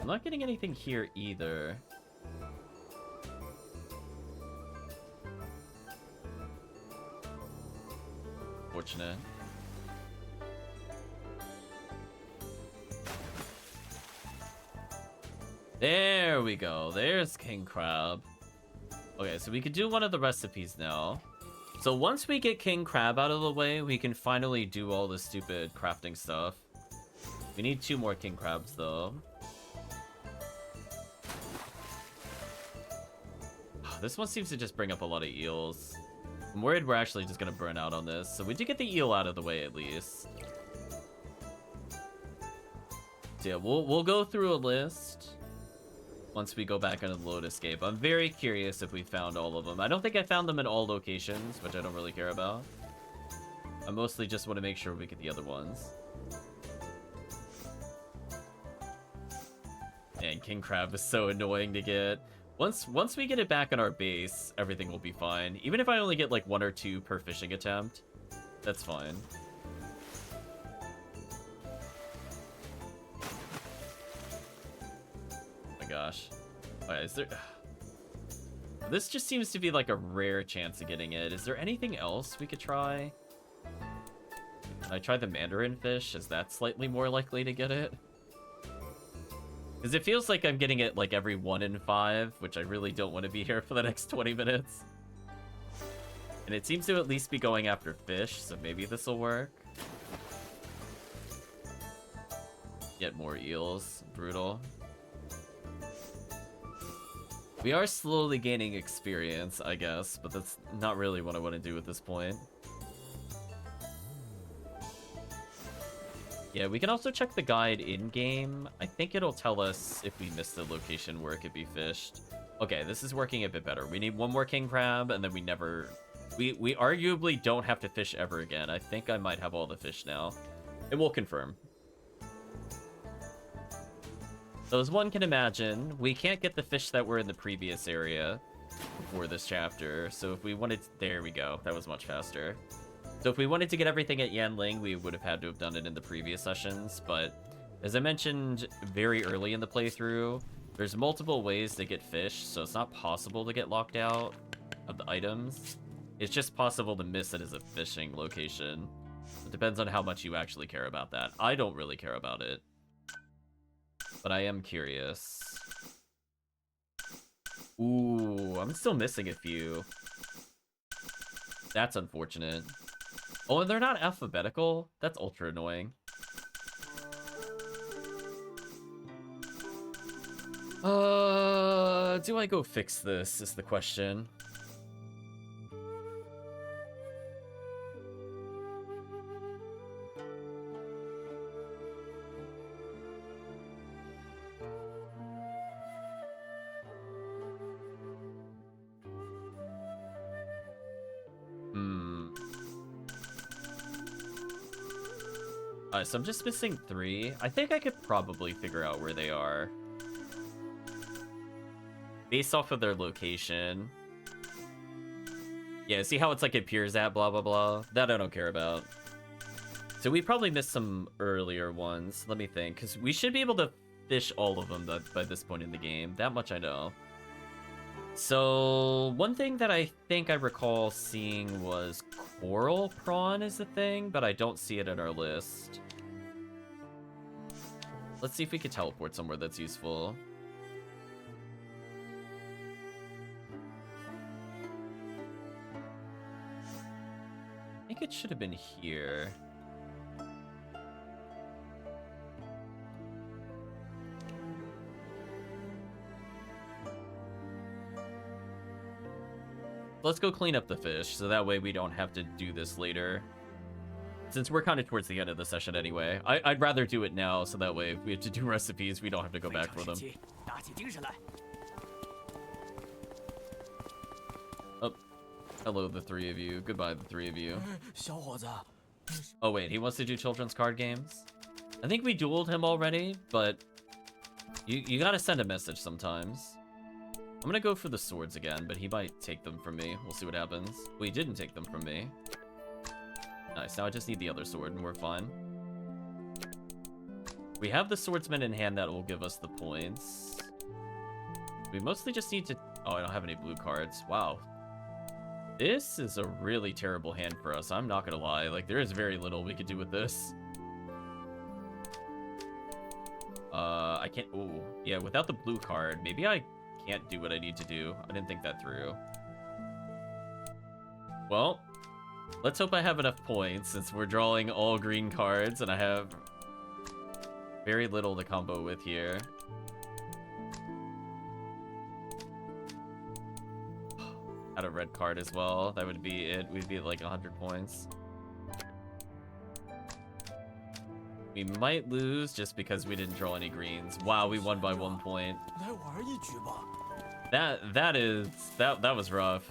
I'm not getting anything here either. Fortunate. There we go. There's king crab. Okay, so we could do one of the recipes now. So once we get king crab out of the way, we can finally do all the stupid crafting stuff. We need 2 more king crabs, though. This one seems to just bring up a lot of eels. I'm worried we're actually just gonna burn out on this. So we did get the eel out of the way, at least. So yeah, we'll go through a list once we go back into the load escape. I'm very curious if we found all of them. I don't think I found them in all locations, which I don't really care about. I mostly just want to make sure we get the other ones. And king crab is so annoying to get. Once we get it back on our base, everything will be fine. Even if I only get like 1 or 2 per fishing attempt, that's fine. gosh. Is there... This just seems to be like a rare chance of getting it. Is there anything else we could try? Can I try the mandarin fish? Is that slightly more likely to get it? Because it feels like I'm getting it like every 1 in 5, which I really don't want to be here for the next 20 minutes. And it seems to at least be going after fish, so maybe this will work. Get more eels. Brutal. We are slowly gaining experience, I guess, but that's not really what I want to do at this point. Yeah, we can also check the guide in-game. I think it'll tell us if we missed the location where it could be fished. Okay, this is working a bit better. We need one more king crab, and then we never... We arguably don't have to fish ever again. I think I might have all the fish now. And we'll confirm. So as one can imagine, we can't get the fish that were in the previous area before this chapter. So if we wanted... There we go. That was much faster. So if we wanted to get everything at Yanling, we would have had to have done it in the previous sessions, but as I mentioned very early in the playthrough, there's multiple ways to get fish, so it's not possible to get locked out of the items. It's just possible to miss it as a fishing location. It depends on how much you actually care about that. I don't really care about it, but I am curious. Ooh, I'm still missing a few. That's unfortunate. Oh, and they're not alphabetical? That's ultra annoying. Do I go fix this is the question. So I'm just missing 3. I think I could probably figure out where they are. Based off of their location. Yeah, see how it's like it appears at blah blah blah? That I don't care about. So we probably missed some earlier ones. Let me think, because we should be able to fish all of them by this point in the game. That much I know. So one thing that I think I recall seeing was coral prawn is the thing, but I don't see it in our list. Let's see if we can teleport somewhere that's useful. I think it should have been here. Let's go clean up the fish, so that way we don't have to do this later. Since we're kind of towards the end of the session anyway, I'd rather do it now, so that way if we have to do recipes, we don't have to go back for them. Oh, hello, the 3 of you. Goodbye, the 3 of you. Oh wait, he wants to do children's card games? I think we dueled him already, but you gotta send a message sometimes. I'm gonna go for the swords again, but he might take them from me. We'll see what happens. Well, he didn't take them from me. Nice, now I just need the other sword and we're fine. We have the swordsman in hand that will give us the points. We mostly just need to... Oh, I don't have any blue cards. Wow. This is a really terrible hand for us, I'm not gonna lie. Like, there is very little we could do with this. I can't... Oh, yeah, without the blue card, maybe I can't do what I need to do. I didn't think that through. Well, let's hope I have enough points since we're drawing all green cards and I have very little to combo with here. Had a red card as well. That would be it. We'd be at like 100 points. We might lose just because we didn't draw any greens. Wow, we won by 1 point. That was rough.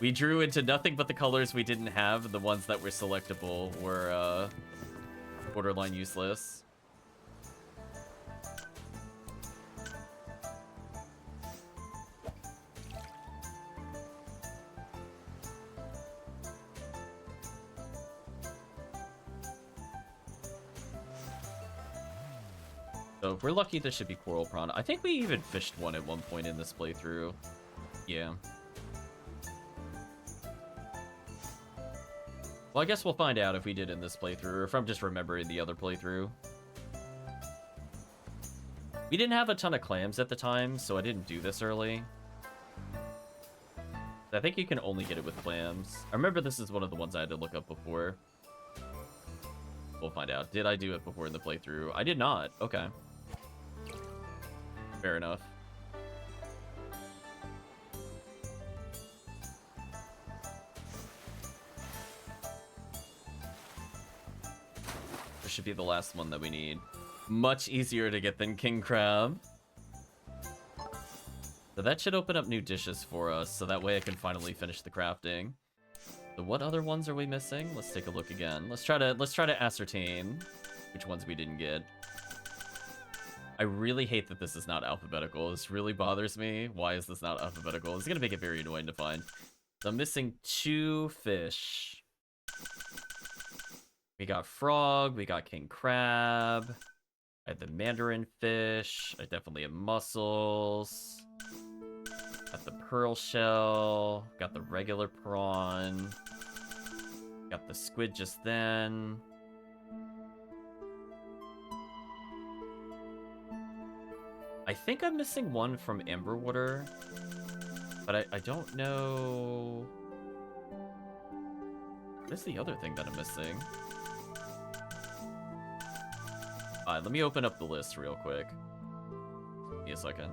We drew into nothing but the colors we didn't have. The ones that were selectable were borderline useless. So if we're lucky, this should be coral prawn. I think we even fished one at one point in this playthrough. Yeah. Well, I guess we'll find out if we did in this playthrough, or if I'm just remembering the other playthrough. We didn't have a ton of clams at the time, so I didn't do this early. I think you can only get it with clams. I remember this is one of the ones I had to look up before. We'll find out. Did I do it before in the playthrough? I did not. Okay. Fair enough. This should be the last one that we need. Much easier to get than king crab. So that should open up new dishes for us, so that way I can finally finish the crafting. So what other ones are we missing? Let's take a look again. Let's try to ascertain which ones we didn't get. I really hate that this is not alphabetical. This really bothers me. Why is this not alphabetical? It's gonna make it very annoying to find. So I'm missing 2 fish. We got frog, we got king crab. I had the mandarin fish. I definitely have mussels. Got the pearl shell. Got the regular prawn. Got the squid just then. I think I'm missing one from Amberwater, but I don't know. What is the other thing that I'm missing? Alright, let me open up the list real quick. Give me a second.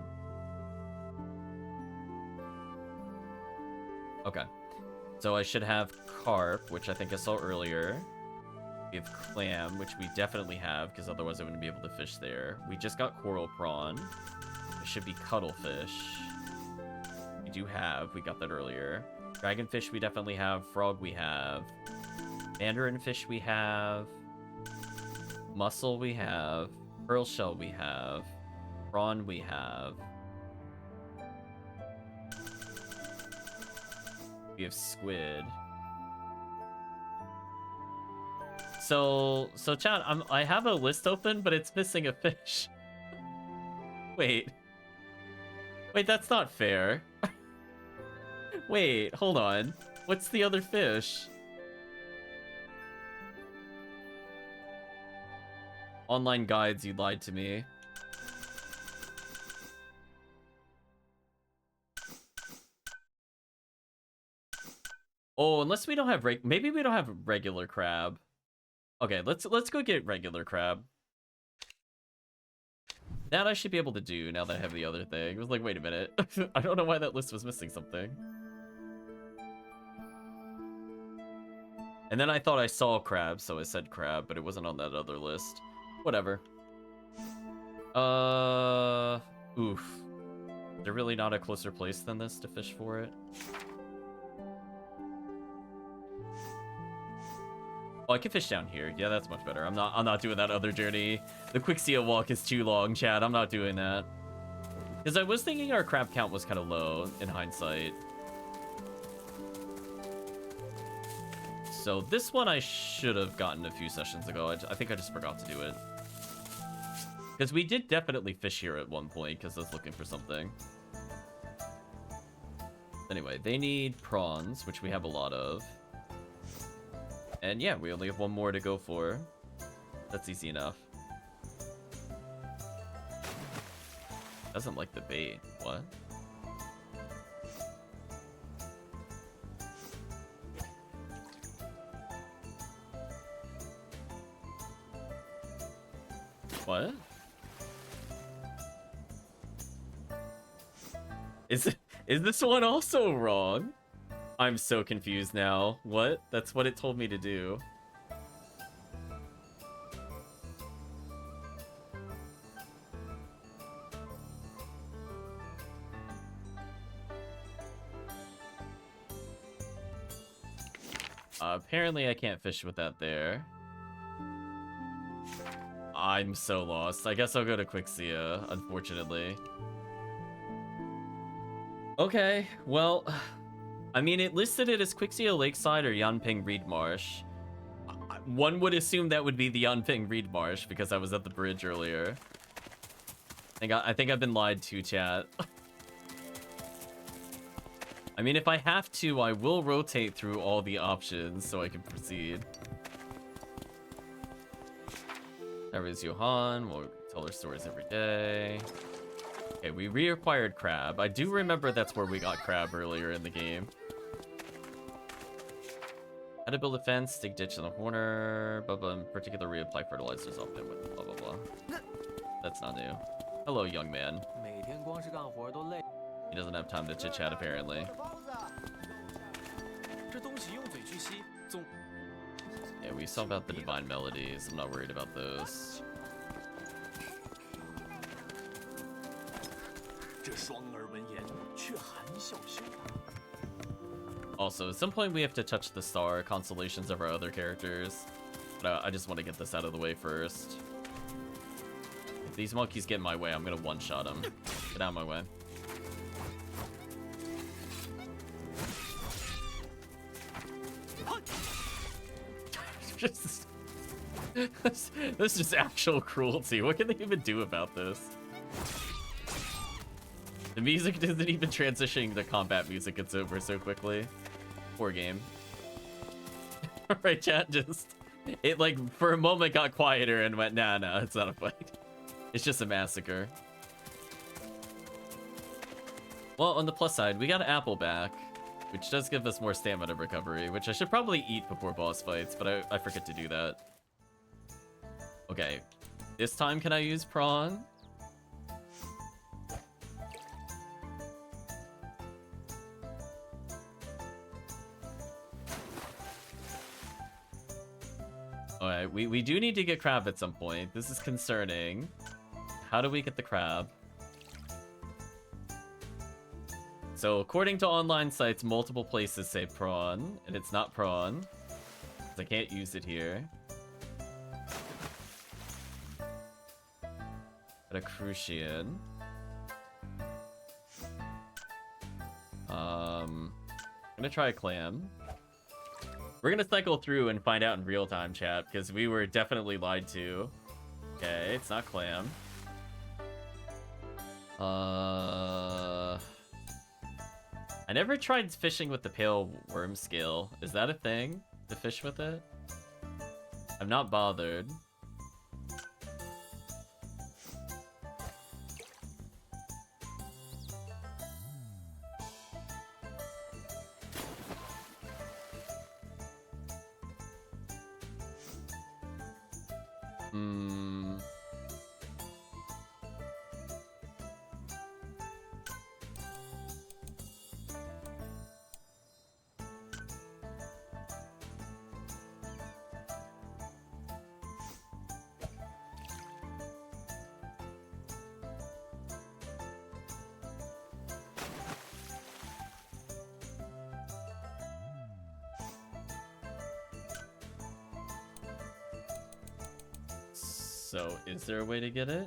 Okay. So I should have carp, which I think I saw earlier. We have clam, which we definitely have, because otherwise I wouldn't be able to fish there. We just got coral prawn. It should be cuttlefish. We do have. We got that earlier. Dragonfish we definitely have. Frog we have. Mandarin fish we have. Mussel we have. Pearl shell we have. Prawn we have. We have squid. So chat, I have a list open, but it's missing a fish. Wait, that's not fair. Wait, hold on. What's the other fish? Online guides, you lied to me. Oh, unless we don't have maybe we don't have regular crab. Okay, let's go get regular crab. That I should be able to do now that I have the other thing. I was like, wait a minute. I don't know why that list was missing something. And then I thought I saw crab, so I said crab, but it wasn't on that other list. Whatever. Oof. Is there really not a closer place than this to fish for it? Oh, I can fish down here. Yeah, that's much better. I'm not doing that other journey. The Quixia walk is too long, Chad. I'm not doing that. Because I was thinking our crab count was kind of low in hindsight. So this one I should have gotten a few sessions ago. I think I just forgot to do it. Because we did definitely fish here at one point because I was looking for something. Anyway, they need prawns, which we have a lot of. And yeah, we only have one more to go for. That's easy enough. Doesn't like the bait. What? What? Is this one also wrong? I'm so confused now. What? That's what it told me to do. Apparently I can't fish with that there. I'm so lost. I guess I'll go to Quixia, unfortunately. Okay, well... I mean, it listed it as Quixia Lakeside or Yanping Reed Marsh. One would assume that would be the Yanping Reed Marsh because I was at the bridge earlier. I think I've been lied to, chat. I mean, if I have to, I will rotate through all the options so I can proceed. There is Johan. We'll tell her stories every day. Okay, we reacquired Crab. I do remember that's where we got Crab earlier in the game. How to build a fence, dig ditch in the corner, blah blah, in particular reapply fertilizers often with blah blah blah. That's not new. Hello, young man. He doesn't have time to chit chat apparently. Yeah, we saw about the divine melodies. I'm not worried about those. Also, at some point we have to touch the star constellations of our other characters. But I just want to get this out of the way first. If these monkeys get in my way, I'm gonna one-shot them. Get out of my way. This is just actual cruelty. What can they even do about this? The music isn't even transitioning to combat music. It's over so quickly. Poor game. Alright, chat, it like for a moment got quieter and went, nah, it's not a fight. It's just a massacre. Well, on the plus side, we got an apple back, which does give us more stamina recovery, which I should probably eat before boss fights, but I forget to do that. Okay, this time can I use prawn? Alright, we do need to get crab at some point. This is concerning. How do we get the crab? So according to online sites, multiple places say prawn, and it's not prawn. I can't use it here. Got a Crucian. I'm gonna try a clam. We're gonna cycle through and find out in real time, chat, because we were definitely lied to. Okay, it's not clam. I never tried fishing with the pale worm scale. Is that a thing? To fish with it? I'm not bothered. So, is there a way to get it?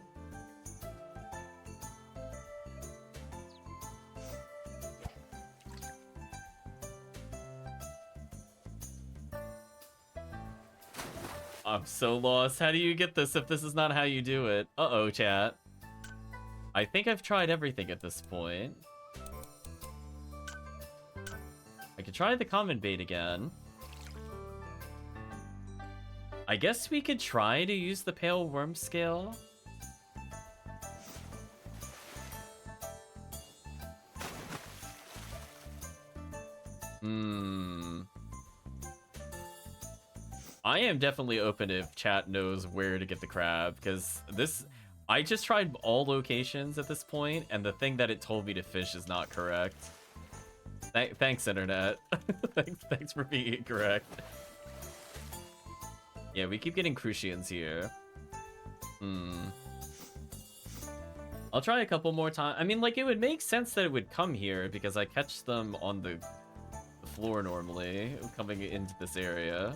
I'm so lost. How do you get this if this is not how you do it? Uh-oh, chat. I think I've tried everything at this point. I could try the common bait again. I guess we could try to use the pale worm scale. I am definitely open if chat knows where to get the crab, because I just tried all locations at this point, and the thing that it told me to fish is not correct. Thanks, internet. thanks for being incorrect. Yeah, we keep getting Crucians here. I'll try a couple more times. I mean, like, it would make sense that it would come here, because I catch them on the floor normally, coming into this area.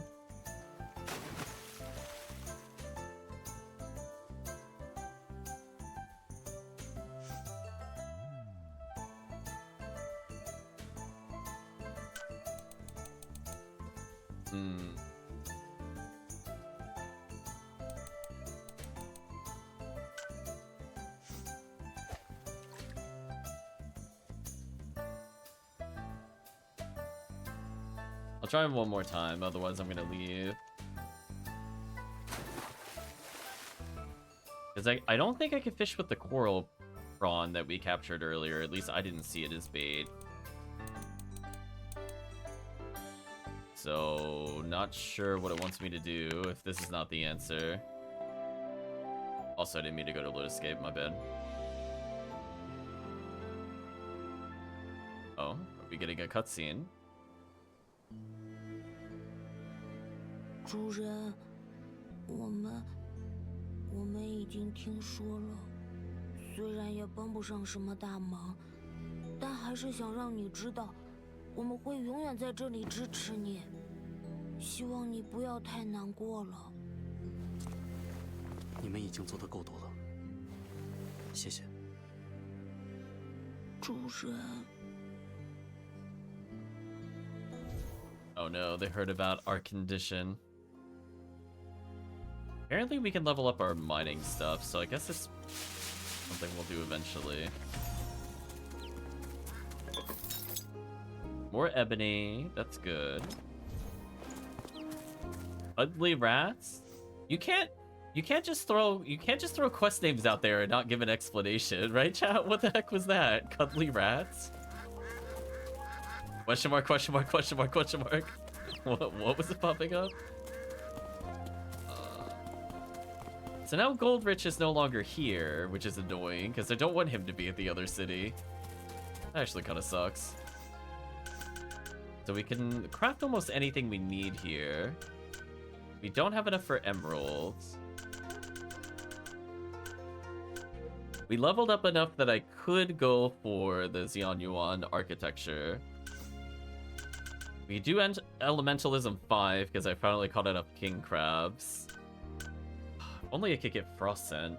I'll try him one more time, otherwise I'm gonna leave. Because I don't think I can fish with the coral prawn that we captured earlier. At least I didn't see it as bait. So, not sure what it wants me to do if this is not the answer. Also, I didn't mean to go to Lotus Escape, my bad. Oh, are we getting a cutscene? 主人，我们已经听说了，虽然也帮不上什么大忙，但还是想让你知道，我们会永远在这里支持你。希望你不要太难过了。你们已经做得够多了，谢谢。主人。 Oh no, they heard about our condition. Apparently we can level up our mining stuff, so I guess it's something we'll do eventually. More ebony, that's good. Ugly rats? You can't just throw quest names out there and not give an explanation, right, chat? What the heck was that? Cuddly rats? Question mark, question mark, question mark, question mark. What was it popping up? So now Goldrich is no longer here, which is annoying, because I don't want him to be at the other city. That actually kind of sucks. So we can craft almost anything we need here. We don't have enough for emeralds. We leveled up enough that I could go for the Xianyuan architecture. We do end Elementalism 5 because I finally caught enough king crabs. Only I could get Frost Scent.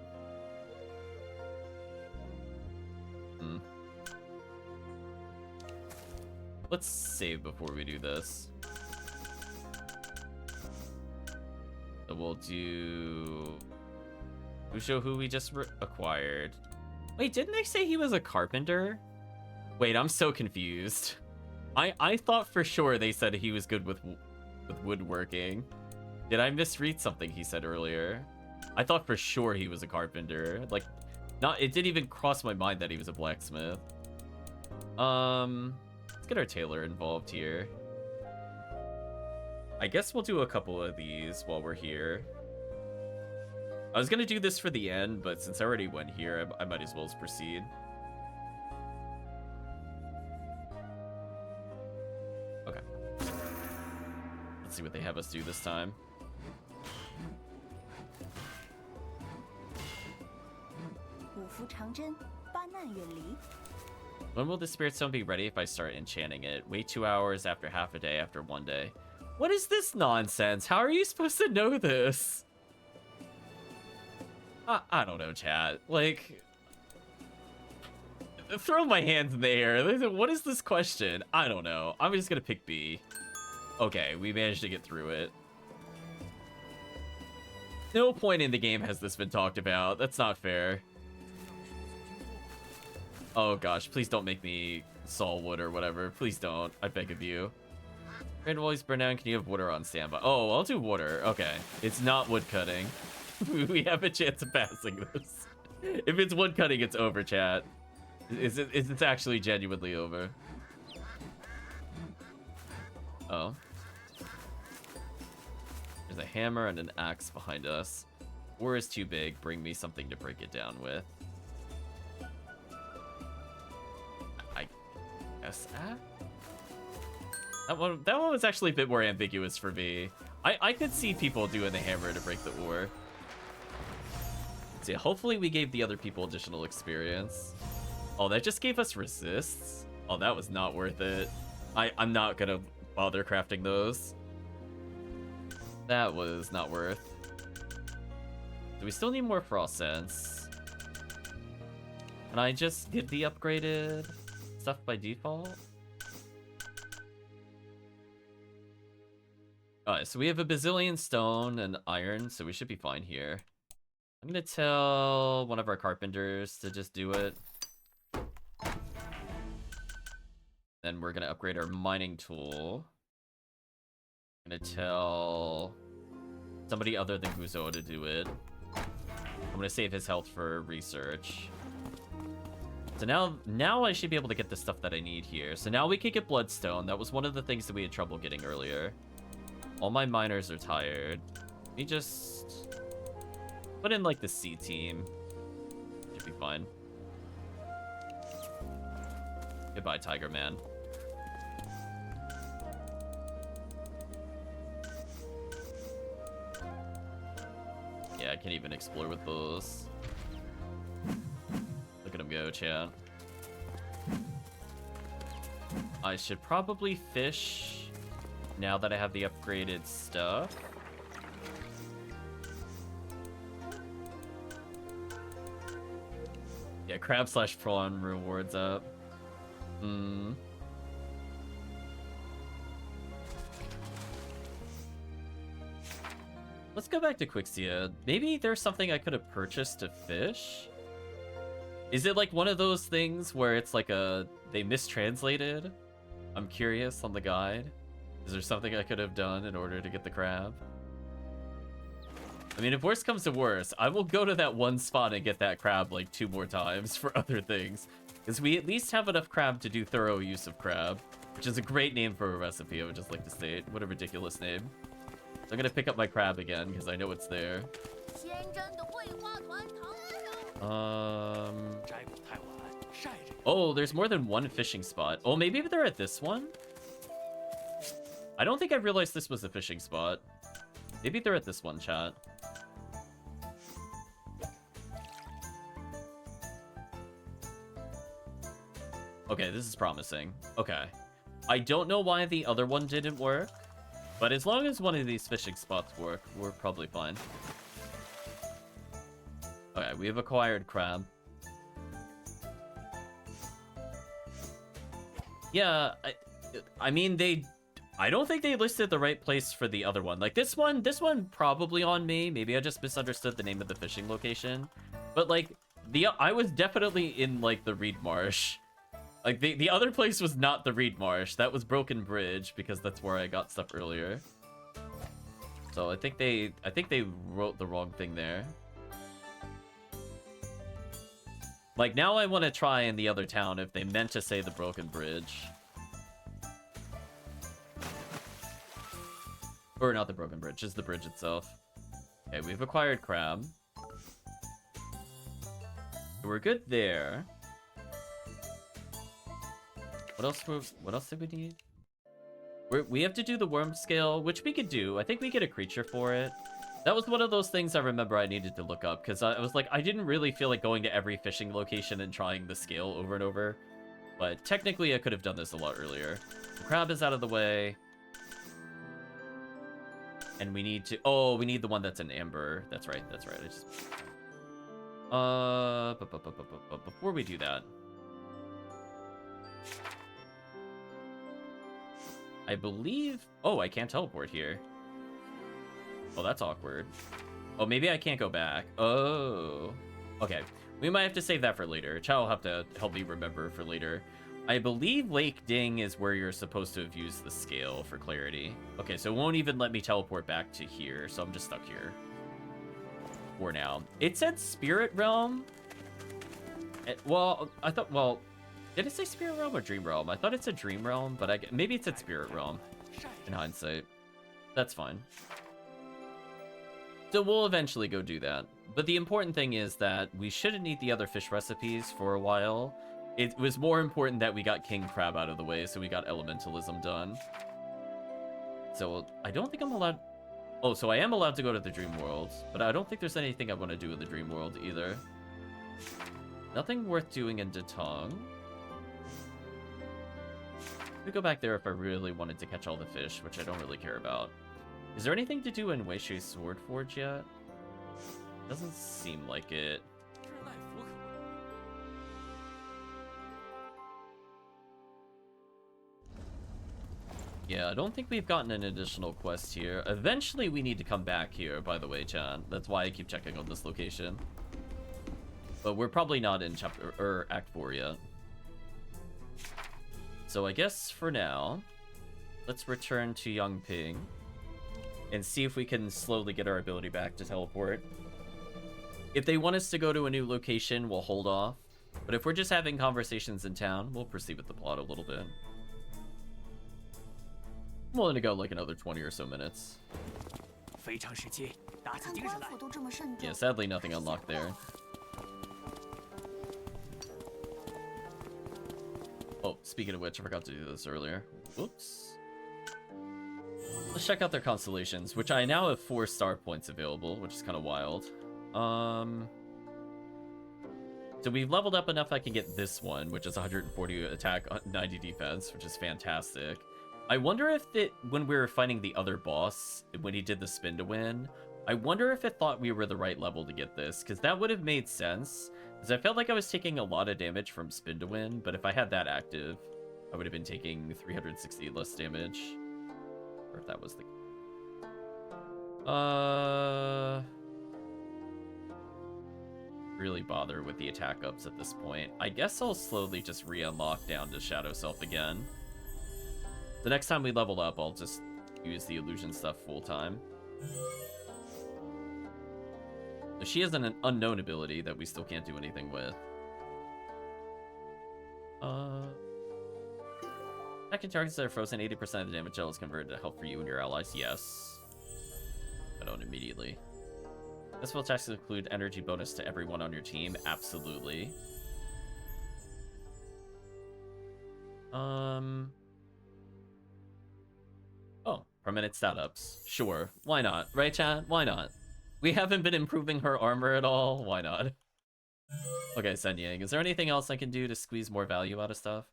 Let's save before we do this. So we'll do... Usho, who we just acquired. Wait, didn't they say he was a carpenter? Wait, I'm so confused. I thought for sure they said he was good with woodworking. Did I misread something he said earlier? I thought for sure he was a carpenter. Like, it didn't even cross my mind that he was a blacksmith. Let's get our tailor involved here. I guess we'll do a couple of these while we're here. I was gonna do this for the end, but since I already went here, I might as well proceed. Okay. Let's see what they have us do this time. When will the Spirit Stone be ready if I start enchanting it? Wait 2 hours, after half a day, after 1 day. What is this nonsense? How are you supposed to know this? I don't know, chat. Like, throw my hands in the air. What is this question? I don't know. I'm just gonna pick B. Okay, we managed to get through it. No point in the game has this been talked about. That's not fair. Oh gosh, please don't make me saw wood or whatever. Please don't. I beg of you. Random always burn down. Can you have water on standby? Oh, I'll do water. Okay. It's not wood cutting. We have a chance of passing this. If it's wood cutting, it's over, chat. It's actually genuinely over. Oh. There's a hammer and an axe behind us. Ore is too big. Bring me something to break it down with. I guess that one was actually a bit more ambiguous for me. I could see people doing the hammer to break the ore. See, hopefully we gave the other people additional experience. Oh, that just gave us resists? Oh, that was not worth it. I'm not gonna bother crafting those. That was not worth. Do we still need more Frost Sense? Can I just get the upgraded stuff by default? Alright, so we have a bazillion stone and iron, so we should be fine here. I'm gonna tell one of our carpenters to just do it. Then we're gonna upgrade our mining tool. gonna tell somebody other than Guzo to do it. I'm gonna save his health for research. So now I should be able to get the stuff that I need here. So now we can get Bloodstone. That was one of the things that we had trouble getting earlier. All my miners are tired. Let me just put in like the C team. Should be fine. Goodbye, Tiger Man. Yeah, I can't even explore with those. Look at him go, chat. I should probably fish now that I have the upgraded stuff. Yeah, crab / prawn rewards up. Let's go back to Quixia. Maybe there's something I could have purchased to fish? Is it like one of those things where it's like they mistranslated? I'm curious on the guide. Is there something I could have done in order to get the crab? I mean, if worse comes to worse, I will go to that one spot and get that crab like 2 more times for other things. Because we at least have enough crab to do thorough use of crab. Which is a great name for a recipe, I would just like to state. What a ridiculous name. So I'm gonna pick up my crab again, because I know it's there. Oh, there's more than one fishing spot. Oh, maybe they're at this one? I don't think I realized this was a fishing spot. Maybe they're at this one, chat. Okay, this is promising. Okay. I don't know why the other one didn't work, but as long as one of these fishing spots work, we're probably fine. Okay, we have acquired crab. Yeah, I mean, I don't think they listed the right place for the other one. Like, this one probably on me. Maybe I just misunderstood the name of the fishing location. But, like, I was definitely in, like, the Reed Marsh. Like, the other place was not the Reed Marsh. That was Broken Bridge, because that's where I got stuff earlier. So I think they wrote the wrong thing there. Like, now I want to try in the other town if they meant to say the Broken Bridge. Or not the Broken Bridge, just the bridge itself. Okay, we've acquired crab. We're good there. What else did we need? We have to do the worm scale, which we could do. I think we get a creature for it. That was one of those things I remember I needed to look up, because I was like, I didn't really feel like going to every fishing location and trying the scale over and over. But technically, I could have done this a lot earlier. The crab is out of the way. And we need to... Oh, we need the one that's an amber. That's right, that's right. Before we do that... I believe... Oh, I can't teleport here. Oh, that's awkward. Oh, maybe I can't go back. Oh. Okay. We might have to save that for later. Chao will have to help me remember for later. I believe Lake Ding is where you're supposed to have used the scale for clarity. Okay, so it won't even let me teleport back to here, so I'm just stuck here. For now. It said Spirit Realm. Well, I thought... Well... Did it say Spirit Realm or Dream Realm? I thought it said Dream Realm, but maybe it said Spirit Realm in hindsight. That's fine. So we'll eventually go do that. But the important thing is that we shouldn't need the other fish recipes for a while. It was more important that we got King Crab out of the way, so we got Elementalism done. So I don't think I'm allowed... Oh, so I am allowed to go to the Dream World, but I don't think there's anything I want to do in the Dream World either. Nothing worth doing in Datong. We go back there if I really wanted to catch all the fish, which I don't really care about. Is there anything to do in Weishui's Sword Forge yet? Doesn't seem like it. Yeah, I don't think we've gotten an additional quest here. Eventually we need to come back here, by the way, Chan. That's why I keep checking on this location. But we're probably not in chapter or Act 4 yet. So I guess for now, let's return to Yangping. and see if we can slowly get our ability back to teleport. If they want us to go to a new location, we'll hold off. But if we're just having conversations in town, we'll proceed with the plot a little bit. I'm willing to go like another 20 or so minutes. Yeah, sadly nothing unlocked there. Oh, speaking of which, I forgot to do this earlier. Whoops. Let's check out their constellations, which I now have 4 star points available, which is kind of wild. So we've leveled up enough I can get this one, which is 140 attack, 90 defense, which is fantastic. I wonder if it, when we were fighting the other boss, when he did the spin to win, I wonder if it thought we were the right level to get this, because that would have made sense. Because I felt like I was taking a lot of damage from spin to win, but if I had that active, I would have been taking 360 less damage. Or if that was the... really bother with the attack ups at this point. I guess I'll slowly just re-unlock down to Shadow Self again. The next time we level up, I'll just use the illusion stuff full time. She has an unknown ability that we still can't do anything with. Attacking targets that are frozen, 80% of the damage gel is converted to health for you and your allies. Yes. I don't immediately. Special attacks include energy bonus to everyone on your team. Absolutely. Oh, permanent stat ups. Sure. Why not? Right, chat? Why not? We haven't been improving her armor at all. Why not? Okay, Sen Yang. Is there anything else I can do to squeeze more value out of stuff?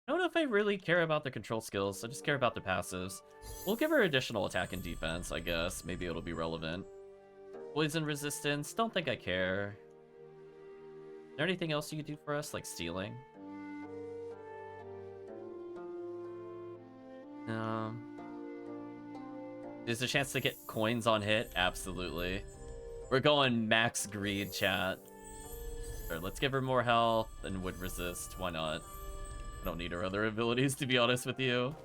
I don't know if I really care about the control skills. I just care about the passives. We'll give her additional attack and defense, I guess. Maybe it'll be relevant. Poison resistance. Don't think I care. Is there anything else you could do for us, like stealing? No. There's a chance to get coins on hit? Absolutely. We're going max greed, chat. Sure, let's give her more health and would resist. Why not? I don't need her other abilities, to be honest with you.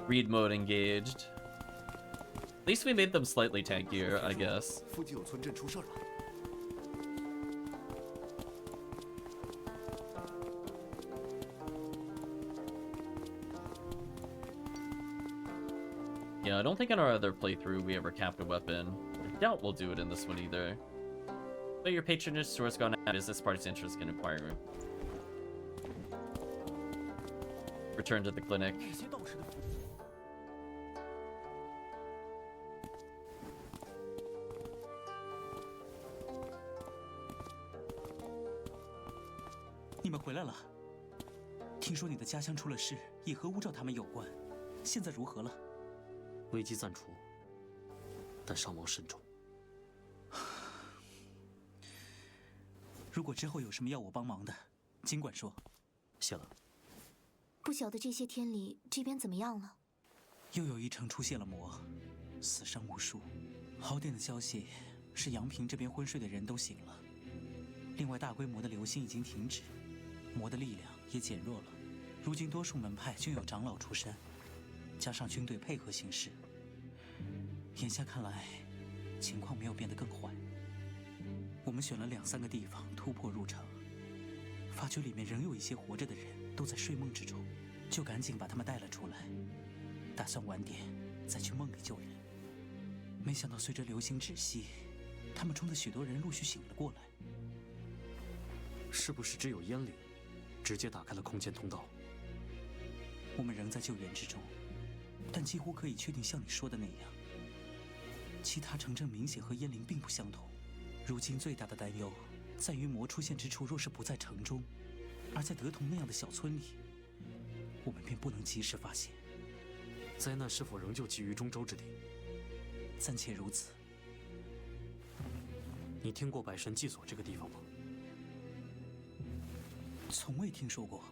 Read mode engaged. At least we made them slightly tankier, I guess. Yeah, I don't think in our other playthrough we ever capped a weapon. I doubt we'll do it in this one either. But your patronage store's gone out. Business party's interest in acquiring. Return to the clinic.你们回来了。听说你的家乡出了事，也和乌兆他们有关。现在如何了？危机暂除，但伤亡甚重。如果之后有什么要我帮忙的，尽管说。谢了。不晓得这些天里这边怎么样了？又有一城出现了魔，死伤无数。好点的消息是阳平这边昏睡的人都醒了。另外，大规模的流星已经停止，魔的力量也减弱了。如今多数门派均有长老出山，加上军队配合行事，眼下看来情况没有变得更坏。我们选了2、3个地方突破入城，发觉里面仍有一些活着的人都在睡梦之中，就赶紧把他们带了出来，打算晚点再去梦里救人。没想到随着流星止息，他们中的许多人陆续醒了过来。是不是只有烟灵直接打开了空间通道？我们仍在救援之中，但几乎可以确定像你说的那样，其他城镇明显和烟灵并不相同。如今最大的担忧在于魔出现之处，若是不在城中，而在德同那样的小村里，我们便不能及时发现。灾难是否仍旧基于中州之地？暂且如此。你听过百神祭所这个地方吗？从未听说过。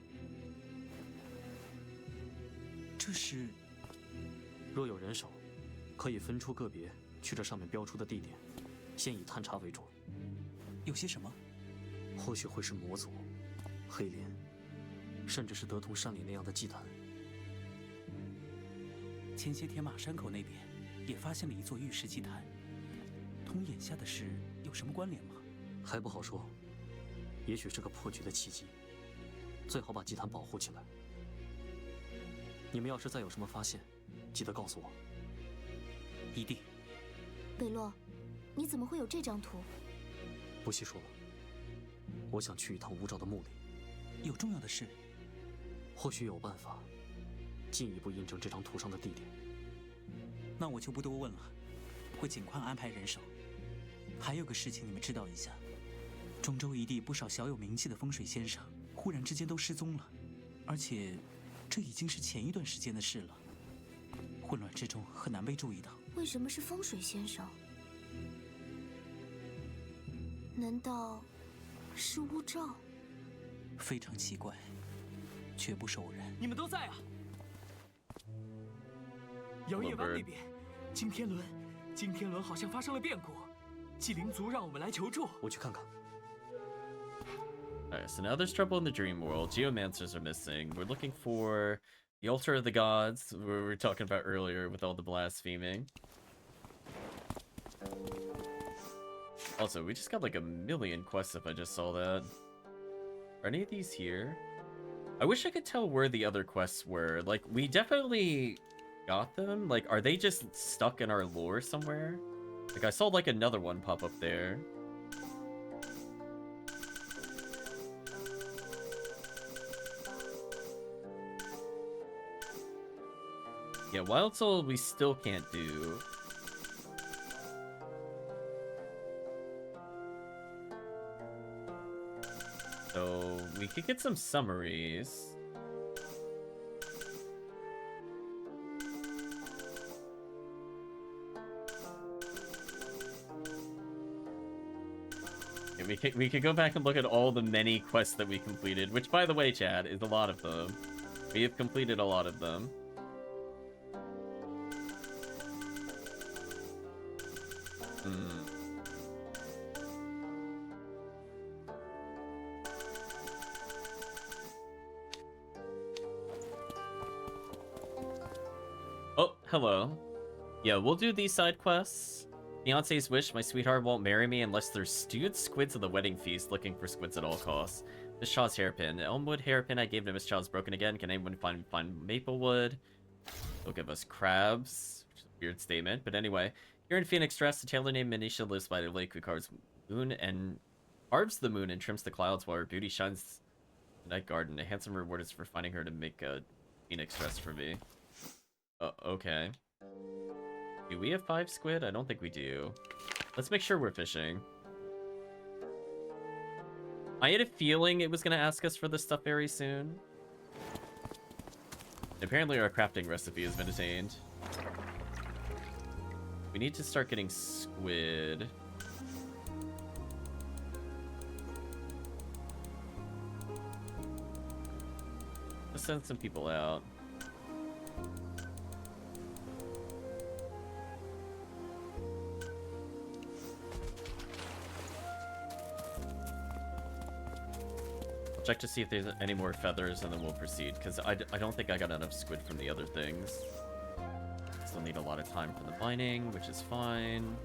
这是……若有人手，可以分出个别去这上面标出的地点，先以探查为主。有些什么？或许会是魔族、黑莲，甚至是德同山里那样的祭坛。前些天马山口那边也发现了一座玉石祭坛，同眼下的事有什么关联吗？还不好说，也许是个破局的契机。最好把祭坛保护起来。你们要是再有什么发现，记得告诉我。一定。北洛，你怎么会有这张图？不细说了。我想去一趟无照的墓里。有重要的事？或许有办法进一步印证这张图上的地点。那我就不多问了，会尽快安排人手。还有个事情你们知道一下，中州一地不少小有名气的风水先生忽然之间都失踪了，而且这已经是前一段时间的事了。混乱之中很难被注意到。为什么是风水先生？难道是乌照？非常奇怪，绝不是偶然。你们都在啊！摇曳湾那边，金天轮好像发生了变故，纪灵族让我们来求助。我去看看。Alright, so now there's trouble in the dream world. Geomancers are missing. We're looking for the altar of the gods, we were talking about earlier with all the blaspheming. Also, we just got like a million quests if I just saw that. Are any of these here? I wish I could tell where the other quests were. Like, we definitely got them. Like, are they just stuck in our lore somewhere? Like, I saw like another one pop up there. Yeah, Wild Soul we still can't do. So we could get some summaries. Yeah, we could go back and look at all the many quests that we completed, which by the way, Chad, is a lot of them. We have completed a lot of them. Oh, hello. Yeah, we'll do these side quests. Fiance's wish, my sweetheart won't marry me unless there's stewed squids at the wedding feast, looking for squids at all costs. Miss Chaw's hairpin. Elmwood hairpin I gave to Miss Chaw's broken again. Can anyone find Maplewood? They'll give us crabs, which is a weird statement. But anyway, here in Phoenix Dress, a tailor named Manisha lives by the lake who carves the moon and trims the clouds while her beauty shines in the night garden. A handsome reward is for finding her to make a Phoenix Dress for me. Okay. Do we have 5 squid? I don't think we do. Let's make sure we're fishing. I had a feeling it was going to ask us for this stuff very soon. Apparently our crafting recipe has been attained. We need to start getting squid. Let's send some people out. Check to see if there's any more feathers and then we'll proceed, because I don't think I got enough squid from the other things. Still need a lot of time for the mining, which is fine.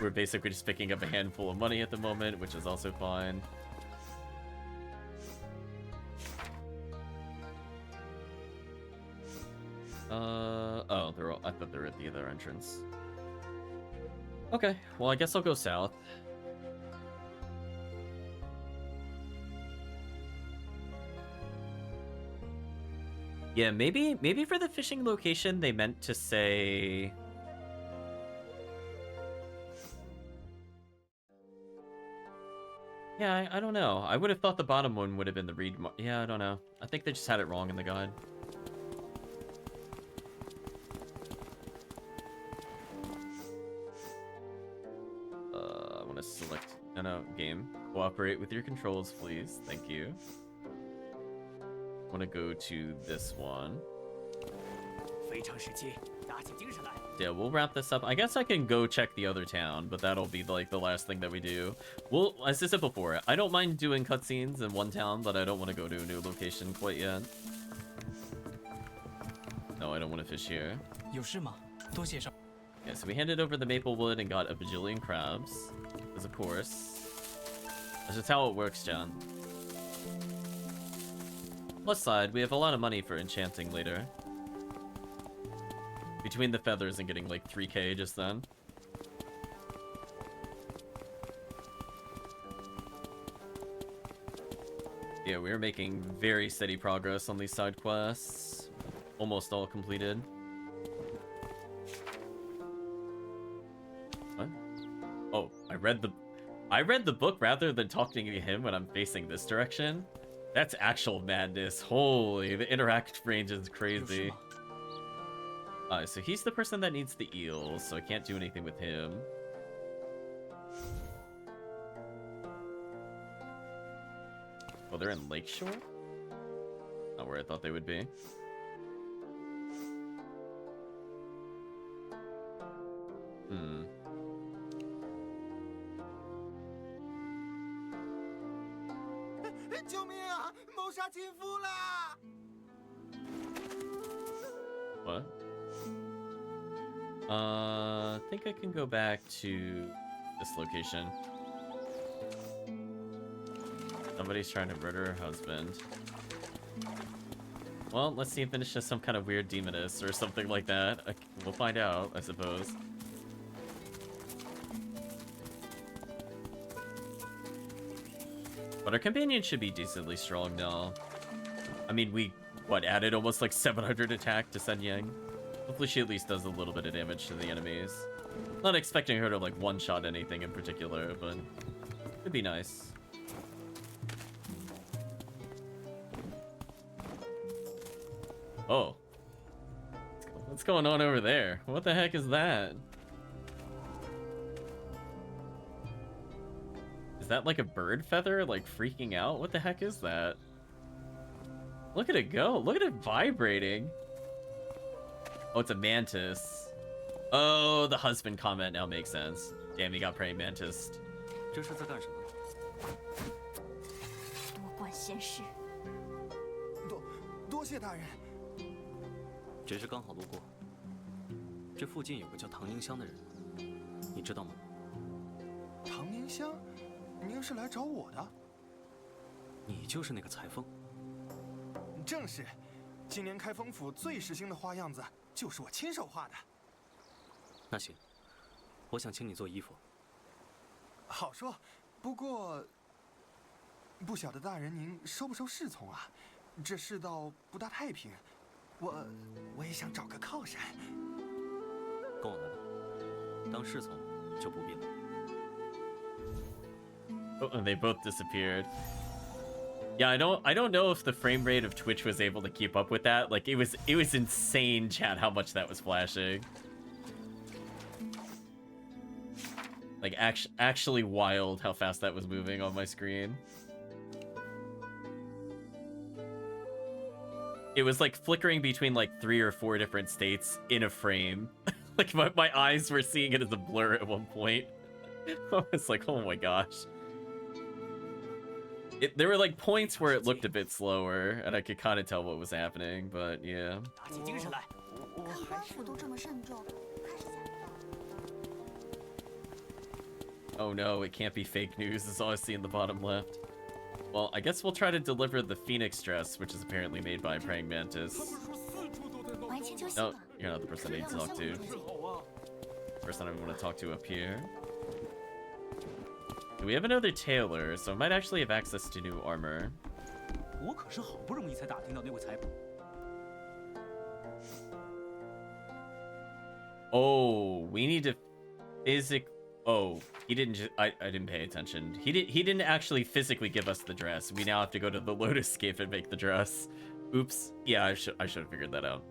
We're basically just picking up a handful of money at the moment, which is also fine. Oh, I thought they were at the other entrance. Okay, well I guess I'll go south. Yeah, maybe for the fishing location they meant to say... Yeah, I don't know. I would have thought the bottom one would have been the reed... Yeah, I don't know. I think they just had it wrong in the guide. I want to select... No, game. Cooperate with your controls, please. Thank you. I want to go to this one. 非常时期，打起精神来！ Yeah, we'll wrap this up. I guess I can go check the other town, but that'll be like the last thing that we do. Well, as I said before, I don't mind doing cutscenes in one town, but I don't want to go to a new location quite yet. No, I don't want to fish here. Yeah, so we handed over the maple wood and got a bajillion crabs. Because of course. That's just how it works, John. Plus side, we have a lot of money for enchanting later. Between the feathers and getting like 3k just then. Yeah, we're making very steady progress on these side quests. Almost all completed. What? Oh, I read the book rather than talking to him when I'm facing this direction. That's actual madness. Holy, the interact range is crazy. So he's the person that needs the eels, so I can't do anything with him. Oh, they're in Lakeshore? Not where I thought they would be. What? I think I can go back to this location. Somebody's trying to murder her husband. Well, let's see if it's just some kind of weird demoness or something like that. We'll find out, I suppose. But our companion should be decently strong now. I mean, we, added almost like 700 attack to Sun Yang? Hopefully she at least does a little bit of damage to the enemies. Not expecting her to like one-shot anything in particular, but it'd be nice. Oh. What's going on over there? What the heck is that? Is that like a bird feather, like freaking out? What the heck is that? Look at it go. Look at it vibrating. Oh, it's a mantis. Oh, the husband comment now makes sense. Damn, he got praying mantis. 这是在干什么？多管闲事。多谢大人。只是刚好路过。这附近有个叫唐宁香的人，你知道吗？唐宁香，您是来找我的？你就是那个裁缝。正是，今年开封府最时兴的花样子就是我亲手画的。那行，我想请你做衣服。好说，不过，不晓得大人您收不收侍从啊？这世道不大太平，我也想找个靠山。跟我来吧，当侍从就不必了。Oh, and they both disappeared. Yeah, I don't know if the frame rate of Twitch was able to keep up with that. Like it was insane, chat, how much that was flashing. Like actually wild how fast that was moving on my screen. It was like flickering between like 3 or 4 different states in a frame. Like my eyes were seeing it as a blur at one point. I was like, oh my gosh. There were like points where it looked a bit slower, and I could kind of tell what was happening, but yeah. Oh no, it can't be fake news, is all I see in the bottom left. Well, I guess we'll try to deliver the Phoenix dress, which is apparently made by Praying Mantis. No, you're not the person I need to talk to. Person I want to talk to up here. We have another tailor, so I might actually have access to new armor. Oh, we need to Oh, he didn't I didn't pay attention. He didn't actually physically give us the dress. We now have to go to the Lotus Cave and make the dress. Oops. Yeah, I should have figured that out.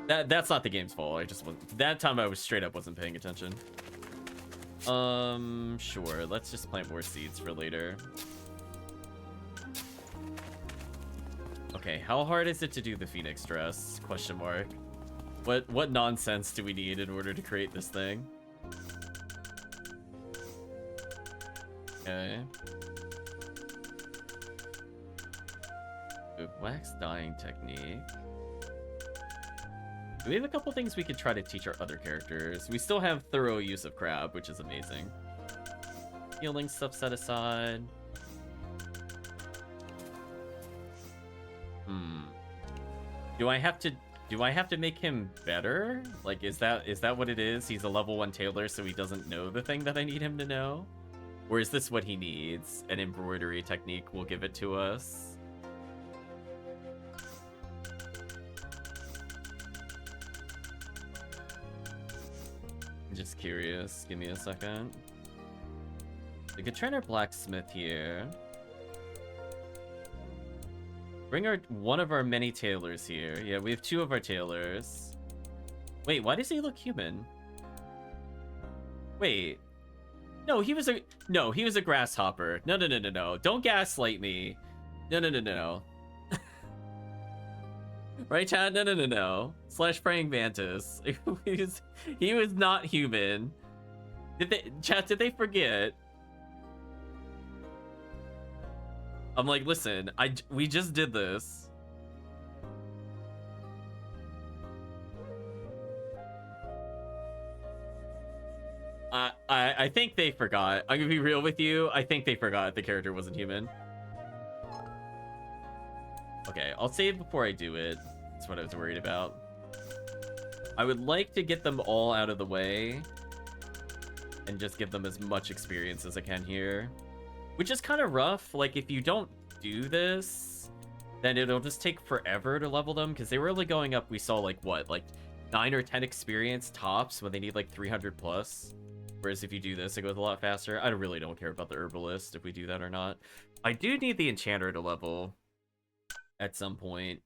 That's not the game's fault. That time I was straight up wasn't paying attention. Sure. Let's just plant more seeds for later. Okay, how hard is it to do the Phoenix dress? Question mark. What nonsense do we need in order to create this thing? Okay. Good wax dyeing technique. We have a couple things we could try to teach our other characters. We still have thorough use of crab, which is amazing. Healing stuff set aside. Do I have to make him better? Like, is that what it is? He's a level 1 tailor, so he doesn't know the thing that I need him to know? Or is this what he needs? An embroidery technique will give it to us? Just curious. Give me a second. We could train our blacksmith here. Bring one of our many tailors here. Yeah, we have 2 of our tailors. Wait, why does he look human? Wait. No, he was a grasshopper. No. Don't gaslight me. No. Right, Chad? No. Slash praying mantis. he was not human. Did they forget? I'm like, listen, we just did this. I think they forgot. I'm gonna be real with you. I think they forgot the character wasn't human. Okay, I'll save before I do it. That's what I was worried about. I would like to get them all out of the way and just give them as much experience as I can here. Which is kind of rough. Like, if you don't do this, then it'll just take forever to level them, because they were only going up, we saw, like, what? Like, 9 or 10 experience tops when they need, like, 300 plus. Whereas if you do this, it goes a lot faster. I really don't care about the herbalist, if we do that or not. I do need the enchanter to level at some point.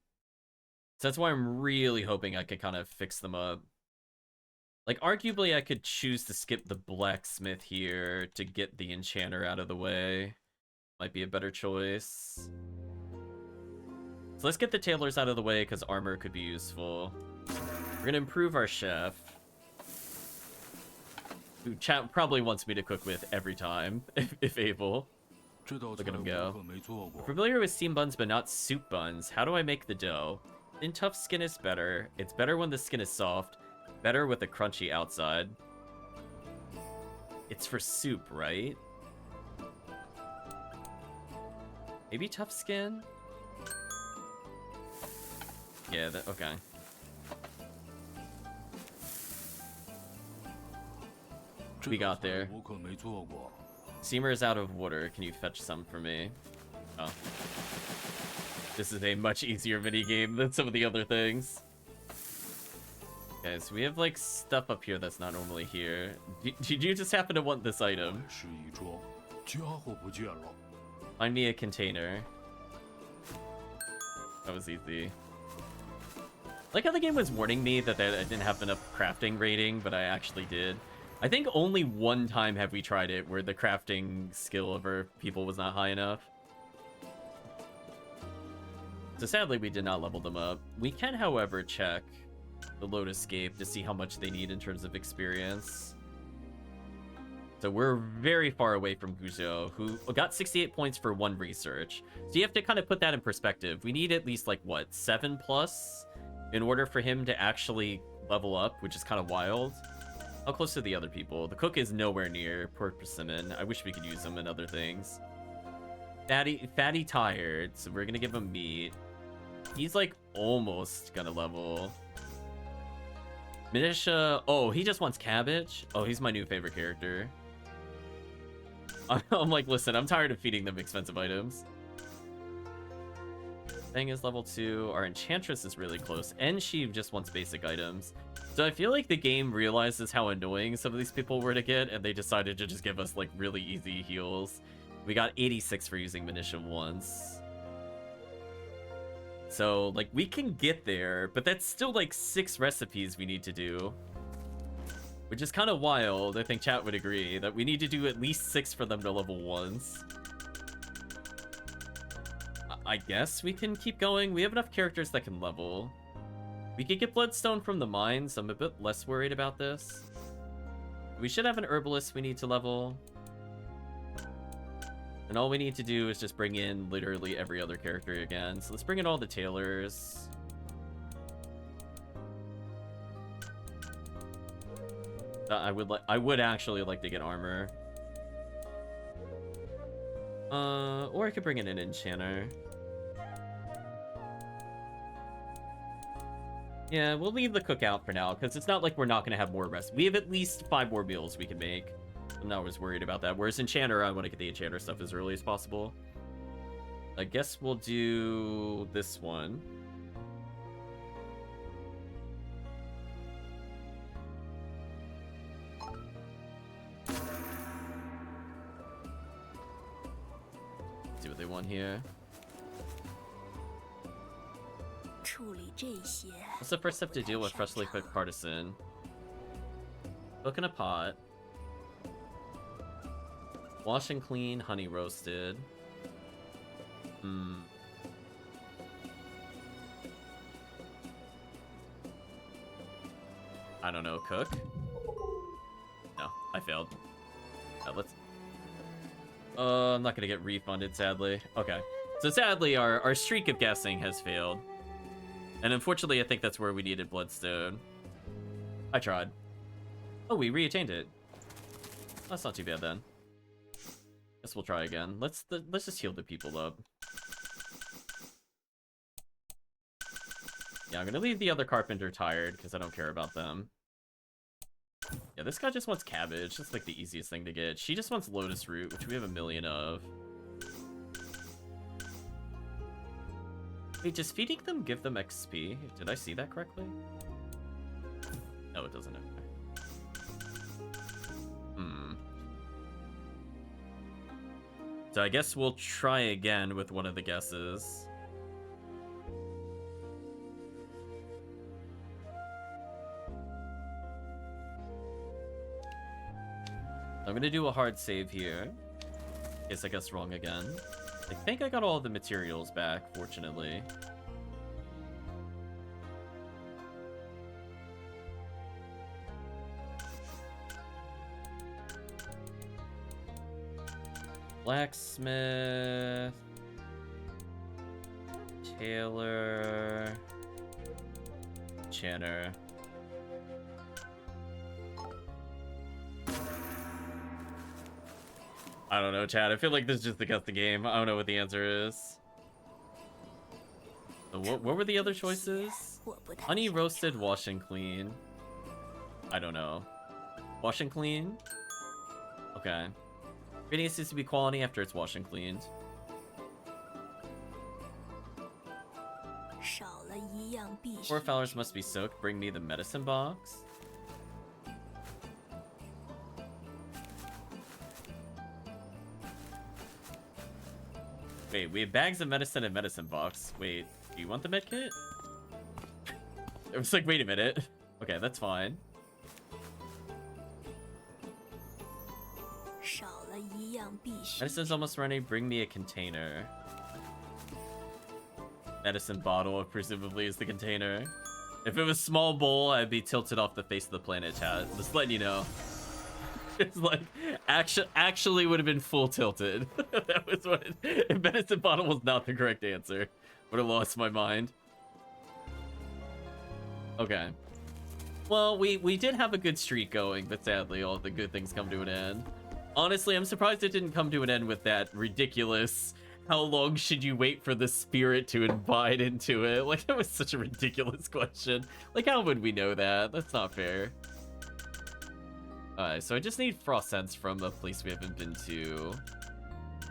So that's why I'm really hoping I could kind of fix them up. Like, arguably, I could choose to skip the blacksmith here to get the enchanter out of the way. Might be a better choice. So let's get the tailors out of the way, because armor could be useful. We're gonna improve our chef. Who chat probably wants me to cook with every time, if able. Look at him go. I'm familiar with steam buns, but not soup buns. How do I make the dough? Thin, tough skin is better. It's better when the skin is soft. Better with a crunchy outside. It's for soup, right? Maybe tough skin? Yeah, okay. We got there. Steamer is out of water. Can you fetch some for me? Oh. This is a much easier minigame than some of the other things. Okay, so we have, like, stuff up here that's not normally here. Did you just happen to want this item? Find me a container. That was easy. Like how the game was warning me that I didn't have enough crafting rating, but I actually did. I think only one time have we tried it where the crafting skill of our people was not high enough. So sadly, we did not level them up. We can, however, check the Lotus Scape to see how much they need in terms of experience. So we're very far away from GuJian, who got 68 points for 1 research. So you have to kind of put that in perspective. We need at least, like, what, 7+ in order for him to actually level up, which is kind of wild. How close are the other people? The cook is nowhere near. Poor persimmon. I wish we could use him in other things. Fatty tired, so we're gonna give him meat. He's, like, almost gonna level. Minisha, oh, he just wants cabbage? Oh, he's my new favorite character. I'm like, listen, I'm tired of feeding them expensive items. Thing is level 2. Our enchantress is really close, and she just wants basic items. So I feel like the game realizes how annoying some of these people were to get, and they decided to just give us, like, really easy heals. We got 86 for using Munition once. So, like, we can get there, but that's still, like, 6 recipes we need to do. Which is kind of wild. I think chat would agree that we need to do at least 6 for them to level once. I guess we can keep going. We have enough characters that can level. We could get bloodstone from the mines. I'm a bit less worried about this. We should have an herbalist we need to level. And all we need to do is just bring in literally every other character again. So let's bring in all the tailors. I would actually like to get armor. Or I could bring in an enchanter. Yeah, we'll leave the cook out for now, because it's not like we're not going to have more rest. We have at least 5 more meals we can make. I'm not always worried about that. Whereas enchanter, I want to get the enchanter stuff as early as possible. I guess we'll do this one. See what they want here. What's the first step to deal with freshly cooked partisan? Cook in a pot. Wash and clean, honey roasted. I don't know, cook? No, I failed. Let's... I'm not gonna get refunded, sadly. Okay. So sadly, our streak of guessing has failed. And unfortunately, I think that's where we needed bloodstone. I tried. Oh, we re-attained it. That's not too bad then. Guess we'll try again. Let's just heal the people up. Yeah, I'm gonna leave the other carpenter tired because I don't care about them. Yeah, this guy just wants cabbage. That's like the easiest thing to get. She just wants lotus root, which we have a million of. Wait, does feeding them give them XP? Did I see that correctly? No, it doesn't. So I guess we'll try again with one of the guesses. I'm gonna do a hard save here. In case I guess wrong again. I think I got all the materials back, fortunately. Blacksmith, tailor, enchanter. I don't know, Chad. I feel like this is just to guess the game. I don't know what the answer is. So what were the other choices? Honey roasted, wash and clean. I don't know. Wash and clean? Okay. Ingredients needs to be quality after it's washed and cleaned. Four fowlers must be soaked. Bring me the medicine box. Wait, we have bags of medicine and medicine box. Wait, do you want the med kit? It was like, wait a minute. Okay, that's fine. Medicine's almost running. Bring me a container. Medicine bottle, presumably, is the container. If it was small bowl, I'd be tilted off the face of the planet, chat. Just letting you know. It's like, actually would have been full tilted. That was what if medicine bottle was not the correct answer. Would have lost my mind. Okay. Well, we did have a good streak going, but sadly, all the good things come to an end. Honestly, I'm surprised it didn't come to an end with that ridiculous, how long should you wait for the spirit to invite into it? Like, that was such a ridiculous question. Like, how would we know that? That's not fair. Alright, so I just need frost sense from a place we haven't been to.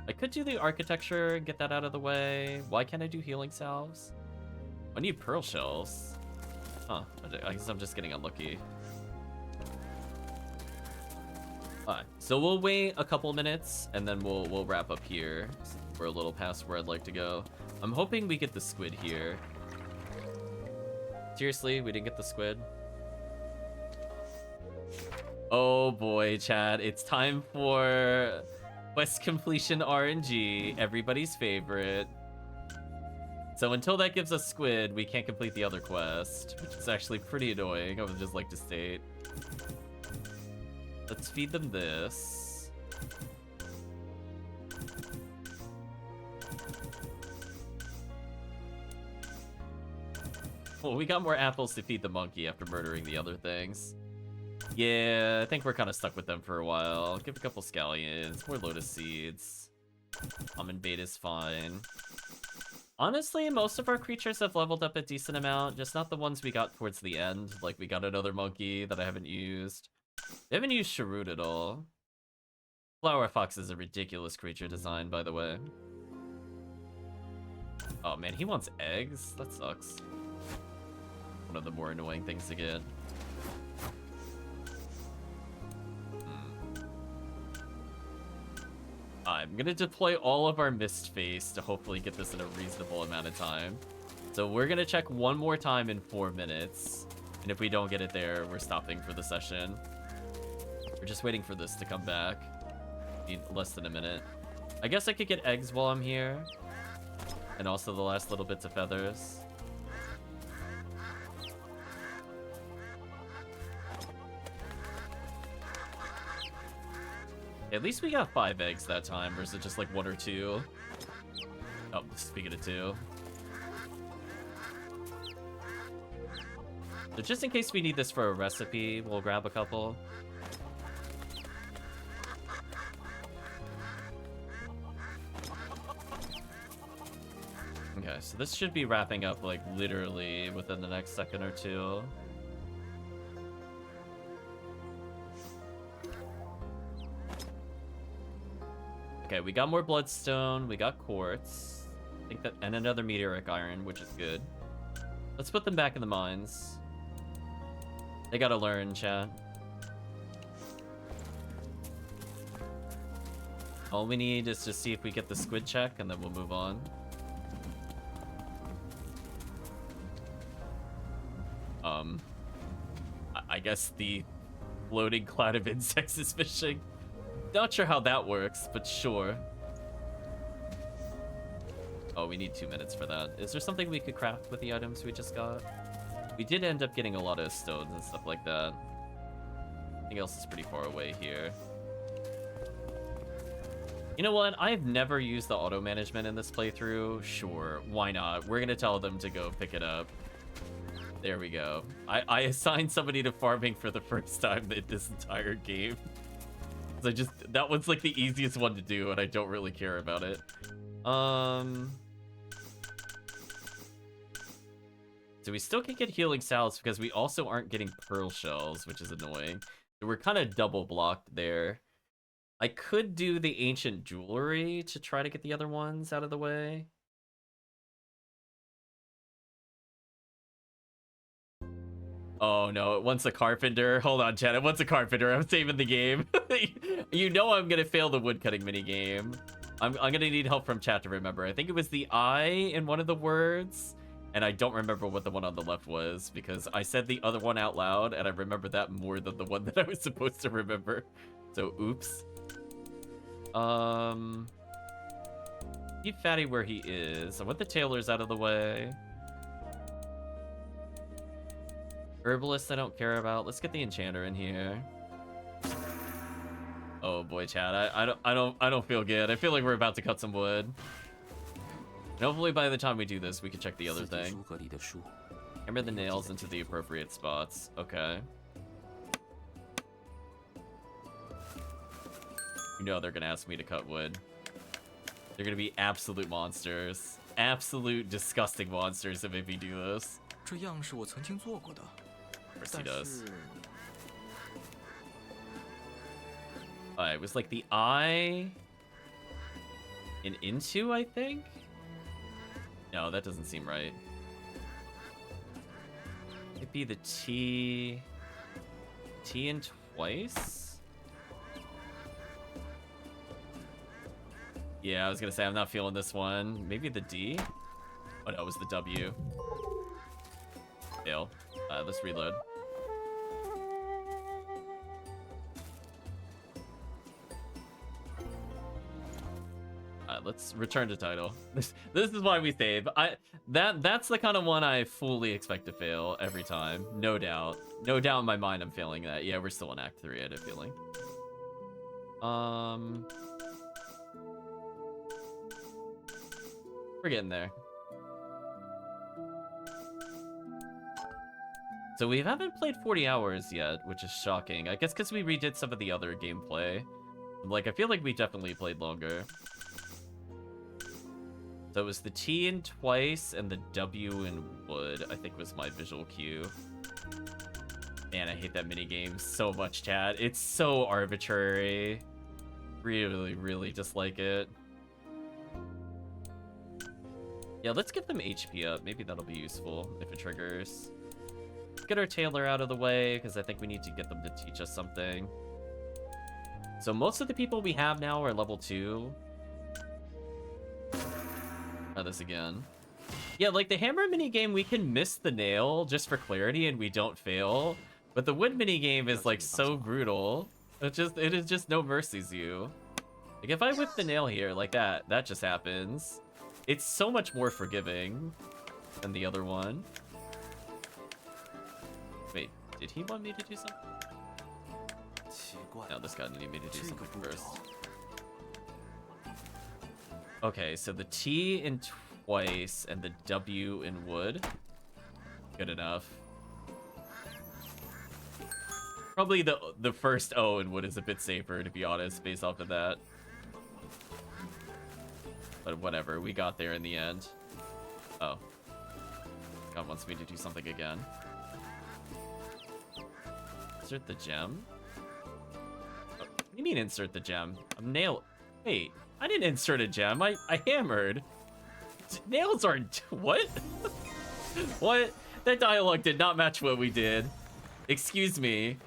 I could do the architecture and get that out of the way. Why can't I do healing salves? I need pearl shells. Huh, I guess I'm just getting unlucky. Alright, so we'll wait a couple minutes and then we'll wrap up here. We're a little past where I'd like to go. I'm hoping we get the squid here. Seriously, we didn't get the squid? Oh boy, Chad, it's time for quest completion RNG, everybody's favorite. So until that gives us squid, we can't complete the other quest, which is actually pretty annoying, I would just like to state. Let's feed them this. Well, we got more apples to feed the monkey after murdering the other things. Yeah, I think we're kind of stuck with them for a while. Give a couple scallions, more lotus seeds. Almond bait is fine. Honestly, most of our creatures have leveled up a decent amount, just not the ones we got towards the end. Like, we got another monkey that I haven't used. I haven't used Sharut at all. Flower Fox is a ridiculous creature design, by the way. Oh man, he wants eggs? That sucks. One of the more annoying things to get. I'm gonna deploy all of our Mist Face to hopefully get this in a reasonable amount of time. So we're gonna check one more time in 4 minutes. And if we don't get it there, we're stopping for the session. We're just waiting for this to come back. Need less than a minute. I guess I could get eggs while I'm here. And also the last little bits of feathers. At least we got 5 eggs that time versus just like 1 or 2. Oh, speaking of 2. So just in case we need this for a recipe, we'll grab a couple. Okay, so this should be wrapping up like literally within the next second or 2. Okay, we got more bloodstone, we got quartz, I think that, and another meteoric iron, which is good. Let's put them back in the mines. They gotta learn, chat. All we need is to see if we get the squid check, and then we'll move on. I guess the floating cloud of insects is fishing. Not sure how that works, but sure. Oh, we need 2 minutes for that. Is there something we could craft with the items we just got? We did end up getting a lot of stones and stuff like that. Everything else is pretty far away here. You know what? I've never used the auto management in this playthrough. Sure, why not? We're gonna tell them to go pick it up. There we go. I assigned somebody to farming for the first time in this entire game. So that one's like the easiest one to do, and I don't really care about it. So we still can get healing salves because we also aren't getting pearl shells, which is annoying. So we're kind of double blocked there. I could do the ancient jewelry to try to get the other ones out of the way. Oh no, it wants a carpenter. Hold on, chat. It wants a carpenter. I'm saving the game. You know I'm gonna fail the woodcutting minigame. I'm gonna need help from chat to remember. I think it was the I in one of the words, and I don't remember what the one on the left was because I said the other one out loud, and I remember that more than the one that I was supposed to remember. So oops. Keep Fatty where he is. I want the tailors out of the way. Herbalist I don't care about. Let's get the enchanter in here. Oh boy, chat. I don't feel good. I feel like we're about to cut some wood. And hopefully by the time we do this, we can check the other thing. Hammer the nails into the appropriate spots. Okay. You know they're gonna ask me to cut wood. They're gonna be absolute monsters. Absolute disgusting monsters that make me do this. 这样是我曾经做过的。 Of course he does. It was like the I and into, I think? No, that doesn't seem right. It'd be the T and twice? Yeah, I was gonna say I'm not feeling this one. Maybe the D? Oh no, it was the W. Fail. Let's reload. Let's return to title. This is why we save. That's the kind of one I fully expect to fail every time. No doubt. No doubt in my mind I'm failing that. Yeah, we're still in Act 3, I had a feeling. We're getting there. So we haven't played 40 hours yet, which is shocking. I guess because we redid some of the other gameplay. Like, I feel like we definitely played longer. So it was the T in twice and the W in wood, I think was my visual cue. Man, I hate that minigame so much, chat. It's so arbitrary. Really, really dislike it. Yeah, let's get them HP up. Maybe that'll be useful if it triggers. Let's get our tailor out of the way, because I think we need to get them to teach us something. So most of the people we have now are level 2. Try this again. Yeah, like the hammer minigame, we can miss the nail just for clarity and we don't fail. But the wood minigame is like so brutal. It is just no mercies you. Like if I whip the nail here like that just happens. It's so much more forgiving than the other one. Wait, did he want me to do something? No, this guy needed me to do something first. Okay, so the T in twice and the W in wood. Good enough. Probably the first O in wood is a bit safer, to be honest, based off of that. But whatever, we got there in the end. Oh. God wants me to do something again. Insert the gem? Oh, what do you mean insert the gem? I'm nail... Wait, I didn't insert a gem. I hammered. Nails aren't... What? What? That dialogue did not match what we did. Excuse me.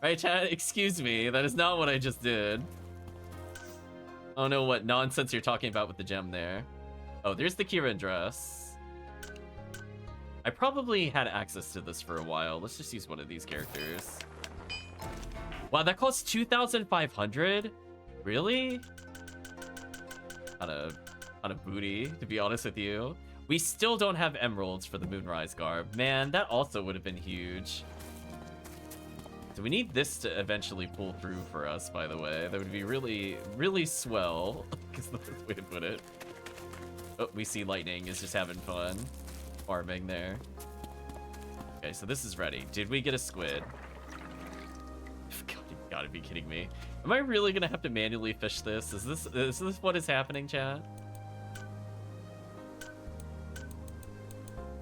Right, chat? Excuse me. That is not what I just did. I don't know what nonsense you're talking about with the gem there. Oh, there's the Kirin dress. I probably had access to this for a while. Let's just use one of these characters. Wow, that costs 2,500? Really? Kind of booty, to be honest with you. We still don't have emeralds for the Moonrise garb. Man, that also would have been huge. So we need this to eventually pull through for us, by the way. That would be really, really swell. Because that's the way to put it. Oh, we see lightning is just having fun. Farming there. Okay, so this is ready. Did we get a squid? God, you gotta be kidding me. Am I really gonna have to manually fish this? Is this what is happening, chat?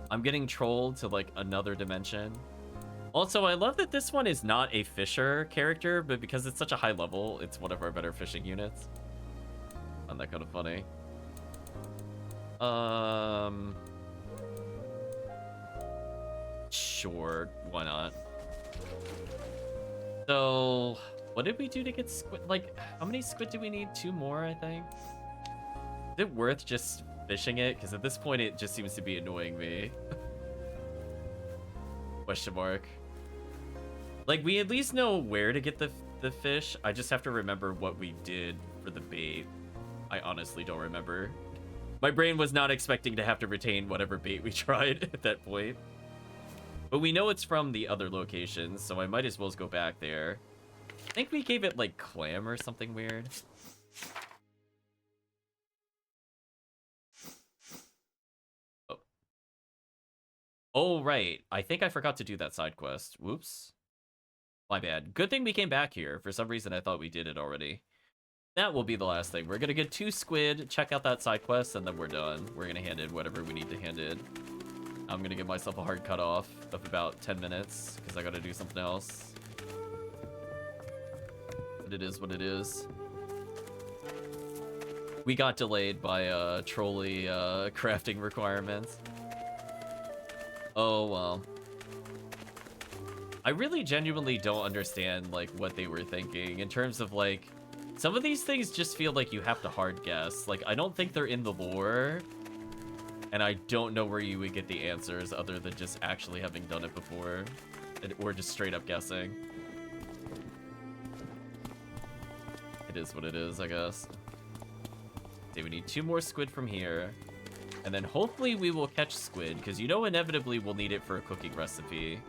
I'm getting trolled to like another dimension. Also, I love that this one is not a fisher character, but because it's such a high level, it's one of our better fishing units. I found that kind of funny. Sure, why not? So, what did we do to get squid? Like, how many squid do we need? 2 more, I think. Is it worth just fishing it? Because at this point, it just seems to be annoying me. Question mark. Like, we at least know where to get the fish. I just have to remember what we did for the bait. I honestly don't remember. My brain was not expecting to have to retain whatever bait we tried at that point. But we know it's from the other locations, so I might as well go back there. I think we gave it, like, clam or something weird. Oh. Oh, right. I think I forgot to do that side quest. Whoops. My bad. Good thing we came back here. For some reason, I thought we did it already. That will be the last thing. We're gonna get 2 squid, check out that side quest, and then we're done. We're gonna hand in whatever we need to hand in. I'm gonna give myself a hard cutoff of about 10 minutes, because I gotta do something else. But it is what it is. We got delayed by trolley crafting requirements. Oh, well. I really genuinely don't understand, like, what they were thinking in terms of, like, some of these things just feel like you have to hard guess. Like, I don't think they're in the lore, and I don't know where you would get the answers other than just actually having done it before, or just straight up guessing. It is what it is, I guess. Okay, we need 2 more squid from here. And then hopefully we will catch squid, because you know inevitably we'll need it for a cooking recipe.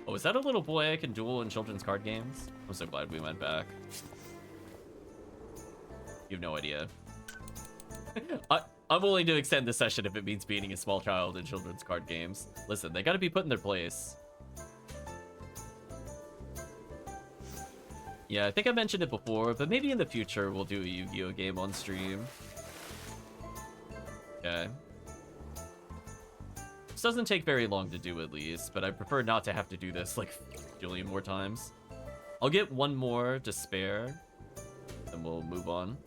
Oh, is that a little boy I can duel in children's card games? I'm so glad we went back. You have no idea. I'm willing to extend the session if it means beating a small child in children's card games. Listen, they gotta be put in their place. Yeah, I think I mentioned it before, but maybe in the future we'll do a Yu-Gi-Oh game on stream. Okay. This doesn't take very long to do at least, but I prefer not to have to do this like a jillion more times. I'll get 1 more to spare, and we'll move on.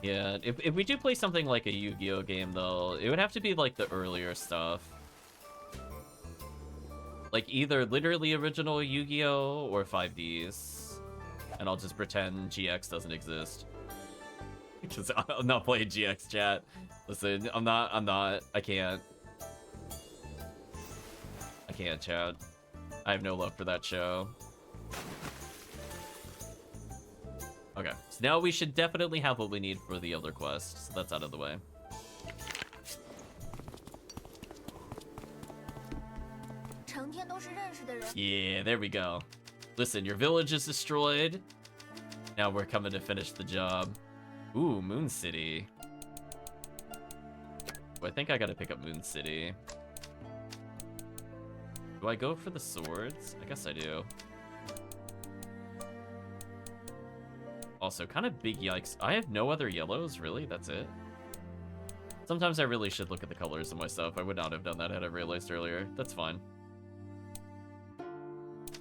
Yeah, if we do play something like a Yu-Gi-Oh game though, it would have to be like the earlier stuff. Like either literally original Yu-Gi-Oh or 5Ds. And I'll just pretend GX doesn't exist. Because I'm not playing GX, chat. Listen, I'm not, I can't. I can't, chat. I have no love for that show. Okay, so now we should definitely have what we need for the Elder Quest, so that's out of the way. Yeah, there we go. Listen, your village is destroyed. Now we're coming to finish the job. Ooh, Moon City. Well, I think I gotta pick up Moon City. Do I go for the swords? I guess I do. Also, kind of big yikes. I have no other yellows, really? That's it? Sometimes I really should look at the colors of my stuff. I would not have done that had I realized earlier. That's fine.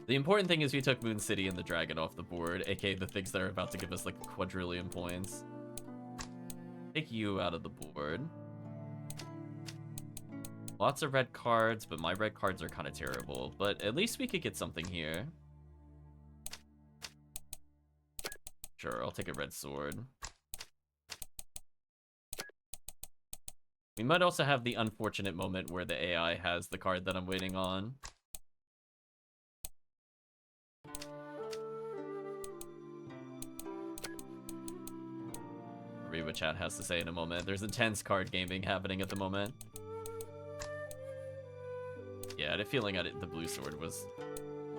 The important thing is we took Moon City and the dragon off the board, aka the things that are about to give us like a quadrillion points. Take you out of the board. Lots of red cards, but my red cards are kind of terrible. But at least we could get something here. Sure, I'll take a red sword. We might also have the unfortunate moment where the AI has the card that I'm waiting on. Read what chat has to say in a moment. There's intense card gaming happening at the moment. Yeah, I had a feeling the blue sword was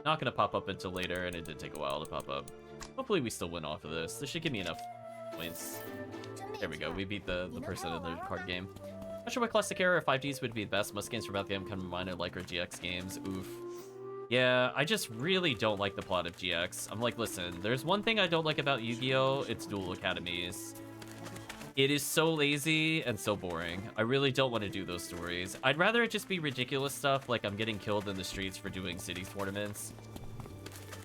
not going to pop up until later, and it did take a while to pop up. Hopefully we still win off of this. This should give me enough points. There we go. We beat the person in the card game. Not sure what classic era or 5Ds would be the best. Most games from about the game come to mind are like our GX games. Oof. Yeah, I just really don't like the plot of GX. I'm like, listen, there's one thing I don't like about Yu-Gi-Oh! It's Duel Academies. It is so lazy and so boring. I really don't want to do those stories. I'd rather it just be ridiculous stuff like I'm getting killed in the streets for doing city tournaments.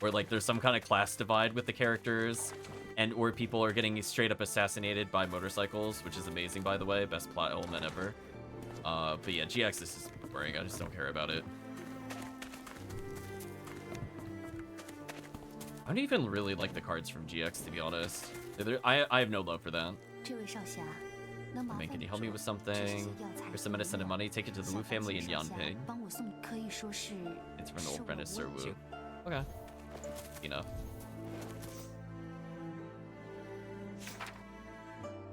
Or like there's some kind of class divide with the characters. And or people are getting straight up assassinated by motorcycles, which is amazing, by the way. Best plot element ever. But yeah, GX is just boring. I just don't care about it. I don't even really like the cards from GX, to be honest. I have no love for that. I mean, can you help me with something? Here's some medicine and money. Take it to the Wu family in Yanping. It's from the old apprentice, Sir Wu. Okay. Enough.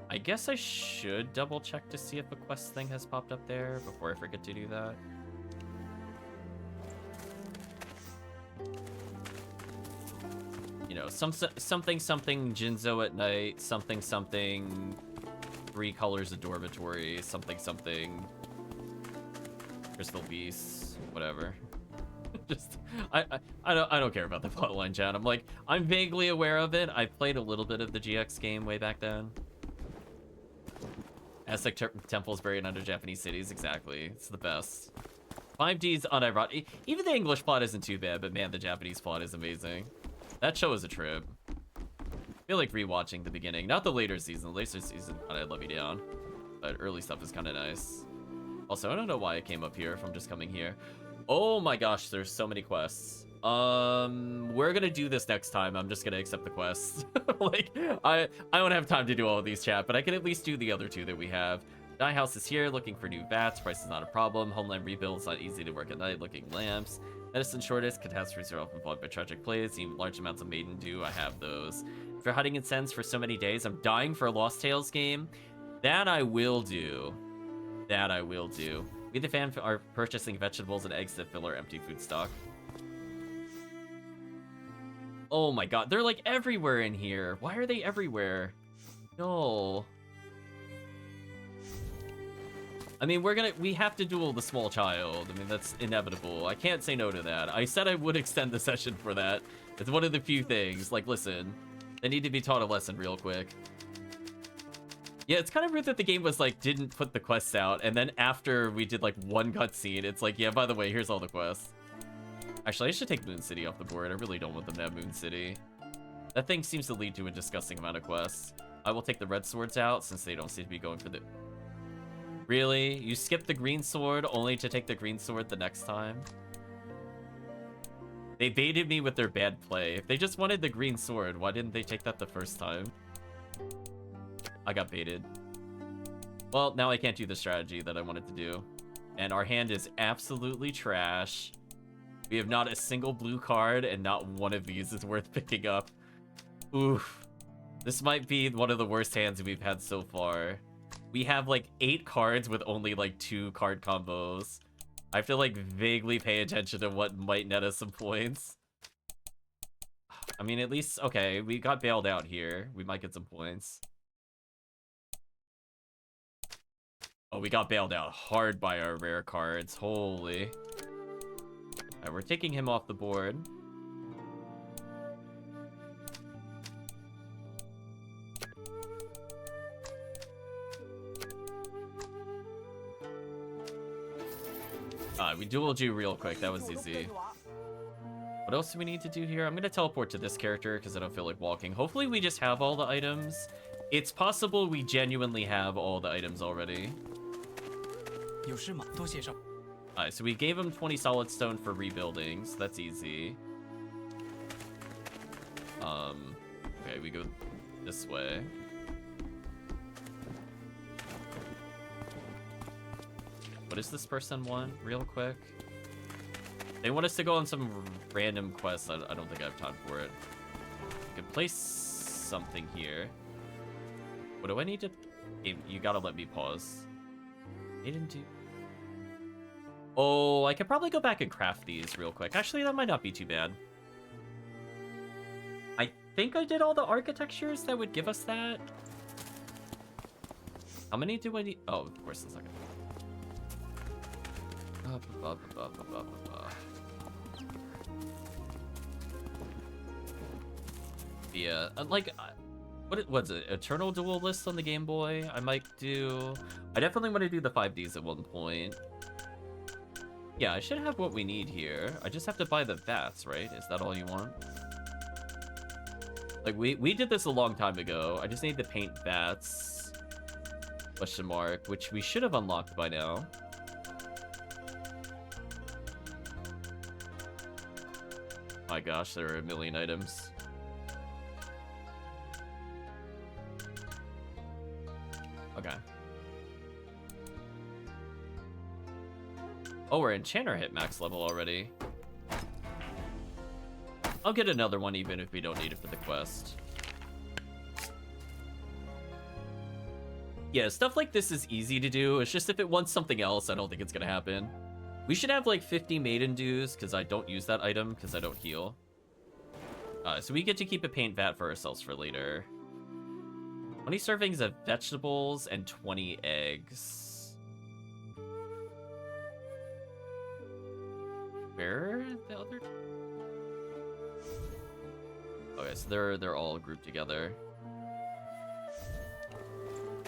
I guess I should double check to see if a quest thing has popped up there before I forget to do that. You know, something Jinzo at night, something 3 colors of dormitory, something crystal beasts, whatever. Just I don't care about the plotline, chat. I'm like, I'm vaguely aware of it. I played a little bit of the GX game way back then. Aztec temples buried under Japanese cities, exactly. It's the best. 5D's unironic. Even the English plot isn't too bad, but man, the Japanese plot is amazing. That show is a trip. I feel like rewatching the beginning. Not the later season. The later season kind of let me down. But early stuff is kind of nice. Also, I don't know why I came up here if I'm just coming here. Oh my gosh, there's so many quests. We're gonna do this next time. I'm just gonna accept the quests. Like, I don't have time to do all of these, chat, but I can at least do the other 2 that we have. Dye house is here, looking for new vats. Price is not a problem. Homeland rebuild is not easy to work at night. Looking lamps. Medicine shortage. Catastrophes are often followed by tragic plays. Even large amounts of maiden dew. I have those. For hiding incense for so many days, I'm dying for a Lost Tales game. That I will do. That I will do. We the fan are purchasing vegetables and eggs that fill our empty food stock. Oh my god, they're like everywhere in here. Why are they everywhere? No. I mean, we have to duel the small child. I mean, that's inevitable. I can't say no to that. I said I would extend the session for that. It's one of the few things. Like, listen, they need to be taught a lesson real quick. Yeah, it's kind of rude that the game was like, didn't put the quests out. And then after we did like one cutscene, it's like, yeah, by the way, here's all the quests. Actually, I should take Moon City off the board. I really don't want them to have Moon City. That thing seems to lead to a disgusting amount of quests. I will take the red swords out since they don't seem to be going for the... Really? You skip the green sword only to take the green sword the next time? They baited me with their bad play. If they just wanted the green sword, why didn't they take that the first time? I got baited. Well, now I can't do the strategy that I wanted to do. And our hand is absolutely trash. We have not a single blue card, and not one of these is worth picking up. Oof. This might be one of the worst hands we've had so far. We have like 8 cards with only like 2 card combos. I have to like vaguely pay attention to what might net us some points. I mean, at least, okay, we got bailed out here. We might get some points. Oh, we got bailed out hard by our rare cards. Holy. Alright, we're taking him off the board. We dueled you real quick. That was easy. What else do we need to do here? I'm going to teleport to this character because I don't feel like walking. Hopefully we just have all the items. It's possible we genuinely have all the items already. Alright, so we gave him 20 solid stone for rebuilding, so that's easy. Okay, we go this way. What does this person want, real quick? They want us to go on some random quest. I don't think I have time for it. I could place something here. What do I need to... You gotta let me pause. They didn't do... Oh, I could probably go back and craft these real quick. Actually, that might not be too bad. I think I did all the architectures that would give us that. How many do I need? Oh, of course, the second. Yeah, like, what was it? Eternal Duel list on the Game Boy? I might do... I definitely want to do the 5Ds at one point. Yeah, I should have what we need here. I just have to buy the vats, right? Is that all you want? Like, we did this a long time ago. I just need to paint vats. Question mark, which we should have unlocked by now. My gosh, there are a million items. Okay. Oh, our enchanter hit max level already. I'll get another one even if we don't need it for the quest. Yeah, stuff like this is easy to do. It's just if it wants something else, I don't think it's gonna happen. We should have like 50 maiden dews because I don't use that item because I don't heal. So we get to keep a paint vat for ourselves for later. 20 servings of vegetables and 20 eggs. Where are the other? Okay, so they're all grouped together.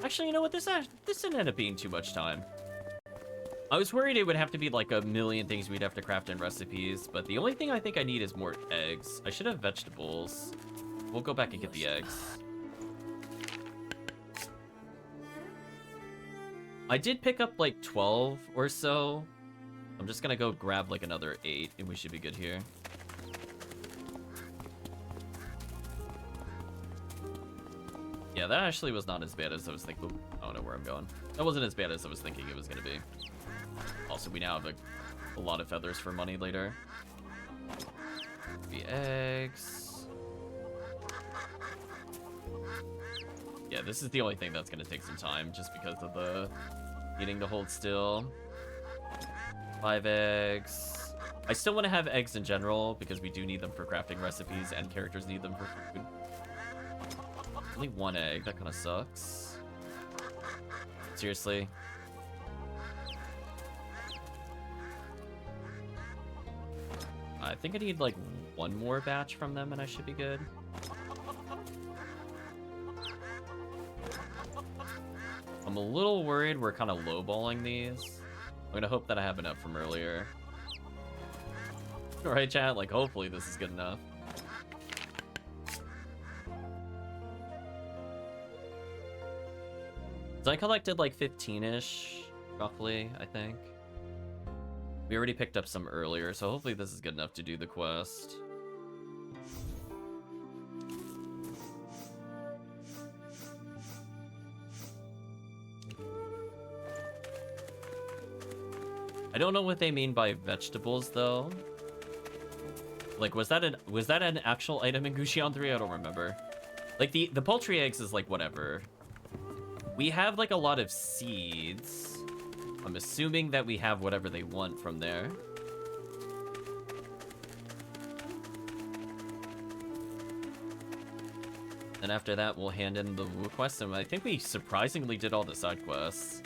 Actually, you know what? This didn't end up being too much time. I was worried it would have to be like a million things we'd have to craft in recipes, but the only thing I think I need is more eggs. I should have vegetables. We'll go back and get the eggs. I did pick up like 12 or so. I'm just gonna go grab like another 8 and we should be good here. Yeah, that actually was not as bad as I was thinking. I don't know where I'm going. That wasn't as bad as I was thinking it was going to be. Also, we now have a lot of feathers for money later. 3 eggs. Yeah, this is the only thing that's going to take some time just because of the needing to hold still. 5 eggs. I still want to have eggs in general because we do need them for crafting recipes and characters need them for food. Only 1 egg, that kind of sucks. Seriously. I think I need like 1 more batch from them and I should be good. I'm a little worried we're kind of lowballing these. I'm gonna hope that I have enough from earlier. Alright, chat, like hopefully this is good enough. So I collected like 15-ish, roughly, I think. We already picked up some earlier, so hopefully this is good enough to do the quest. I don't know what they mean by vegetables, though. Like, was that an actual item in GuJian 3? I don't remember. Like, the poultry eggs is, like, whatever. We have, like, a lot of seeds. I'm assuming that we have whatever they want from there. And after that, we'll hand in the Wu quest, and I think we surprisingly did all the side quests.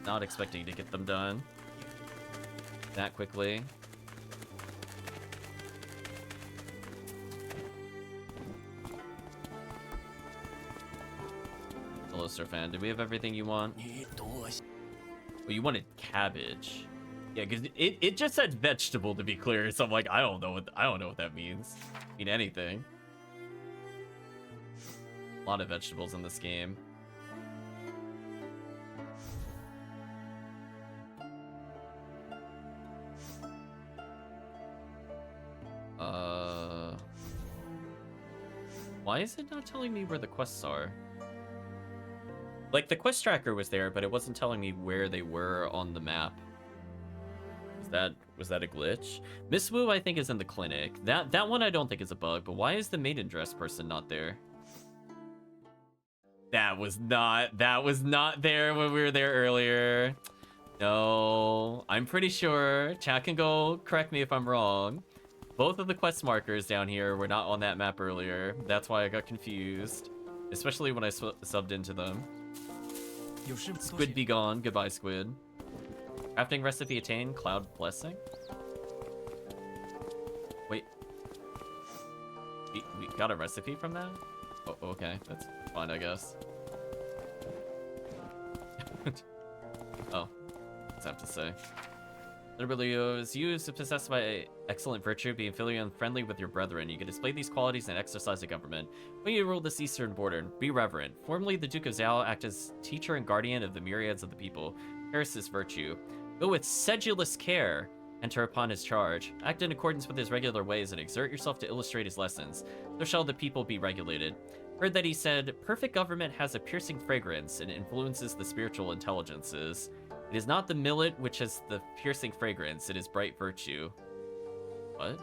Not expecting to get them done that quickly. Hello, Sir Fan. Do we have everything you want? Well, you wanted cabbage. Yeah, because it just said vegetable, to be clear. So I'm like, I don't know what that means. Mean anything. A lot of vegetables in this game. Why is it not telling me where the quests are? Like, the quest tracker was there, but it wasn't telling me where they were on the map. Was that a glitch? Miss Wu, I think, is in the clinic. That one I don't think is a bug, but why is the maiden dress person not there? That was not there when we were there earlier. No, I'm pretty sure. Chat can go correct me if I'm wrong. Both of the quest markers down here were not on that map earlier. That's why I got confused. Especially when I subbed into them. Squid be gone. Goodbye, Squid. Crafting recipe attained. Cloud blessing. Wait. We got a recipe from that? Oh, okay. That's fine, I guess. Oh. What's I have to say? Literally is used to possessed by excellent virtue, being filial and friendly with your brethren. You can display these qualities and exercise a government. When you rule this eastern border, be reverent. Formerly, the Duke of Zhao act as teacher and guardian of the myriads of the people. Cherish this virtue. Go with sedulous care. Enter upon his charge. Act in accordance with his regular ways and exert yourself to illustrate his lessons. So shall the people be regulated. Heard that he said, perfect government has a piercing fragrance and influences the spiritual intelligences. It is not the millet which has the piercing fragrance, it is bright virtue. What?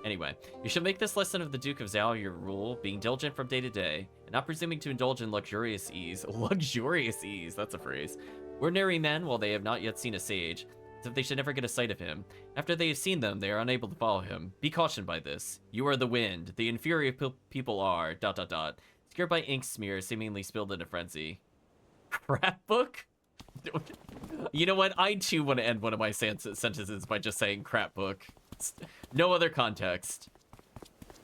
Anyway, you should make this lesson of the Duke of Zhao your rule, being diligent from day to day, and not presuming to indulge in luxurious ease. Luxurious ease, that's a phrase. Ordinary men, while they have not yet seen a sage, as if they should never get a sight of him. After they have seen them, they are unable to follow him. Be cautioned by this. You are the wind, the inferior people are, ... Scared by ink smear, seemingly spilled in a frenzy. Crap book? You know what? I too want to end one of my sentences by just saying crap book. No other context.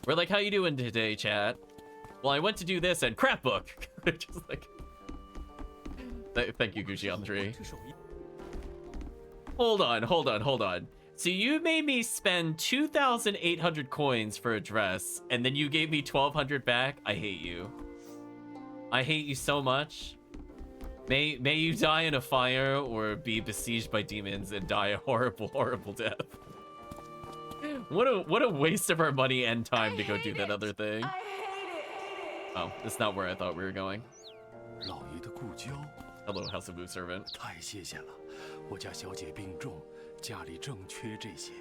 We're like, how you doing today, chat? Well, I went to do this and crap book. Just like... Thank you, GuJian 3. Hold on. So you made me spend 2,800 coins for a dress, and then you gave me 1,200 back? I hate you. I hate you so much. May you die in a fire or be besieged by demons and die a horrible, horrible death. What a waste of our money and time to go do that other thing. Oh, that's not where I thought we were going. 的故交。Hello, House of Blue Servant. 太谢谢了，我家小姐病重，家里正缺这些。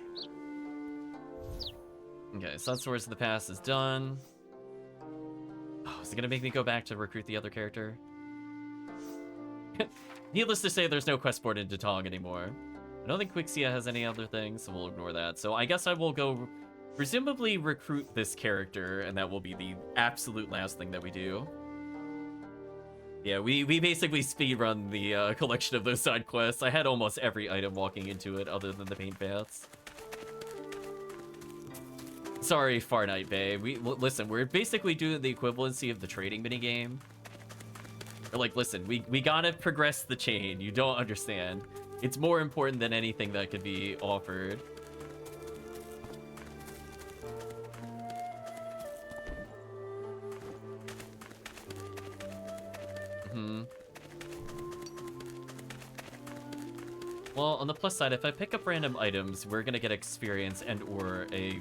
Okay, Sun Swords of the Past is done. Oh, is it gonna make me go back to recruit the other character? Needless to say, there's no quest board in Datong anymore. I don't think Quixia has any other things, so we'll ignore that. So I guess I will go, presumably, recruit this character, and that will be the absolute last thing that we do. Yeah, we basically speedrun the collection of those side quests. I had almost every item walking into it, other than the paint baths. Sorry, Far Night Bay. Listen, we're basically doing the equivalency of the trading minigame. We're like, listen, we gotta progress the chain. You don't understand. It's more important than anything that could be offered. Well, on the plus side, if I pick up random items, we're gonna get experience and or a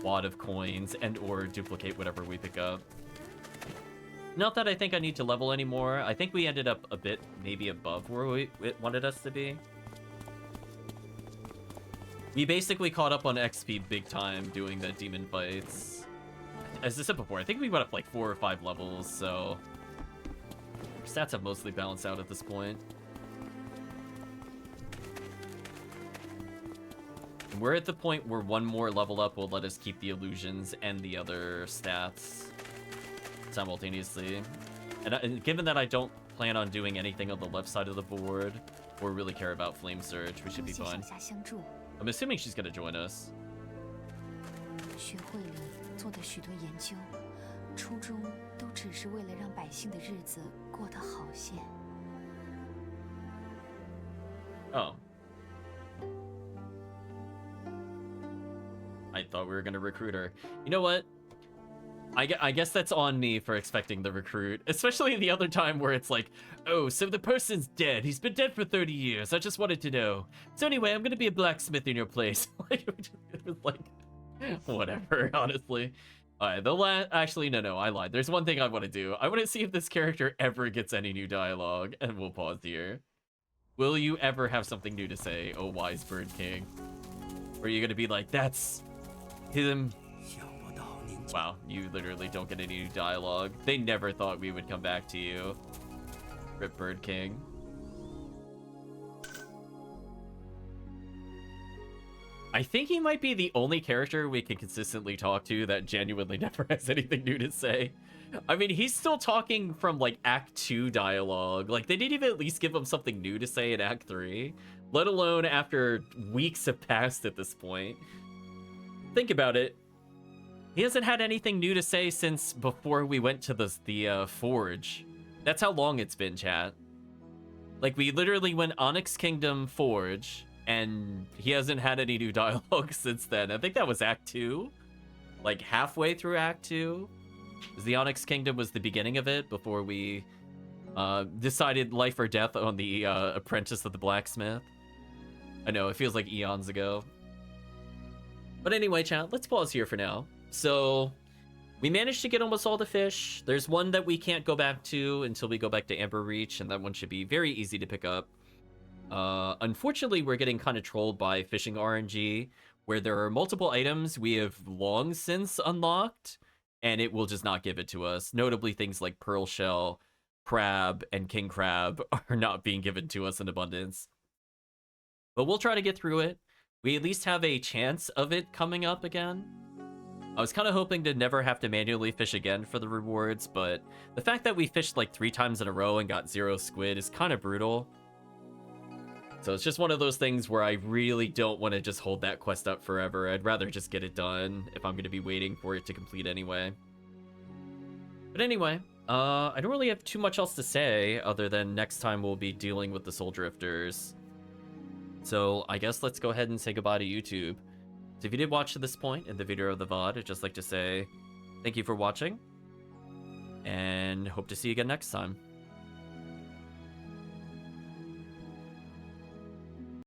wad of coins and or duplicate whatever we pick up. Not that I think I need to level anymore. I think we ended up a bit maybe above where it wanted us to be. We basically caught up on XP big time doing the demon fights. As I said before, I think we went up like 4 or 5 levels, so stats have mostly balanced out at this point. And we're at the point where one more level up will let us keep the illusions and the other stats simultaneously. And given that I don't plan on doing anything on the left side of the board or really care about Flame Surge, we should be fine. I'm assuming she's gonna join us. 学会里做的许多研究，初衷都只是为了让百姓的日子过得好些。Oh. I thought we were gonna recruit her. You know what? I guess that's on me for expecting the recruit, especially the other time where it's like, oh, so the person's dead. He's been dead for 30 years. I just wanted to know. So anyway, I'm gonna be a blacksmith in your place. Like, it was like, whatever, honestly. All right, actually, no, I lied. There's one thing I want to do. I want to see if this character ever gets any new dialogue, and we'll pause here. Will you ever have something new to say, oh wise bird king? Or are you gonna be like, that's him? Wow, you literally don't get any new dialogue. They never thought we would come back to you. Rip Bird King. I think he might be the only character we can consistently talk to that genuinely never has anything new to say. I mean, he's still talking from, like, Act 2 dialogue. Like, they didn't even at least give him something new to say in Act 3. Let alone after weeks have passed at this point. Think about it. He hasn't had anything new to say since before we went to the Forge. That's how long it's been, chat. Like, we literally went Onyx Kingdom Forge, and he hasn't had any new dialogue since then. I think that was Act 2. Like, halfway through Act 2. Because the Onyx Kingdom was the beginning of it, before we decided life or death on the Apprentice of the Blacksmith. I know, it feels like eons ago. But anyway, chat, let's pause here for now. So, we managed to get almost all the fish. There's one that we can't go back to until we go back to Amber Reach, and that one should be very easy to pick up. Unfortunately, we're getting kind of trolled by fishing RNG, where there are multiple items we have long since unlocked, and it will just not give it to us. Notably, things like Pearl Shell, Crab, and King Crab are not being given to us in abundance. But we'll try to get through it. We at least have a chance of it coming up again. I was kind of hoping to never have to manually fish again for the rewards, but the fact that we fished like 3 times in a row and got 0 squid is kind of brutal. So it's just one of those things where I really don't want to just hold that quest up forever. I'd rather just get it done if I'm going to be waiting for it to complete anyway. But anyway, I don't really have too much else to say other than next time we'll be dealing with the Soul Drifters. So I guess let's go ahead and say goodbye to YouTube. So if you did watch to this point in the video of the VOD, I'd just like to say thank you for watching, and hope to see you again next time.